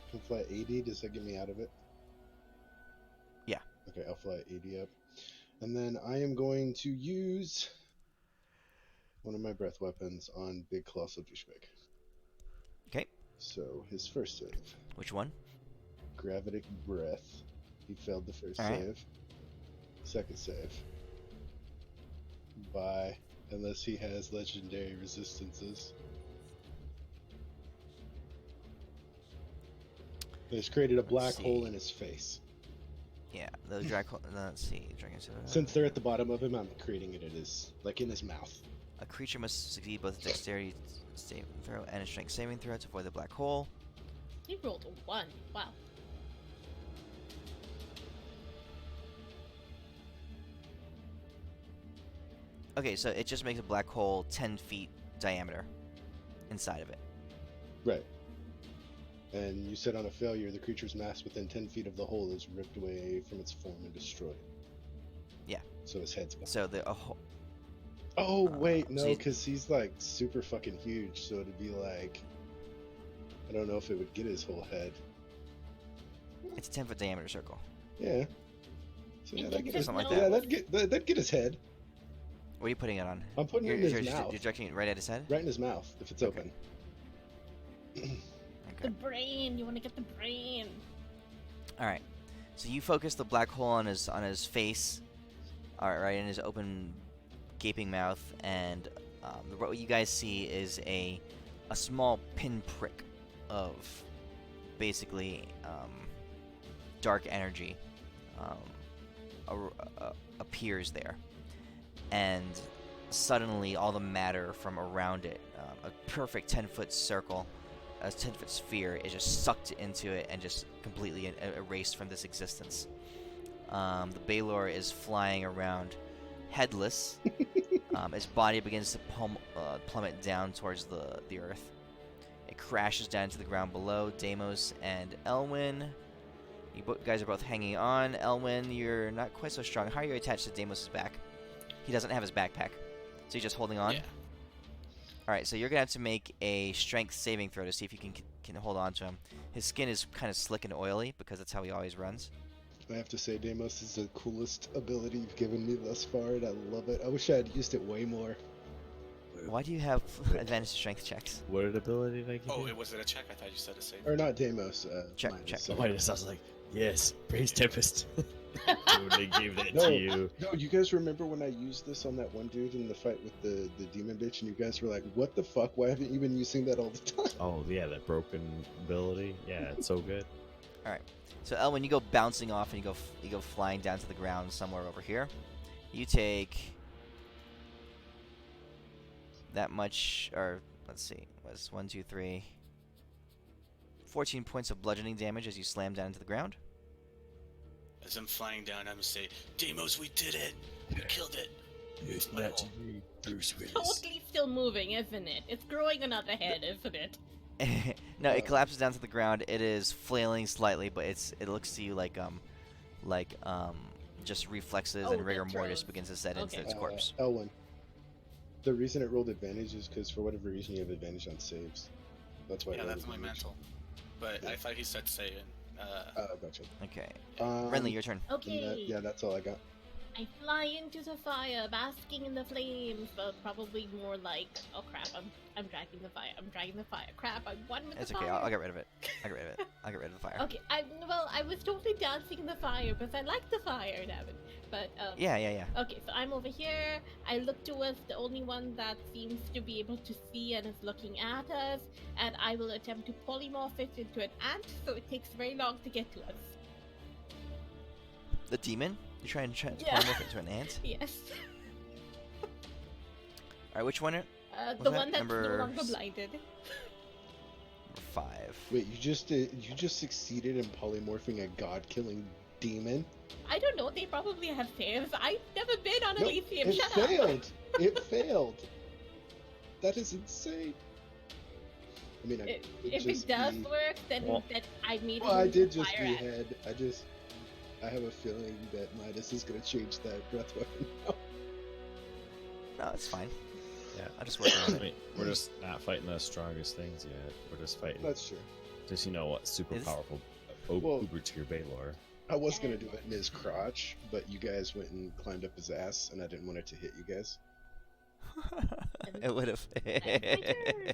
Can fly 80. Does that get me out of it? Yeah. Okay, I'll fly 80 up. And then I am going to use one of my breath weapons on Big Colossal Douchebag. Okay. So his first save. Which one? Gravitic Breath. He failed the first All right. save. Second save. Bye. Unless he has legendary resistances. It's created a black see. hole in his face. Yeah, the Draco. Let's see. Since they're at the bottom of him, I'm creating it in his mouth. A creature must succeed both a dexterity saving throw and a strength saving throw to avoid the black hole. He rolled a 1. Wow. Okay, so it just makes a black hole 10 feet diameter inside of it. Right. And you said on a failure, the creature's mass within 10 feet of the hole is ripped away from its form and destroyed. Yeah. So his head's gone. So Oh, wait, so no, he's- because he's like super fucking huge, so it'd be like. I don't know if it would get his whole head. it's a 10-foot diameter circle. Yeah. So It yeah, gets that'd get, his Something like middle- that. that'd get his head. What are you putting it on? I'm putting it in his mouth. You're directing it right at his head? Right in his mouth, if it's Okay. open. The Okay. brain. You want to get the brain. All right. So you focus the black hole on his face, all right, in his open, gaping mouth, and what you guys see is a small pinprick of basically dark energy appears there, and suddenly all the matter from around it, a perfect 10-foot circle, a 10-foot sphere, is just sucked into it and just completely erased from this existence. The Baylor is flying around headless. Its body begins to plummet down towards the earth. It crashes down to the ground below. Deimos and Elwyn, you guys are both hanging on. Elwyn, you're not quite so strong. How are you attached to Deimos' back? He doesn't have his backpack, so you're just holding on? Yeah. Alright, so you're going to have to make a strength saving throw to see if you can hold on to him. His skin is kind of slick and oily because that's how he always runs. I have to say, Deimos is the coolest ability you've given me thus far, and I love it. I wish I had used it way more. Why do you have advantage strength checks? What ability did I give Oh, you? was it a check? I thought you said a save. Or not Deimos. Check, Midas. check. Oh, Midas, I was like, yes, Praise Tempest. Totally gave that No, to you. no, you guys remember when I used this on that one dude in the fight with the demon bitch, and you guys were like, what the fuck? Why haven't you been using that all the time? Oh, yeah, that broken ability. Yeah, it's so good. So Elwyn, you go bouncing off and you go flying down to the ground somewhere over here. You take that much, or let's see, what's 1, 2, 3, 14 points of bludgeoning damage as you slam down into the ground. As I'm flying down, I'm gonna say, Deimos, we did it! We killed it! It's My not to hole. me, Bruce Willis. Totally still moving, isn't it? It's growing another head, isn't it? No, it collapses down to the ground. It is flailing slightly, but it looks to you like just reflexes Oh, and rigor the mortis throws. begins to set into Okay. its corpse. Elwyn. The reason it rolled advantage is because for whatever reason you have advantage on saves. That's why. it Yeah, rolled that's my advantage. mantle. But Yeah. I thought he said save. Gotcha. Okay, Um, Renly, your turn. and Okay. yeah, that's all I got. I fly into the fire, basking in the flames, but probably more like, oh crap, I'm dragging the fire. I'm dragging the fire. Crap, I'm one with It's the okay. fire. I'll get rid of it. I'll get rid of it. I'll get rid of the fire. Okay, I was totally dancing in the fire because I like the fire, damn it. But Yeah. okay, so I'm over here. I look towards the only one that seems to be able to see and is looking at us, and I will attempt to polymorph it into an ant, so it takes very long to get to us. The demon? You're trying to Yeah. polymorph it into an ant? Yes. Alright, which one? The that one that's no number longer s- blinded. Number 5. Wait, you just succeeded in polymorphing a god-killing demon? I don't know, they probably have saves. I've never been on No, Elysium, it shut failed. up! It failed. That is insane. I mean, If it does work, then Well- that I made Well, I it did just fire ant. behead. I have a feeling that Midas is going to change that breath weapon now. No, it's fine. Yeah. I'll just work on I it. mean, we're just not fighting the strongest things yet. We're just fighting. That's true. Just, you know what? Super Is- powerful. Well- Uber tier Baylor. I was going to do it in his crotch, but you guys went and climbed up his ass, and I didn't want it to hit you guys. It would have. That's my turn.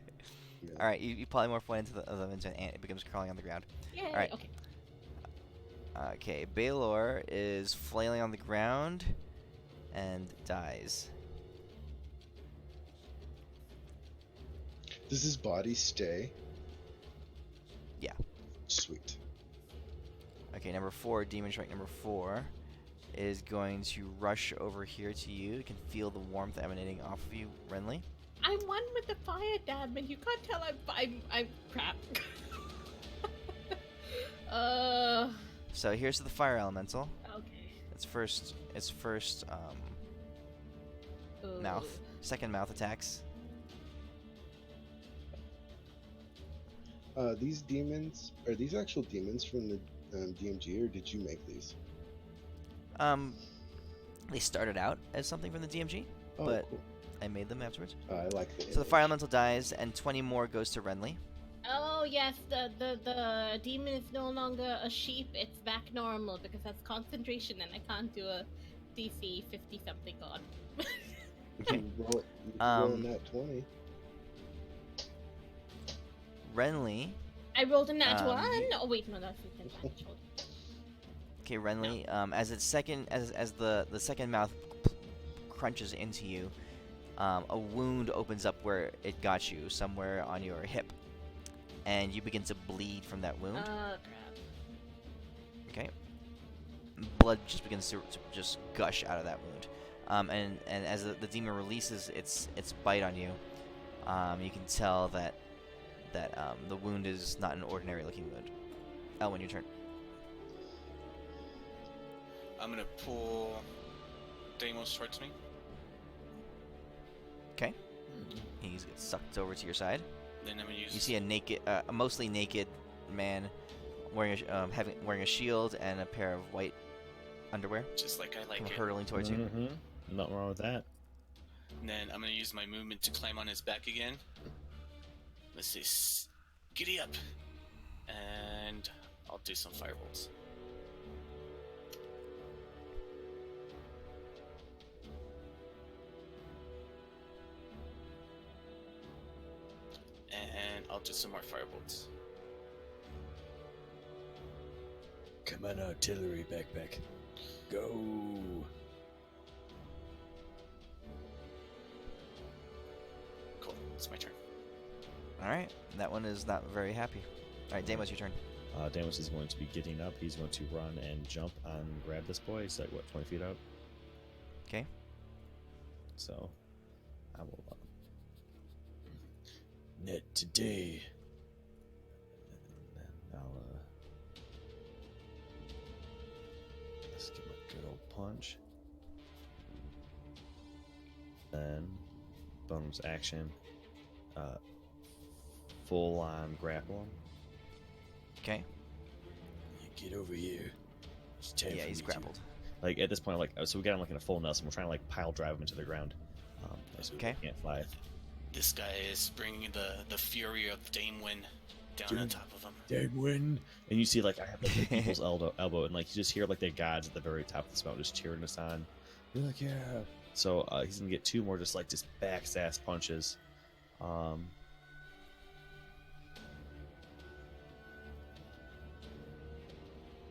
Yeah. Alright, you polymorph one into an ant. It becomes crawling on the ground. Yay, Alright. okay. Okay, Baylor is flailing on the ground and dies. Does his body stay? Yeah. Sweet. Okay, number 4, Demon Strike number 4, is going to rush over here to you. You can feel the warmth emanating off of you, Renly. I'm one with the fire, damn it. You can't tell I'm crap. So here's the fire elemental. Okay. Its first Ooh. mouth, second mouth attacks. These demons, are these actual demons from the DMG, or did you make these? They started out as something from the DMG, Oh, but cool. I made them afterwards. I like the So the fire elemental dies, and 20 more goes to Renly. Oh yes, the demon is no longer a sheep. It's back normal because that's concentration, and I can't do a DC 50 something on. You roll it, you Um, roll in that 20. Renly. I rolled a nat Um, one. Oh wait, no, that's advantage. Hold Okay, Renly. As its second, as the second mouth crunches into you, a wound opens up where it got you, somewhere on your hip, and you begin to bleed from that wound. crap. Okay. Blood just begins to just gush out of that wound. And as the demon releases its bite on you, you can tell that the wound is not an ordinary looking wound. Elwyn, your turn. I'm gonna pull Deimos towards me. Okay. He gets sucked over to your side. Then I'm gonna use. You see a mostly naked man wearing a shield and a pair of white underwear, Just like I like come it. hurtling towards you. Nothing wrong with that. And then I'm gonna use my movement to climb on his back again. Let's see. Giddy up. And I'll do some firebolts. And I'll do some more firebolts. Come on, artillery backpack. Go. Cool. It's my turn. All right. That one is not very happy. All right, Deimos, your turn. Deimos is going to be getting up. He's going to run and jump and grab this boy. He's like, what, 20 feet out? Okay. So, I will... Net today. And then I'll, let's give him a good old punch. Then, bonus action, full on grapple him. Okay. You get over here. It's time Yeah, for he's me to- grappled. Like, at this point, like, so we got him like in a full Nelson. We're trying to like pile drive him into the ground. So Okay. he can't fly. This guy is bringing the fury of Damewin down on Damn. top of him. Dead win. And you see, like, I have like the people's elbow, and like you just hear like the gods at the very top of this mountain just cheering us on. You're like, yeah. So he's gonna get 2 more just back ass punches.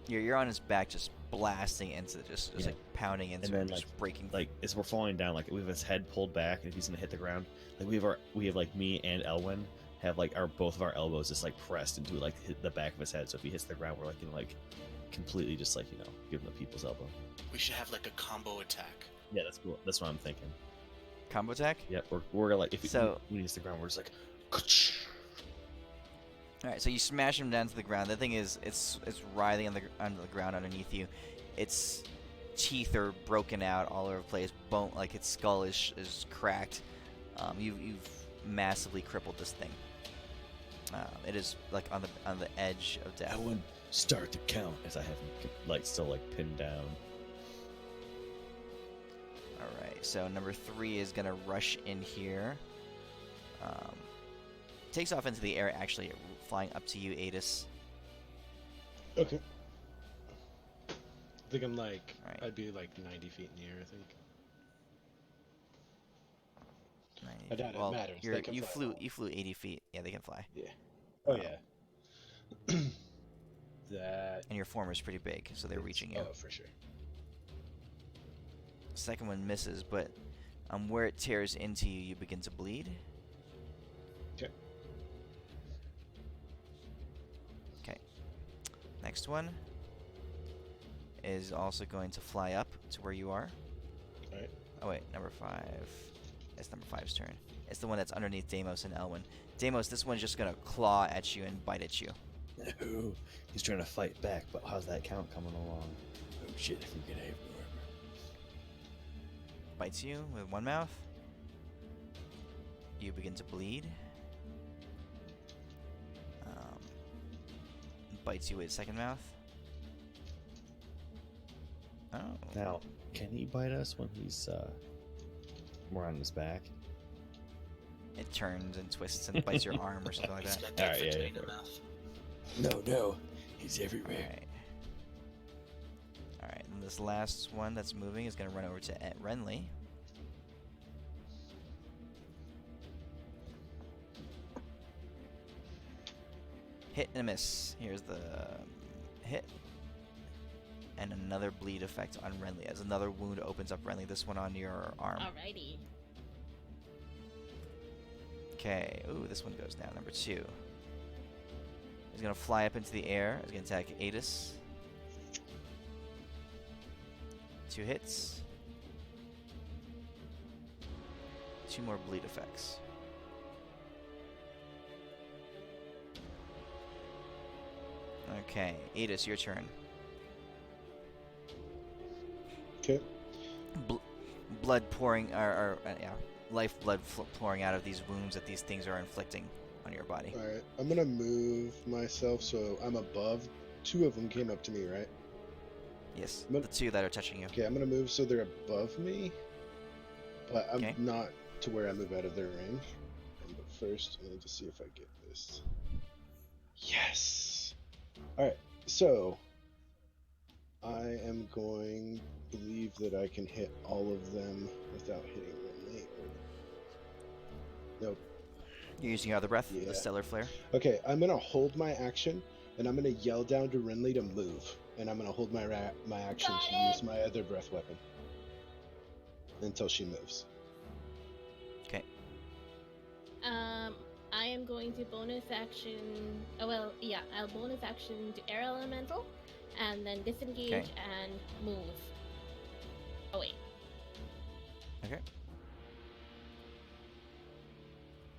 You're on his back, just blasting into, just Yeah. like pounding into And him, then, just breaking. Like as we're falling down, like we have his head pulled back, and if he's gonna hit the ground, like we have like me and Elwyn have like both of our elbows just like pressed into like hit the back of his head. So if he hits the ground, we're like completely just like give him the people's elbow. We should have like a combo attack. Yeah, that's cool. That's what I'm thinking. Combo attack. Yep, we're like if So- when he hits the ground, we're just like. All right, so you smash him down to the ground. The thing is, it's writhing on the ground underneath you. Its teeth are broken out all over the place. Bone, like its skull is cracked. You've massively crippled this thing. It is like on the edge of death. That one, start the count. As I have him like still like pinned down. All right, so number 3 is gonna rush in here. Takes off into the air, actually flying up to you, Adis. Okay. I think I'm like, Alright. I'd be like 90 feet in the air, I think. 90 I doubt feet. it Well, matters. you're- They can you fly flew well. you flew 80 feet. Yeah, they can fly. Yeah. Oh, yeah. That. And your form is pretty big, so they're reaching you. Oh, for sure. Second one misses, but where it tears into you, you begin to bleed. Okay. Okay. Next one is also going to fly up to where you are. Alright. Oh wait, number 5. It's number 5's turn. It's the one that's underneath Deimos and Elwyn. Deimos, this one's just gonna claw at you and bite at you. No. He's trying to fight back, but how's that count coming along? Oh shit, if we're gonna have more armor. Bites you with one mouth. You begin to bleed. Bites you with second mouth. Oh. Now, can he bite us when he's more on his back? It turns and twists and bites your arm or something like He's that. got that Alright, yeah, vagina yeah. mouth. No. He's everywhere. Alright, and this last one that's moving is going to run over to Renly. Hit and a miss. Here's the hit. And another bleed effect on Renly as another wound opens up Renly, this one on your arm. Alrighty. Okay, ooh, this one goes down. Number 2. He's gonna fly up into the air. He's gonna attack Adis. 2 hits. 2 more bleed effects. Okay, Edis, your turn. Okay. Blood pouring, or lifeblood pouring out of these wounds that these things are inflicting on your body. All right. I'm gonna move myself so I'm above. 2 of them came up to me, right? Yes, But- the 2 that are touching you. Okay, I'm gonna move so they're above me, but I'm Okay. not to where I move out of their range. But first, I need to see if I get this. Yes. All right. So I am going to believe that I can hit all of them without hitting Renly. Nope. You're using your other breath, Yeah. the stellar flare. Okay, I'm gonna hold my action, and I'm gonna yell down to Renly to move, and I'm gonna hold my action Got to it. use my other breath weapon until she moves. Okay. I am going to bonus action. I'll bonus action to air elemental, and then disengage Okay. and move. Oh wait. Okay.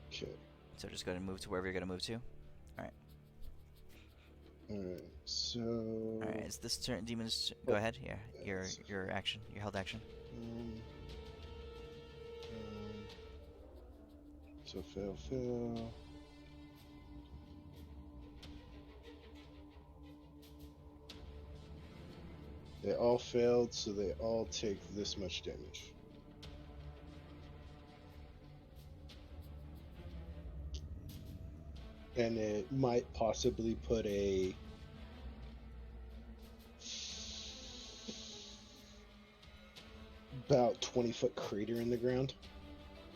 Okay. So just go ahead and move to wherever you're going to move to. Alright, so... Alright, it's this turn. Demons, go ahead. Yeah, your action, your held action. So fail. They all failed, so they all take this much damage. And it might possibly put a about 20-foot crater in the ground,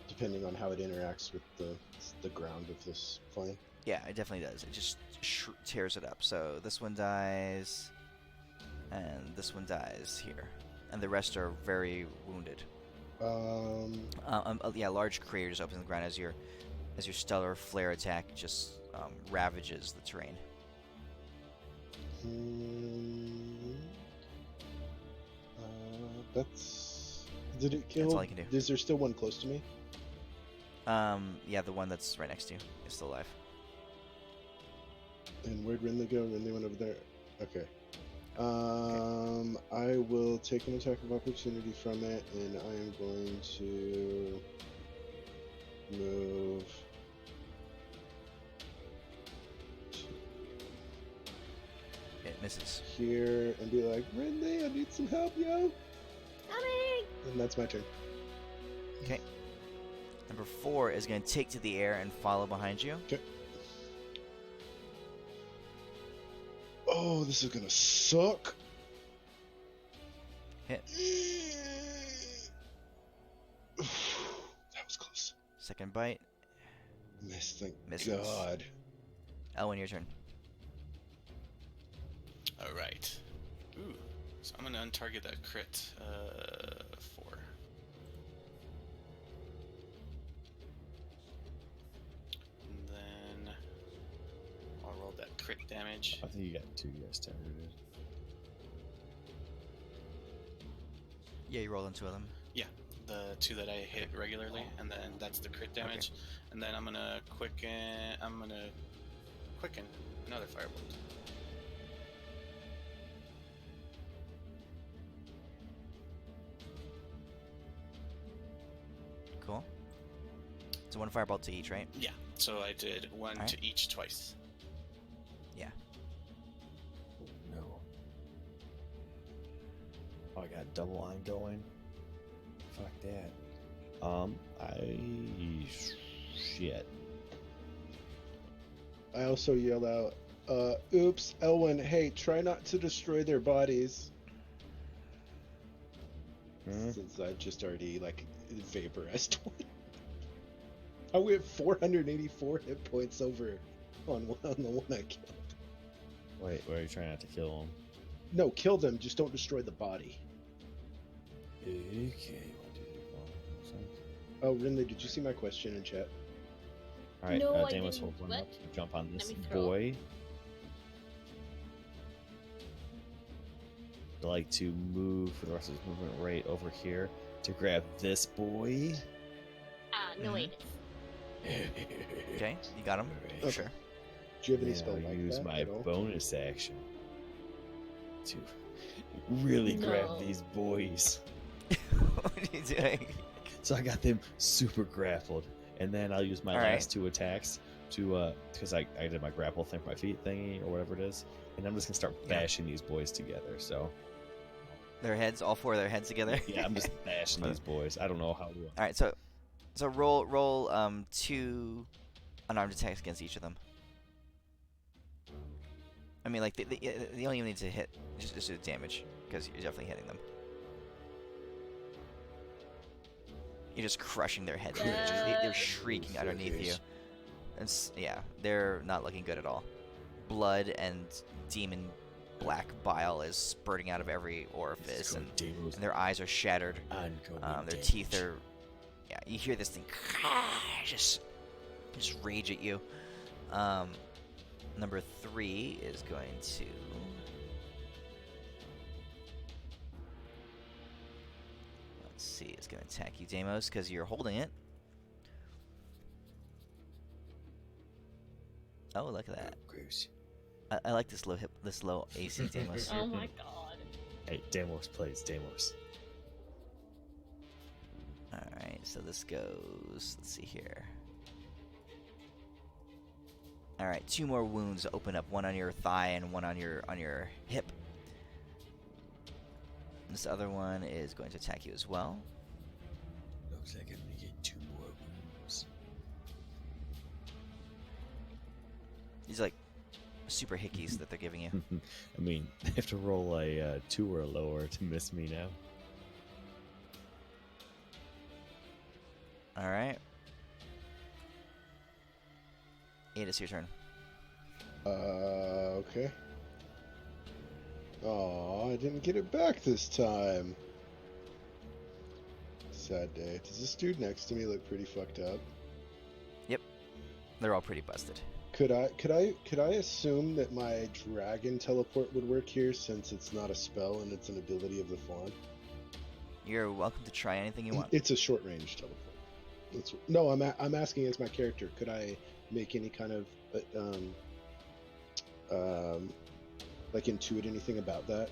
depending on how it interacts with the ground of this plane. Yeah, it definitely does. It just tears it up. So this one dies, and this one dies here, and the rest are very wounded. Large crater just opens in the ground as your stellar flare attack just ravages the terrain. Did it kill? That's all I can do. Is there still one close to me? Yeah, the one that's right next to you is still alive. And where'd Renly go? Renly went over there. Okay. I will take an attack of opportunity from it, and I am going to move. It misses. Here and be like, Renly, I need some help, yo. Coming. And that's my turn. Okay. Number 4 is going to take to the air and follow behind you. Okay. Oh, this is gonna suck. Hit. That was close. Second bite. Miss, thank Misses. God. Elwyn, your turn. Alright. Ooh. So I'm gonna untarget that crit. 4. And then I'll roll that crit damage. I think you got 2 guys targeted. Yeah, you rolled into them. The 2 that I hit regularly, and then that's the crit damage. And then I'm gonna quicken another firebolt. Cool. So 1 fireball to each, right? Yeah. So I did 1 Alright. to each twice. Yeah. No. Oh, I got double ongoing. Fuck that. Shit. I also yell out, oops, Elwyn, hey, try not to destroy their bodies. Since I just already, vaporized one. I went 484 hit points over on the one I killed. Wait, are you trying not to kill him? No, kill them, just don't destroy the body. Okay. 1, 2, 3, 4, 5. Oh, Renly, did you see my question in chat? Alright, No, I Damus, didn't. hold one up. What? Jump on this Let me scroll. boy. I like to move for the rest of his movement right over here to grab this boy. no Mhm. wait. Okay, you got him. Okay. Sure. Do you have any Then spell I'll like use that my at all? bonus action to really grab No. these boys. What are you doing? So I got them super grappled, and then I'll use my All last right. 2 attacks to because I did my grapple thing for my feet thingy or whatever it is, and I'm just gonna start Yeah. bashing these boys together. So Their heads, all four of their heads together. yeah, I'm just bashing these boys. I don't know how to. All right, so roll 2 unarmed attacks against each of them. I mean, like they only need to hit just do damage because you're definitely hitting them. You're just crushing their heads. They're shrieking underneath you. And yeah, they're not looking good at all. Blood and demon black bile is spurting out of every orifice, and their eyes are shattered. Their teeth are. Yeah, you hear this thing just rage at you. Number 3 is going to. Let's see, it's going to attack you, Deimos, because you're holding it. Oh, look at that. Gross. I like this low AC, Deimos. Oh my god. Hey, Deimos plays Deimos. Alright, so this goes. Let's see here. Alright, 2 more wounds open up, one on your thigh and one on your hip. This other one is going to attack you as well. Looks like I'm gonna get 2 more wounds. These are like super hickeys that they're giving you. I mean, they have to roll a 2 or lower to miss me now. Alright. It's your turn. Okay. Oh, I didn't get it back this time. Sad day. Does this dude next to me look pretty fucked up? They're all pretty busted. Could I assume that my dragon teleport would work here since it's not a spell and it's an ability of the form? You're welcome to try anything you want. It's a short range teleport. No, I'm asking as my character. Could I make any kind of like intuit anything about that?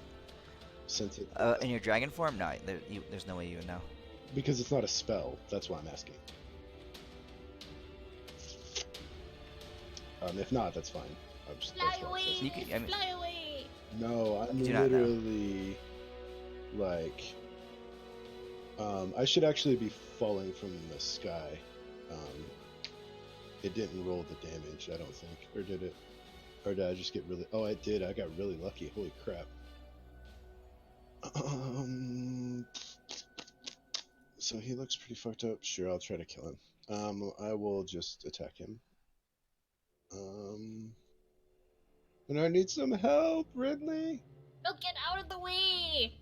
Since it In your dragon form? No, there's no way you would know. because it's not a spell. That's why I'm asking. If not, that's fine. Fly that's why away! it says- You can- I mean- Fly away! No, I'm Do not know. literally like I should actually be falling from the sky. It didn't roll the damage, I don't think. Or did it? Or did I just get really Oh, it did. I got really lucky. Holy crap. So he looks pretty fucked up. Sure, I'll try to kill him. I will just attack him. And I need some help, Ridley. No, get out of the way!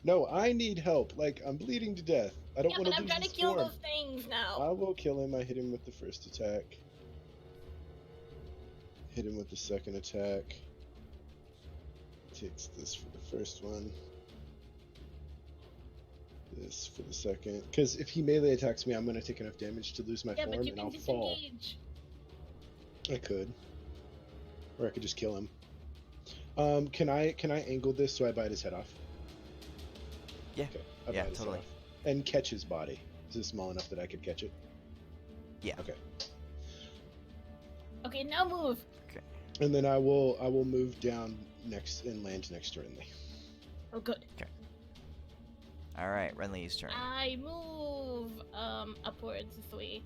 No, I need help. Like, I'm bleeding to death. I don't Yeah, want but to I'm lose trying to this kill form. those things now. I will kill him. I hit him with the first attack. Hit him with the second attack. Takes this for the first one. This for the second. Because if he melee attacks me, I'm going to take enough damage to lose my Yeah, form but you and can I'll fall. disengage. I could. Or I could just kill him. Can I angle this so I bite his head off? Yeah. Okay. I Yeah, bite his head totally. off. And catch his body. Is it small enough that I could catch it? Yeah. Okay. Okay, now move. And then I will move down next and land next to Rinley. Oh, good. Alright, Renly's turn. I move upwards this way.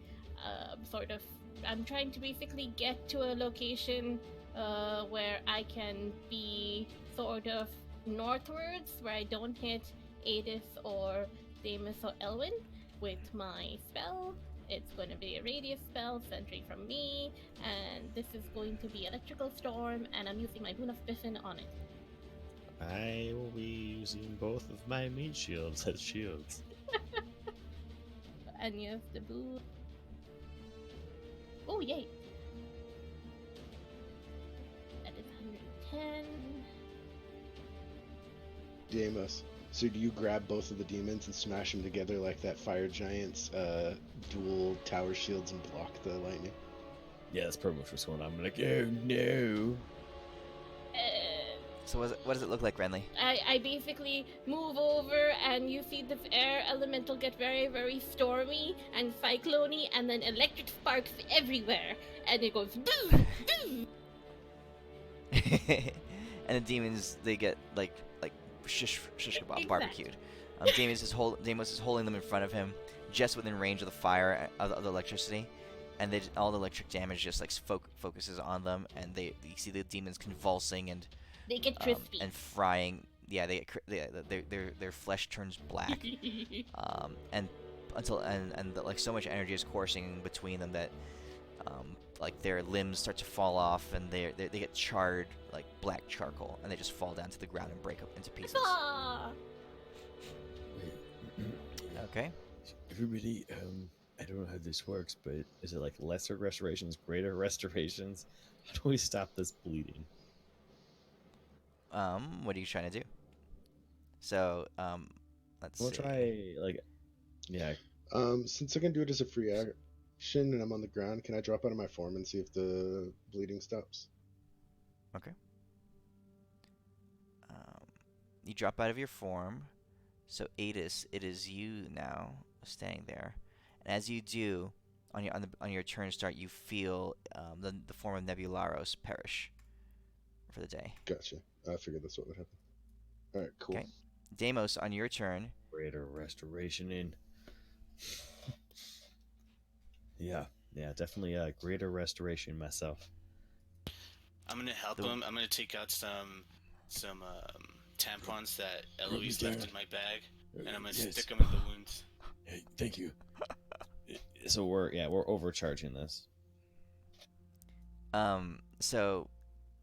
Sort of. I'm trying to basically get to a location where I can be sort of northwards, where I don't hit Adis or Damus or Elwyn with my spell. It's going to be a radius spell, sentry from me, and this is going to be Electrical Storm, and I'm using my Boon of Biffin on it. I will be using both of my meat shields as shields. And yes, the boon. Oh, yay! That is 110. Deimos, So do you grab both of the demons and smash them together like that fire giant's dual tower shields and block the lightning? Yeah, that's pretty much what's going on. I'm like, oh no. So what does it look like, Renly? I basically move over, and you see the air elemental get very, very stormy and cyclone-y, and then electric sparks everywhere, and it goes boom, boom. And the demons, they get like shish kebab Exactly. barbecued. Deimos is holding them in front of him, just within range of the fire of the electricity, and all the electric damage just like focuses on them, and you see the demons convulsing and They get crispy. and frying. Yeah, their flesh turns black, and like so much energy is coursing between them that like their limbs start to fall off, and they get charred like black charcoal, and they just fall down to the ground and break up into pieces. Ah. Okay. Everybody, I don't know how this works, but is it like lesser restorations, greater restorations? How do we stop this bleeding? What are you trying to do? So, let's We'll see. try, like, yeah. Since I can do it as a free action and I'm on the ground, can I drop out of my form and see if the bleeding stops? Okay. You drop out of your form. So, Adis, it is you now standing there. And as you do, on your turn start, you feel the form of Nebularos perish for the day. Gotcha. I figured that's what would happen. Alright, cool. Okay. Deimos, on your turn. Greater restoration in. Yeah, definitely a greater restoration myself. I'm gonna help him. I'm gonna take out some tampons that Eloise left in my bag, and I'm gonna stick them in the wounds. Hey, thank you. So we're overcharging this. So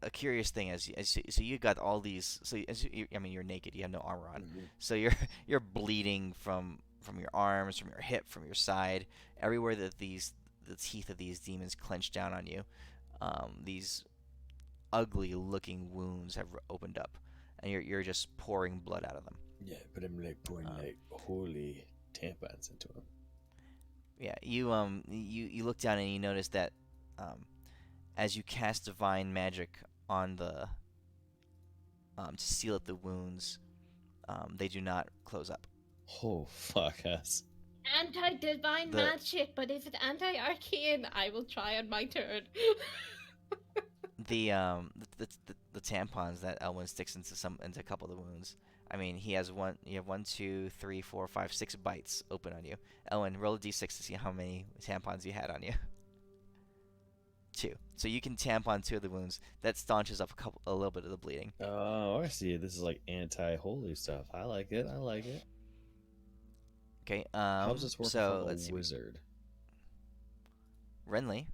a curious thing so you got all these. So I mean, you're naked. You have no armor on. Mhm. So you're bleeding from your arms, from your hip, from your side, everywhere that the teeth of these demons clench down on you. These ugly looking wounds have opened up, and you're just pouring blood out of them. Yeah, but I'm like pouring like holy tampons into him. Yeah, you look down and you notice that as you cast divine magic on the to seal up the wounds, they do not close up. Oh, fuck us. Anti-divine The- magic, but is it anti-arcane? I will try on my turn. The tampons that Elwyn sticks into a couple of the wounds. I mean, you have 1, 2, 3, 4, 5, 6 bites open on you. Elwyn, roll a d6 to see how many tampons you had on you. 2. So you can tampon 2 of the wounds. That staunches up a little bit of the bleeding. Oh, I see. This is like anti-holy stuff. I like it. Okay. How's this work so for let's a see. wizard? Renly,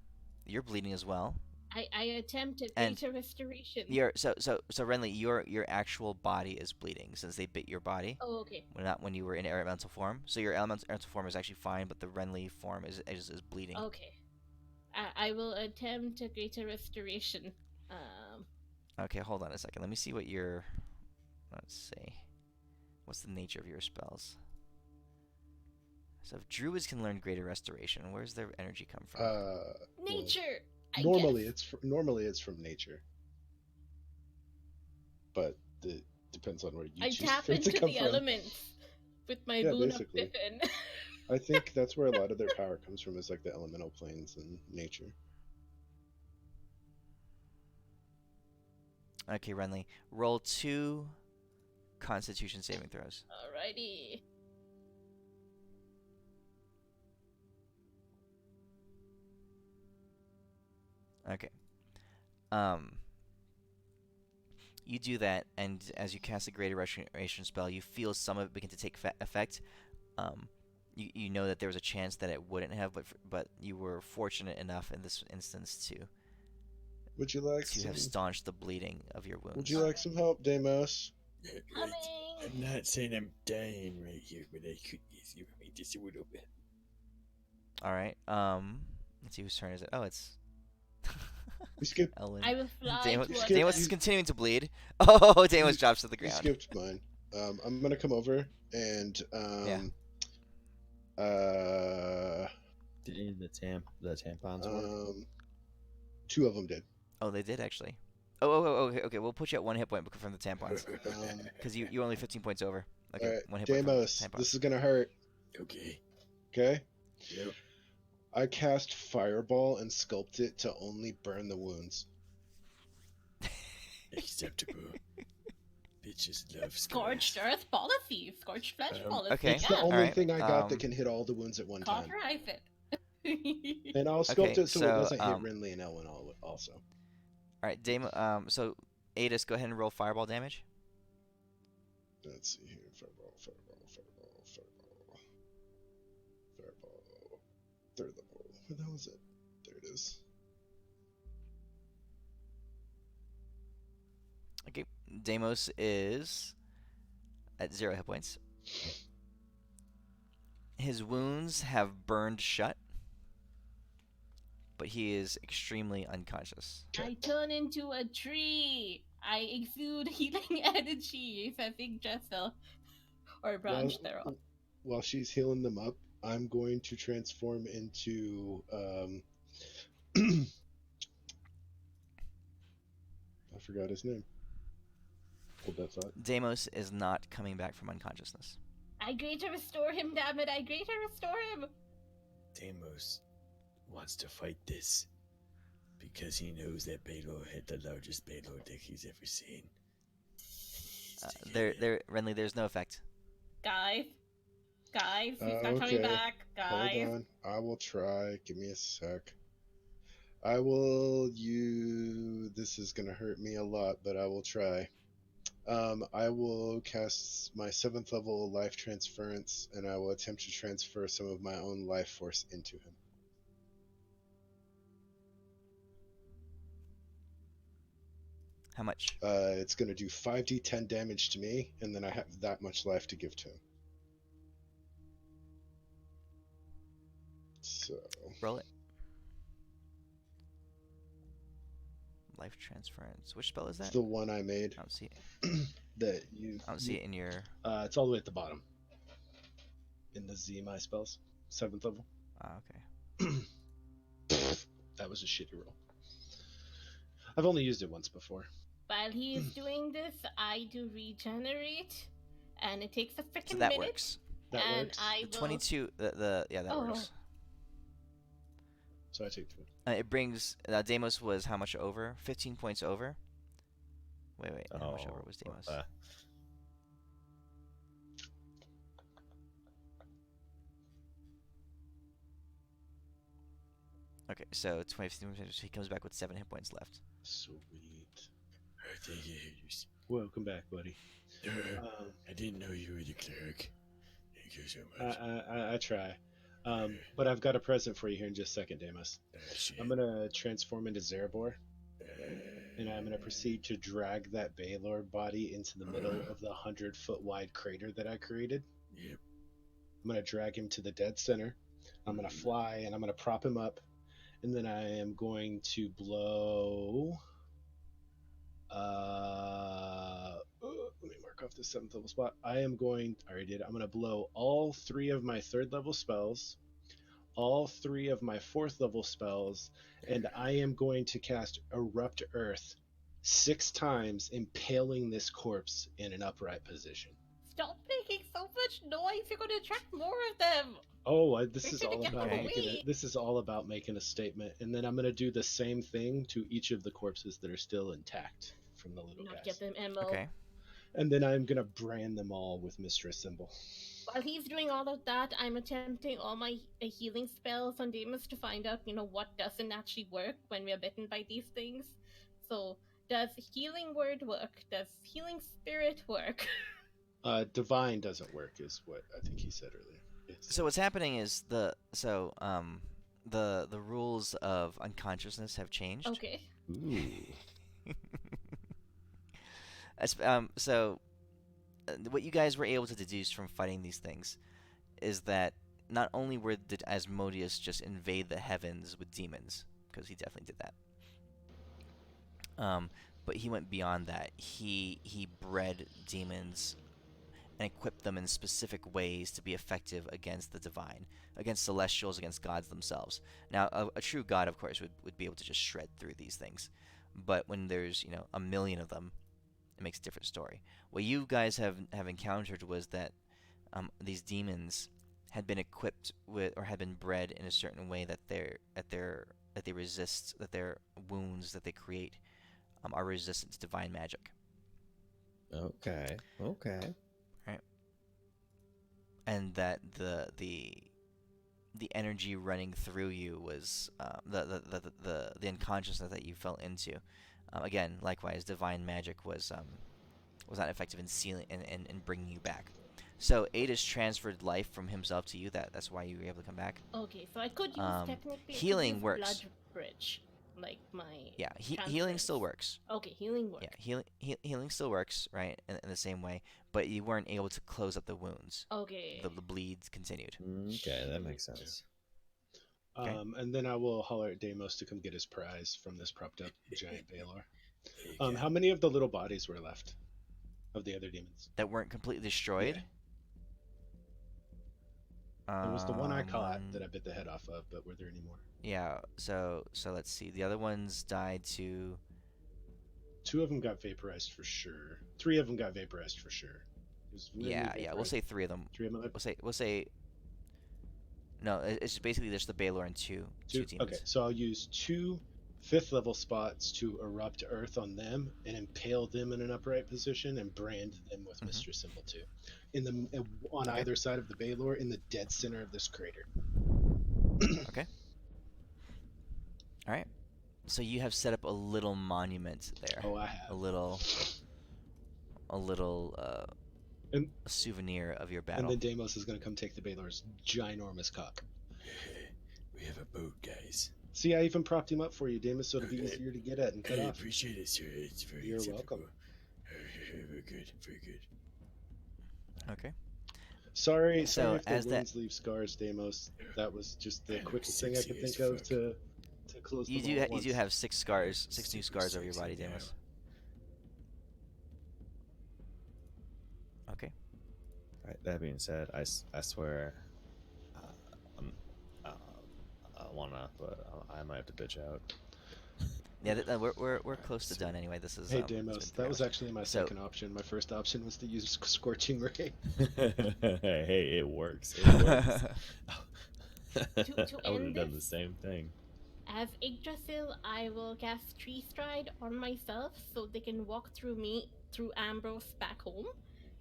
you're bleeding as well. I attempt a And greater restoration. So Renly, your actual body is bleeding since they bit your body. Oh, okay. Not when you were in elemental form. So your elemental form is actually fine, but the Renly form is bleeding. Okay. I will attempt a greater restoration. Okay, hold on a second. Let me see what your. Let's see. What's the nature of your spells? So if druids can learn greater restoration, where's their energy come from? Nature. I Normally, guess. it's from nature, but it depends on where you I choose tap for it to into come the from. elements with my Yeah, boon of basically. Pippin. I think that's where a lot of their power comes from, is like the elemental planes and nature. Okay, Renly, roll 2 Constitution saving throws. Alrighty. Okay. You do that, and as you cast a greater restoration spell, you feel some of it begin to take effect. You know that there was a chance that it wouldn't have, but you were fortunate enough in this instance Would you like to some? have staunched the bleeding of your wounds. Would you like some help, Deimos? Coming. I'm not saying I'm dying right here, but I could use you just a little bit. All right. Let's see whose turn is it. Oh, it's We skipped. Ellen. I will fly Deimos towards skip- is them. continuing to bleed. Oh, Deimos drops to the You ground. skipped mine. I'm gonna come over and Yeah. Did any of the tampons work? 2 of them did. Oh, they did actually. Okay. We'll put you at 1 hit point from the tampons because you're only 15 points over. Okay, All right, 1 hit point from the Deimos, tampons. this is gonna hurt. Okay. Okay. Yep. I cast Fireball and sculpt it to only burn the wounds. Acceptable. Bitches love Scorched skulls. Earth policy. Scorched Flesh policy. Okay. It's the Yeah. only Alright, thing I got that can hit all the wounds at one time. Cauterize it. And I'll sculpt Okay, it so it so, doesn't hit Renly and Elwyn also. All right, so Adis, go ahead and roll fireball damage. Let's see here. Fireball. Third level. Where the hell is it? There it is. Okay, Deimos is at 0 hit points. His wounds have burned shut, but he is extremely unconscious. I turn into a tree. I exude healing energy, says Yggdrasil. Or branch thereof. While she's healing them up, I'm going to transform into I forgot his name. Hold that thought. Deimos is not coming back from unconsciousness. I greater restore him, damn it! I greater restore him! Deimos wants to fight this because he knows that Balor had the largest Balor dick he's ever seen. Renly, there's no effect. Guys, he's not coming back. Guys. Hold on. I will try. Give me a sec. I will use... This is going to hurt me a lot, but I will try. I will cast my 7th level life transference, and I will attempt to transfer some of my own life force into him. How much? It's going to do 5d10 damage to me, and then I have that much life to give to him. So... Roll it. Life transference. Which spell is that? It's the one I made. I don't see it. That you... I don't see it in your... It's all the way at the bottom. In the Z my spells. 7th level. okay. That was a shitty roll. I've only used it once before. While he's doing this, I do regenerate, and it takes a freaking So that minute. works. That and works. I The will... 22... Yeah, that Oh. works. So I take 2. It brings... Deimos was how much over? 15 points over? Wait. How much over was Deimos? Okay, so 20, he comes back with 7 hit points left. Sweet. Thank you. Welcome back, buddy. I didn't know you were the cleric. Thank you so much. I try. But I've got a present for you here in just a second, Deimos. Shit. I'm gonna transform into Zerebor, and I'm gonna proceed to drag that Balor body into the middle of the 100-foot wide crater that I created. Yep. I'm gonna drag him to the dead center. I'm gonna fly, and I'm gonna prop him up, and then I am going to blow. Let me mark off the 7th level spot. I already did. I'm gonna blow all 3 of my 3rd level spells, all 3 of my 4th level spells, and I am going to cast Erupt Earth 6 times, impaling this corpse in an upright position. Stop making so much noise! You're going to attract more of them. Oh, this is We're all gonna about get making away. this is all about making a statement, and then I'm gonna do the same thing to each of the corpses that are still intact from the little Not guys. get them ammo. Okay. And then I'm gonna brand them all with Mistress Symbol. While he's doing all of that, I'm attempting all my healing spells on Deimos to find out, what doesn't actually work when we're bitten by these things. So, does healing word work? Does healing spirit work? Divine doesn't work, is what I think he said earlier. So what's happening is the rules of unconsciousness have changed. Okay. Ooh. What you guys were able to deduce from fighting these things is that not only did Asmodeus just invade the heavens with demons, because he definitely did that, but he went beyond that. He bred demons and equip them in specific ways to be effective against the divine, against celestials, against gods themselves. Now, a true god, of course, would be able to just shred through these things. But when there's, a million of them, it makes a different story. What you guys have encountered was that these demons had been equipped with, or had been bred in a certain way that they resist, that their wounds that they create are resistant to divine magic. Okay. Right. And that the energy running through you was the unconsciousness that you fell into. Again, likewise, divine magic was not effective in sealing and bringing you back. So Ada's transferred life from himself to you. That's why you were able to come back. Okay, so I could use technically healing works. Blood Bridge, like my healing still works. Okay, healing works. Yeah, healing still works, right? In the same way, but you weren't able to close up the wounds. Okay. The bleeds continued. Okay, that makes sense. Okay. And then I will holler at Deimos to come get his prize from this propped up giant Baylor. How many of the little bodies were left of the other demons that weren't completely destroyed? Yeah. There was the one I caught that I bit the head off of, but were there any more? Yeah, so let's see. The other ones died to... 2 of them got vaporized for sure. 3 of them got vaporized for sure. Yeah, we'll say 3 of them. 3 of them? We'll say... No, it's basically just the Baylor and two demons. Okay, so I'll use 2 5th level spots to erupt earth on them and impale them in an upright position and brand them with Mistress Symbol 2. On either side of the Baylor, in the dead center of this crater. Okay. All right. So you have set up a little monument there. Oh, I have. A souvenir of your battle. And then Deimos is going to come take the Baylor's ginormous cock. We have a boat, guys. See, I even propped him up for you, Deimos, so it'll be easier to get at and cut I off. appreciate it, sir. It's very You're acceptable. welcome. Very good, very good. Okay. Sorry So, if the as wounds leave scars, Deimos. That was just the I look quickest thing I could sexy as think of fuck. to close You them all at once. do have 6 scars, 6 new Super scars over your sexy body, now. Deimos. Okay. All right, that being said, I swear, I wanna, but I might have to bitch out. Yeah, we're close to done anyway. This is Hey, it's Deimos, been 3 that was hours. actually my So- second option. My first option was to use Scorching Ray. Hey, it works. It works. To I would have end done the this, same thing. as Yggdrasil, I will cast Tree Stride on myself so they can walk through me, through Ambrose back home,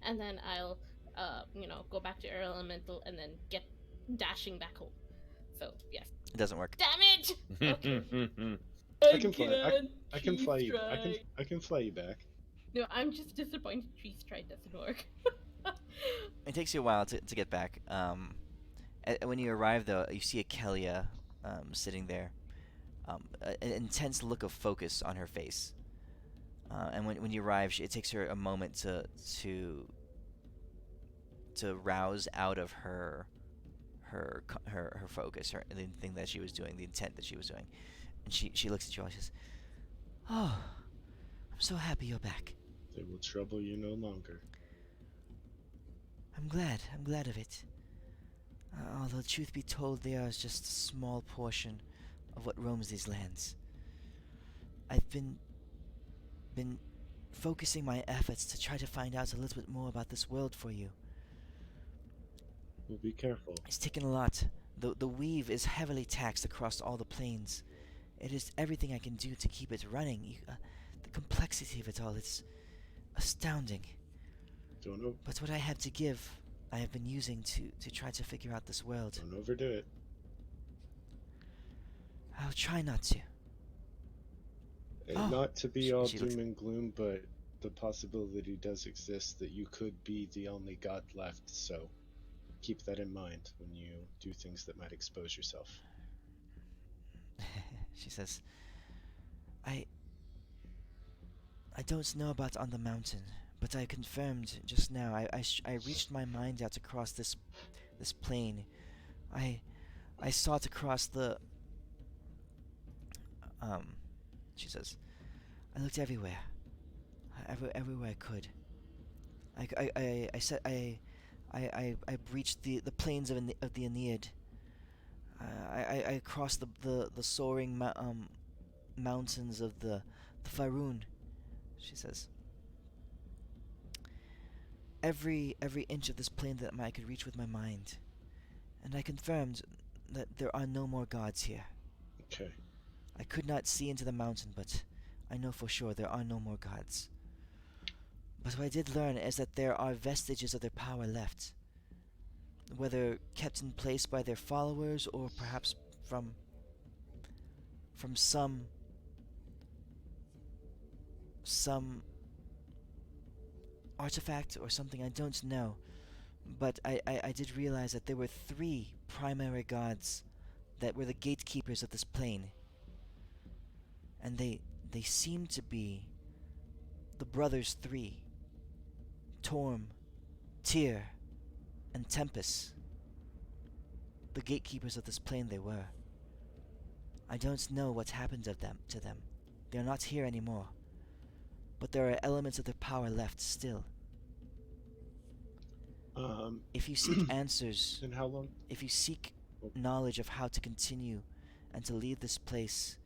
and then I'll, go back to Air Elemental and then get dashing back home. So, yes. It doesn't work. Damn it! Okay. I can fly. I can Tree fly you. Stride. I can fly you back. No, I'm just disappointed Tree Stride doesn't work. It takes you a while to get back. When you arrive, though, you see Akelia sitting there, an intense look of focus on her face. And when you arrive, it takes her a moment to rouse out of her focus, the thing that she was doing, the intent that she was doing, and she looks at you all. She says, "Oh, I'm so happy you're back. They will trouble you no longer. I'm glad of it. Although, truth be told, they are just a small portion of what roams these lands. I've been focusing my efforts to try to find out a little bit more about this world for you. Well, be careful. It's taken a lot. The weave is heavily taxed across all the planes. It is everything I can do to keep it running. The complexity of it all, it's astounding. Don't know. But what I have to give, I have been using to try to figure out this world. Don't overdo it. I'll try not to. And Oh. not to be She all looks- doom and gloom, but the possibility does exist that you could be the only god left, so keep that in mind when you do things that might expose yourself. She says, I don't know about on the mountain, but I confirmed just now. I reached my mind out across this plain. I saw it across the... She says, I looked everywhere. Everywhere I could. I breached the plains of the Aeneid. I crossed the soaring mountains of the Faerun, she says. Every inch of this plain that I could reach with my mind, and I confirmed that there are no more gods here. Okay. I could not see into the mountain, but I know for sure there are no more gods. But what I did learn is that there are vestiges of their power left, whether kept in place by their followers or perhaps from some artifact or something. I don't know. But I did realize that there were three primary gods that were the gatekeepers of this plane. And they seemed to be the brothers three. Torm, Tyr, and Tempest. The gatekeepers of this plane they were. I don't know what happened to them. They're not here anymore. But there are elements of their power left still. If you seek answers, And how long? if you seek knowledge of how to continue and to leave this place,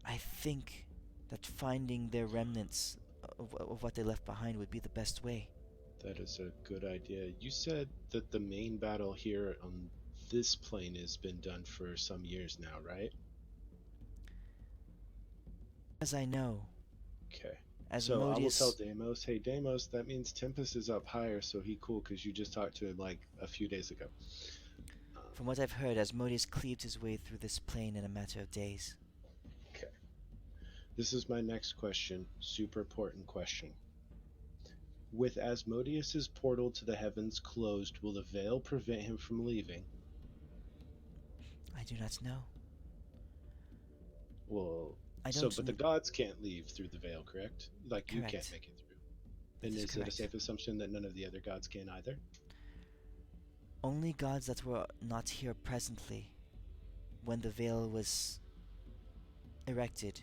I think that finding their remnants of what they left behind would be the best way. That is a good idea. You said that the main battle here on this plane has been done for some years now, right? As I know, Okay. as So I will Modius, tell Deimos, hey Deimos, that means Tempest is up higher, so he cool because you just talked to him like a few days ago. from what I've heard, Asmodeus cleaved his way through this plane in a matter of days. Okay. This is my next question. Super important question. With Asmodeus's portal to the heavens closed, will the veil prevent him from leaving? I do not know. Well, I so don't but the kn- gods can't leave through the veil, correct? Like you can't Correct. make it through. That And is is it a correct. safe assumption that none of the other gods can either? Only gods that were not here presently when the veil was erected.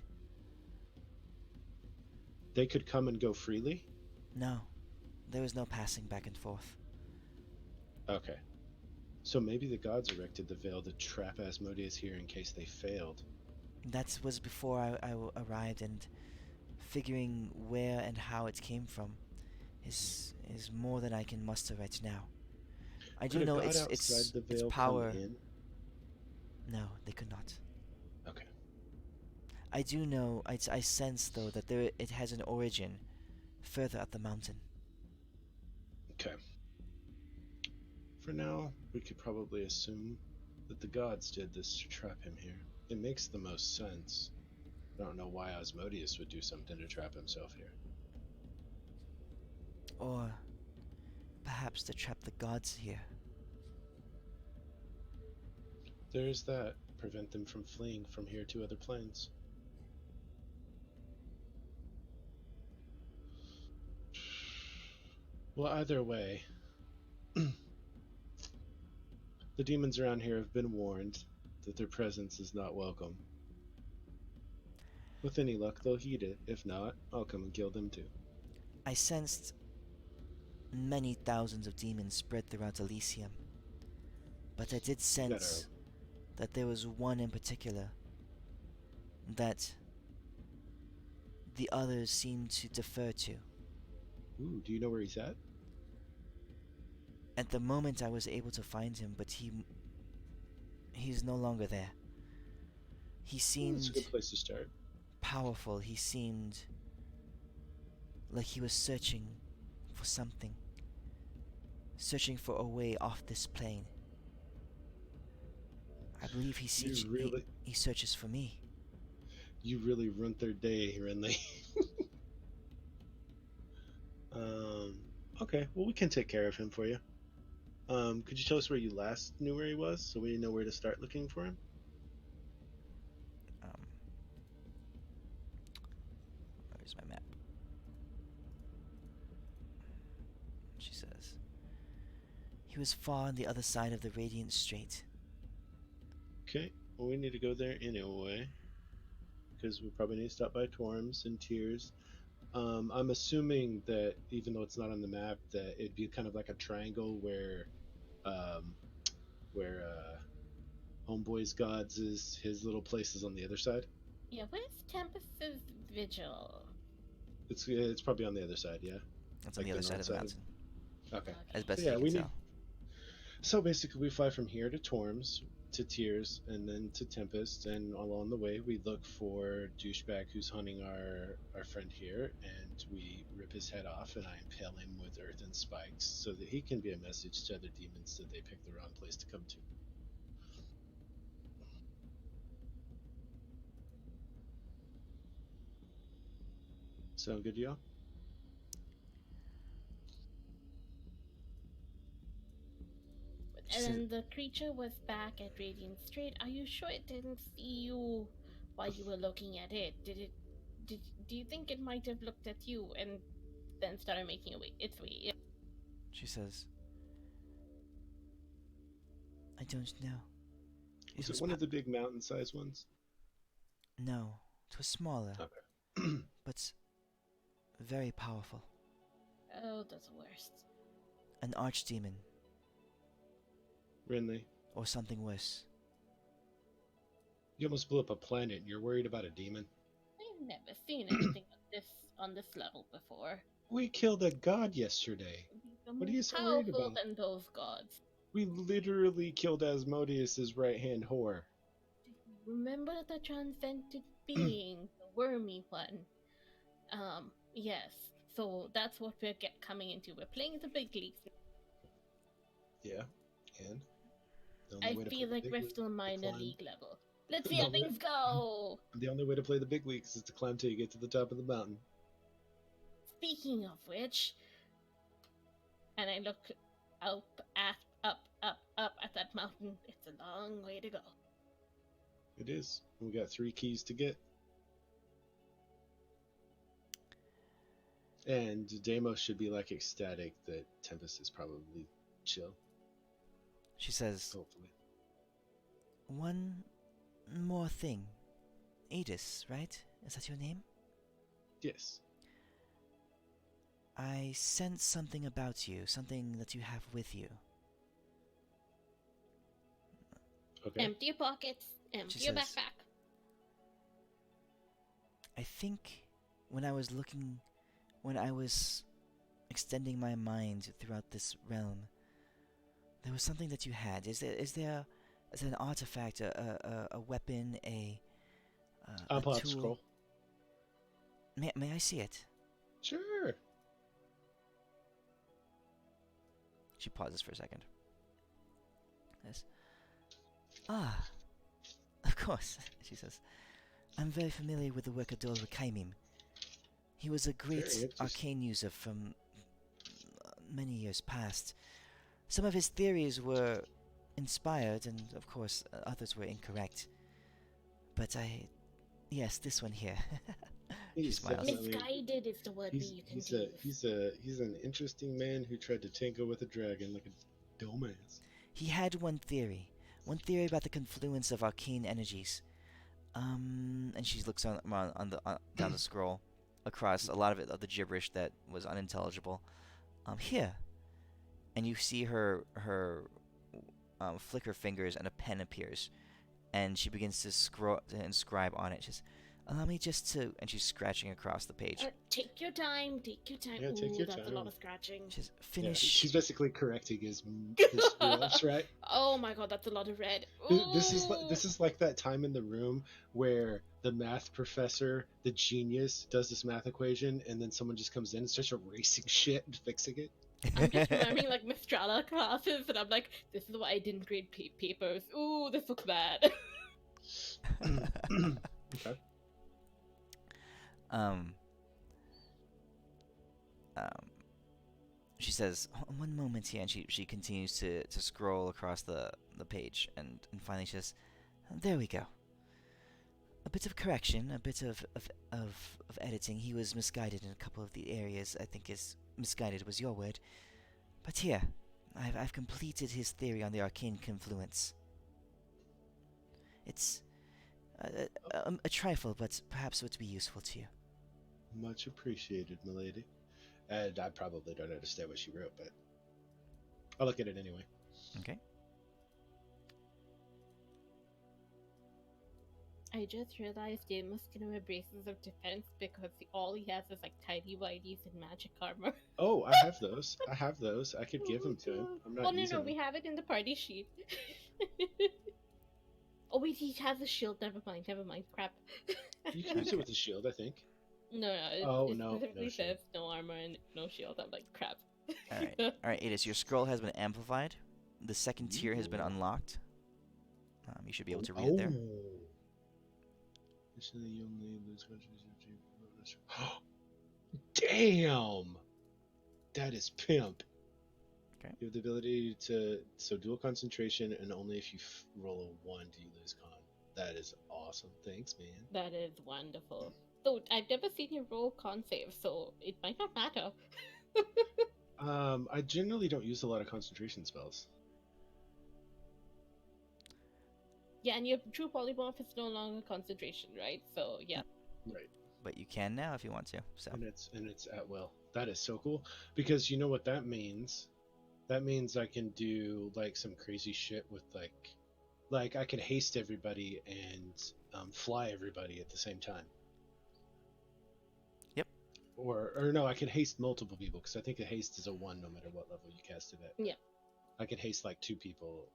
They could come and go freely? No, there was no passing back and forth. Okay. So maybe the gods erected the veil to trap Asmodeus here in case they failed. That was before I arrived, and figuring where and how it came from is more than I can muster right now. I do Could a know god its outside the its veil power. come in? No, they could not. Okay. I do know. I sense though that it has an origin further up the mountain. Okay. For now, we could probably assume that the gods did this to trap him here. It makes the most sense. I don't know why Asmodeus would do something to trap himself here. Or perhaps to trap the gods here. There's that. Prevent them from fleeing from here to other planes. Well, either way, the demons around here have been warned that their presence is not welcome. With any luck, they'll heed it. If not, I'll come and kill them too. I sensed many thousands of demons spread throughout Elysium, but I did sense that there was one in particular that the others seemed to defer to. Ooh, do you know where he's at? At the moment I was able to find him, but he's no longer there. He That's seemed a good place to start. powerful. He seemed like he was searching for something. Searching for a way off this plane. I believe he searches for me. You really ruined their day, Renly. Okay, well we can take care of him for you. Could you tell us where you last knew where he was, so we know where to start looking for him? Where's my map? She says. He was far on the other side of the Radiant Strait. Okay, well we need to go there anyway, because we probably need to stop by Torms and Tears. I'm assuming that even though it's not on the map, that it'd be kind of like a triangle um, where Homeboy's gods is his little place is on the other side. Yeah, where's Tempest's vigil? It's probably on the other side, yeah. It's on Like the the other side north of the side of- mountain, Okay. as Okay. best Yeah, as you we can need. tell. So basically, we fly from here to Torms, to Tears, and then to Tempest. And along the way, we look for douchebag who's hunting our friend here, and we rip his head off, and I impale him with earthen spikes, so that he can be a message to other demons that they picked the wrong place to come to. Sound good to y'all? She And says, then the creature was back at Radiant Strait. Are you sure it didn't see you while you were looking at it? Do you think it might have looked at you and then started making its way? she says, I don't know. Was it one of the big mountain-sized ones? No, it was smaller, Okay. but very powerful. Oh, that's the worst. An archdemon, Renly, or something worse. you almost blew up a planet, and you're worried about a demon? I've never seen anything on this level before. We killed a god yesterday. They're What are more you so worried powerful about? than those gods. We literally killed Asmodeus' right-hand whore. Remember the transcendent being, the wormy one. Yes. So that's what we're coming into. We're playing the big leagues. Yeah, and the I only way to play feel the like big we're league still is to minor climb. league level. Let's see how No, we- things go. The only way to play the big leagues is to climb till you get to the top of the mountain. Speaking of which, and I look up at that mountain. It's a long way to go. It is. We got 3 keys to get. And Deimos should be like ecstatic that Tempest is probably chill. She says, Hopefully. one more thing. Edis, right? Is that your name? Yes. I sense something about you, something that you have with you. Okay. Empty your pockets. Empty your says- backpack. I think when I was extending my mind throughout this realm, there was something that you had. Is there an artifact, a weapon, a Unpop tool? scroll. May I see it? Sure. She pauses for a second. Yes. Ah, of course, she says. I'm very familiar with the work of Dol Rakaimim. He was a great Very interesting. arcane user from many years past. Some of his theories were inspired, and of course, others were incorrect. But yes, this one here. She He's smiles. definitely- Misguided is the word that you can use. He's an interesting man who tried to tango with a dragon like a dumbass. He had one theory about the confluence of arcane energies. And she looks down the scroll, across a lot of the gibberish that was unintelligible. Here, and you see her flick her fingers, and a pen appears, and she begins to inscribe on it. She says, "Allow me just to," and she's scratching across the page. Take your time. Yeah, take your That's a time. lot of scratching. She says, Yeah, "Finish." she's basically correcting his screw-ups, right? Oh my god, that's a lot of red. This Ooh. is like that time in the room where the math professor, the genius, does this math equation, and then someone just comes in and starts erasing shit and fixing it. I'm just remembering like Mistrala classes, and I'm like, this is why I didn't grade papers. Ooh, this looks bad. Okay. She says, "One moment here," and she continues to scroll across the page, and finally she says, "There we go. A bit of correction, a bit of editing. He was misguided in a couple of the areas. I think misguided was your word. But here, I've completed his theory on the arcane confluence. It's a trifle, but perhaps would be useful to you." Much appreciated, milady. And I probably don't understand what she wrote, but I'll look at it anyway. Okay. I just realized Deimos can wear braces of defense because all he has is like tiny whiteys and magic armor. Oh, I have those. I could give them to him. I'm not Oh no, using no, them. we have it in the party sheet. Oh wait, he has a shield. Never mind. Crap. You can use it with a shield, I think. No, it No specifically shield. says no armor and no shield. I'm like, crap. All right, Adis, your scroll has been amplified. The second tier has been Ooh. unlocked. You should be able to read it there. Additionally, you only lose concentration. Damn! That is pimp. Okay. You have the ability to dual concentration, and only if you roll a 1 do you lose con. That is awesome. Thanks, man. That is wonderful. Though I've never seen you roll con save, so it might not matter. I generally don't use a lot of concentration spells. Yeah, and your true polymorph is no longer concentration, right? So yeah. Right. But you can now if you want to. So. And it's at will. That is so cool, because you know what that means. That means I can do like some crazy shit with like I can haste everybody and fly everybody at the same time. Yep. Or no, I can haste multiple people, because I think a haste is a 1 no matter what level you cast it at. Yeah. I can haste like 2 people.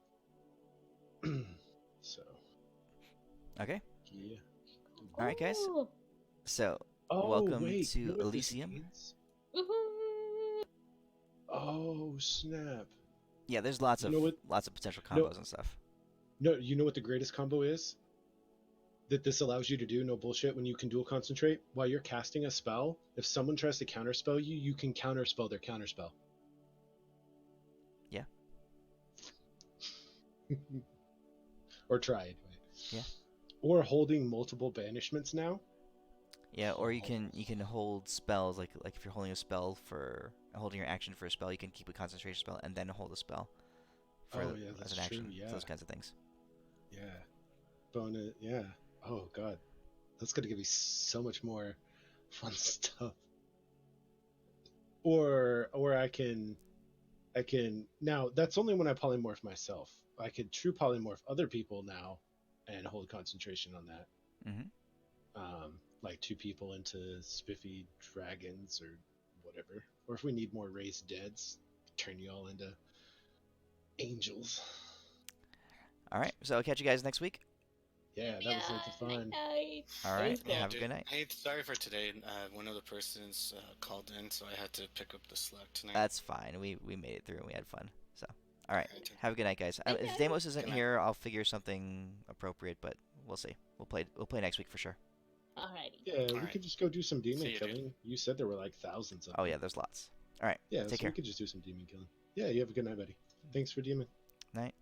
So. Okay. Yeah. All right, guys. Ooh. So, Oh, welcome wait, to you know what this Elysium. means? Woohoo! Oh snap! Yeah, there's lots You of know what? potential No. combos and stuff. No, you know what the greatest combo is? That this allows you to do, no bullshit, when you can dual concentrate while you're casting a spell. If someone tries to counterspell you, you can counterspell their counterspell. Yeah. Or try anyway. Yeah. Or holding multiple banishments now. Yeah, or you can hold spells like if you're holding a spell for holding your action for a spell, you can keep a concentration spell and then hold a spell for Oh, yeah, that's as an action. true, yeah. So those kinds of things. Yeah. Bonus. Yeah. Oh god, that's gonna give me so much more fun stuff. Or I can now. That's only when I polymorph myself. I could true polymorph other people now, and hold concentration on that. Mm-hmm. Like 2 people into spiffy dragons or whatever. Or if we need more raised deads, turn you all into angels. All right, so I'll catch you guys next week. Yeah, that was loads of fun. Night. All right, Thanks, have a Dude, good night. Hey, sorry for today. One of the persons called in, so I had to pick up the slack tonight. That's fine. We made it through and we had fun. So, all right, Alright. have a good night, guys. Good If night. Deimos isn't Good night. here, I'll figure something appropriate, but we'll see. We'll play next week for sure. Alrighty. Yeah, we Alright. could just go do some demon See you, dude. killing. You said there were like thousands of Oh them. yeah, there's lots. All right, Yeah, take so care. we could just do some demon killing. Yeah, you have a good night, buddy. Thanks for demon. Night.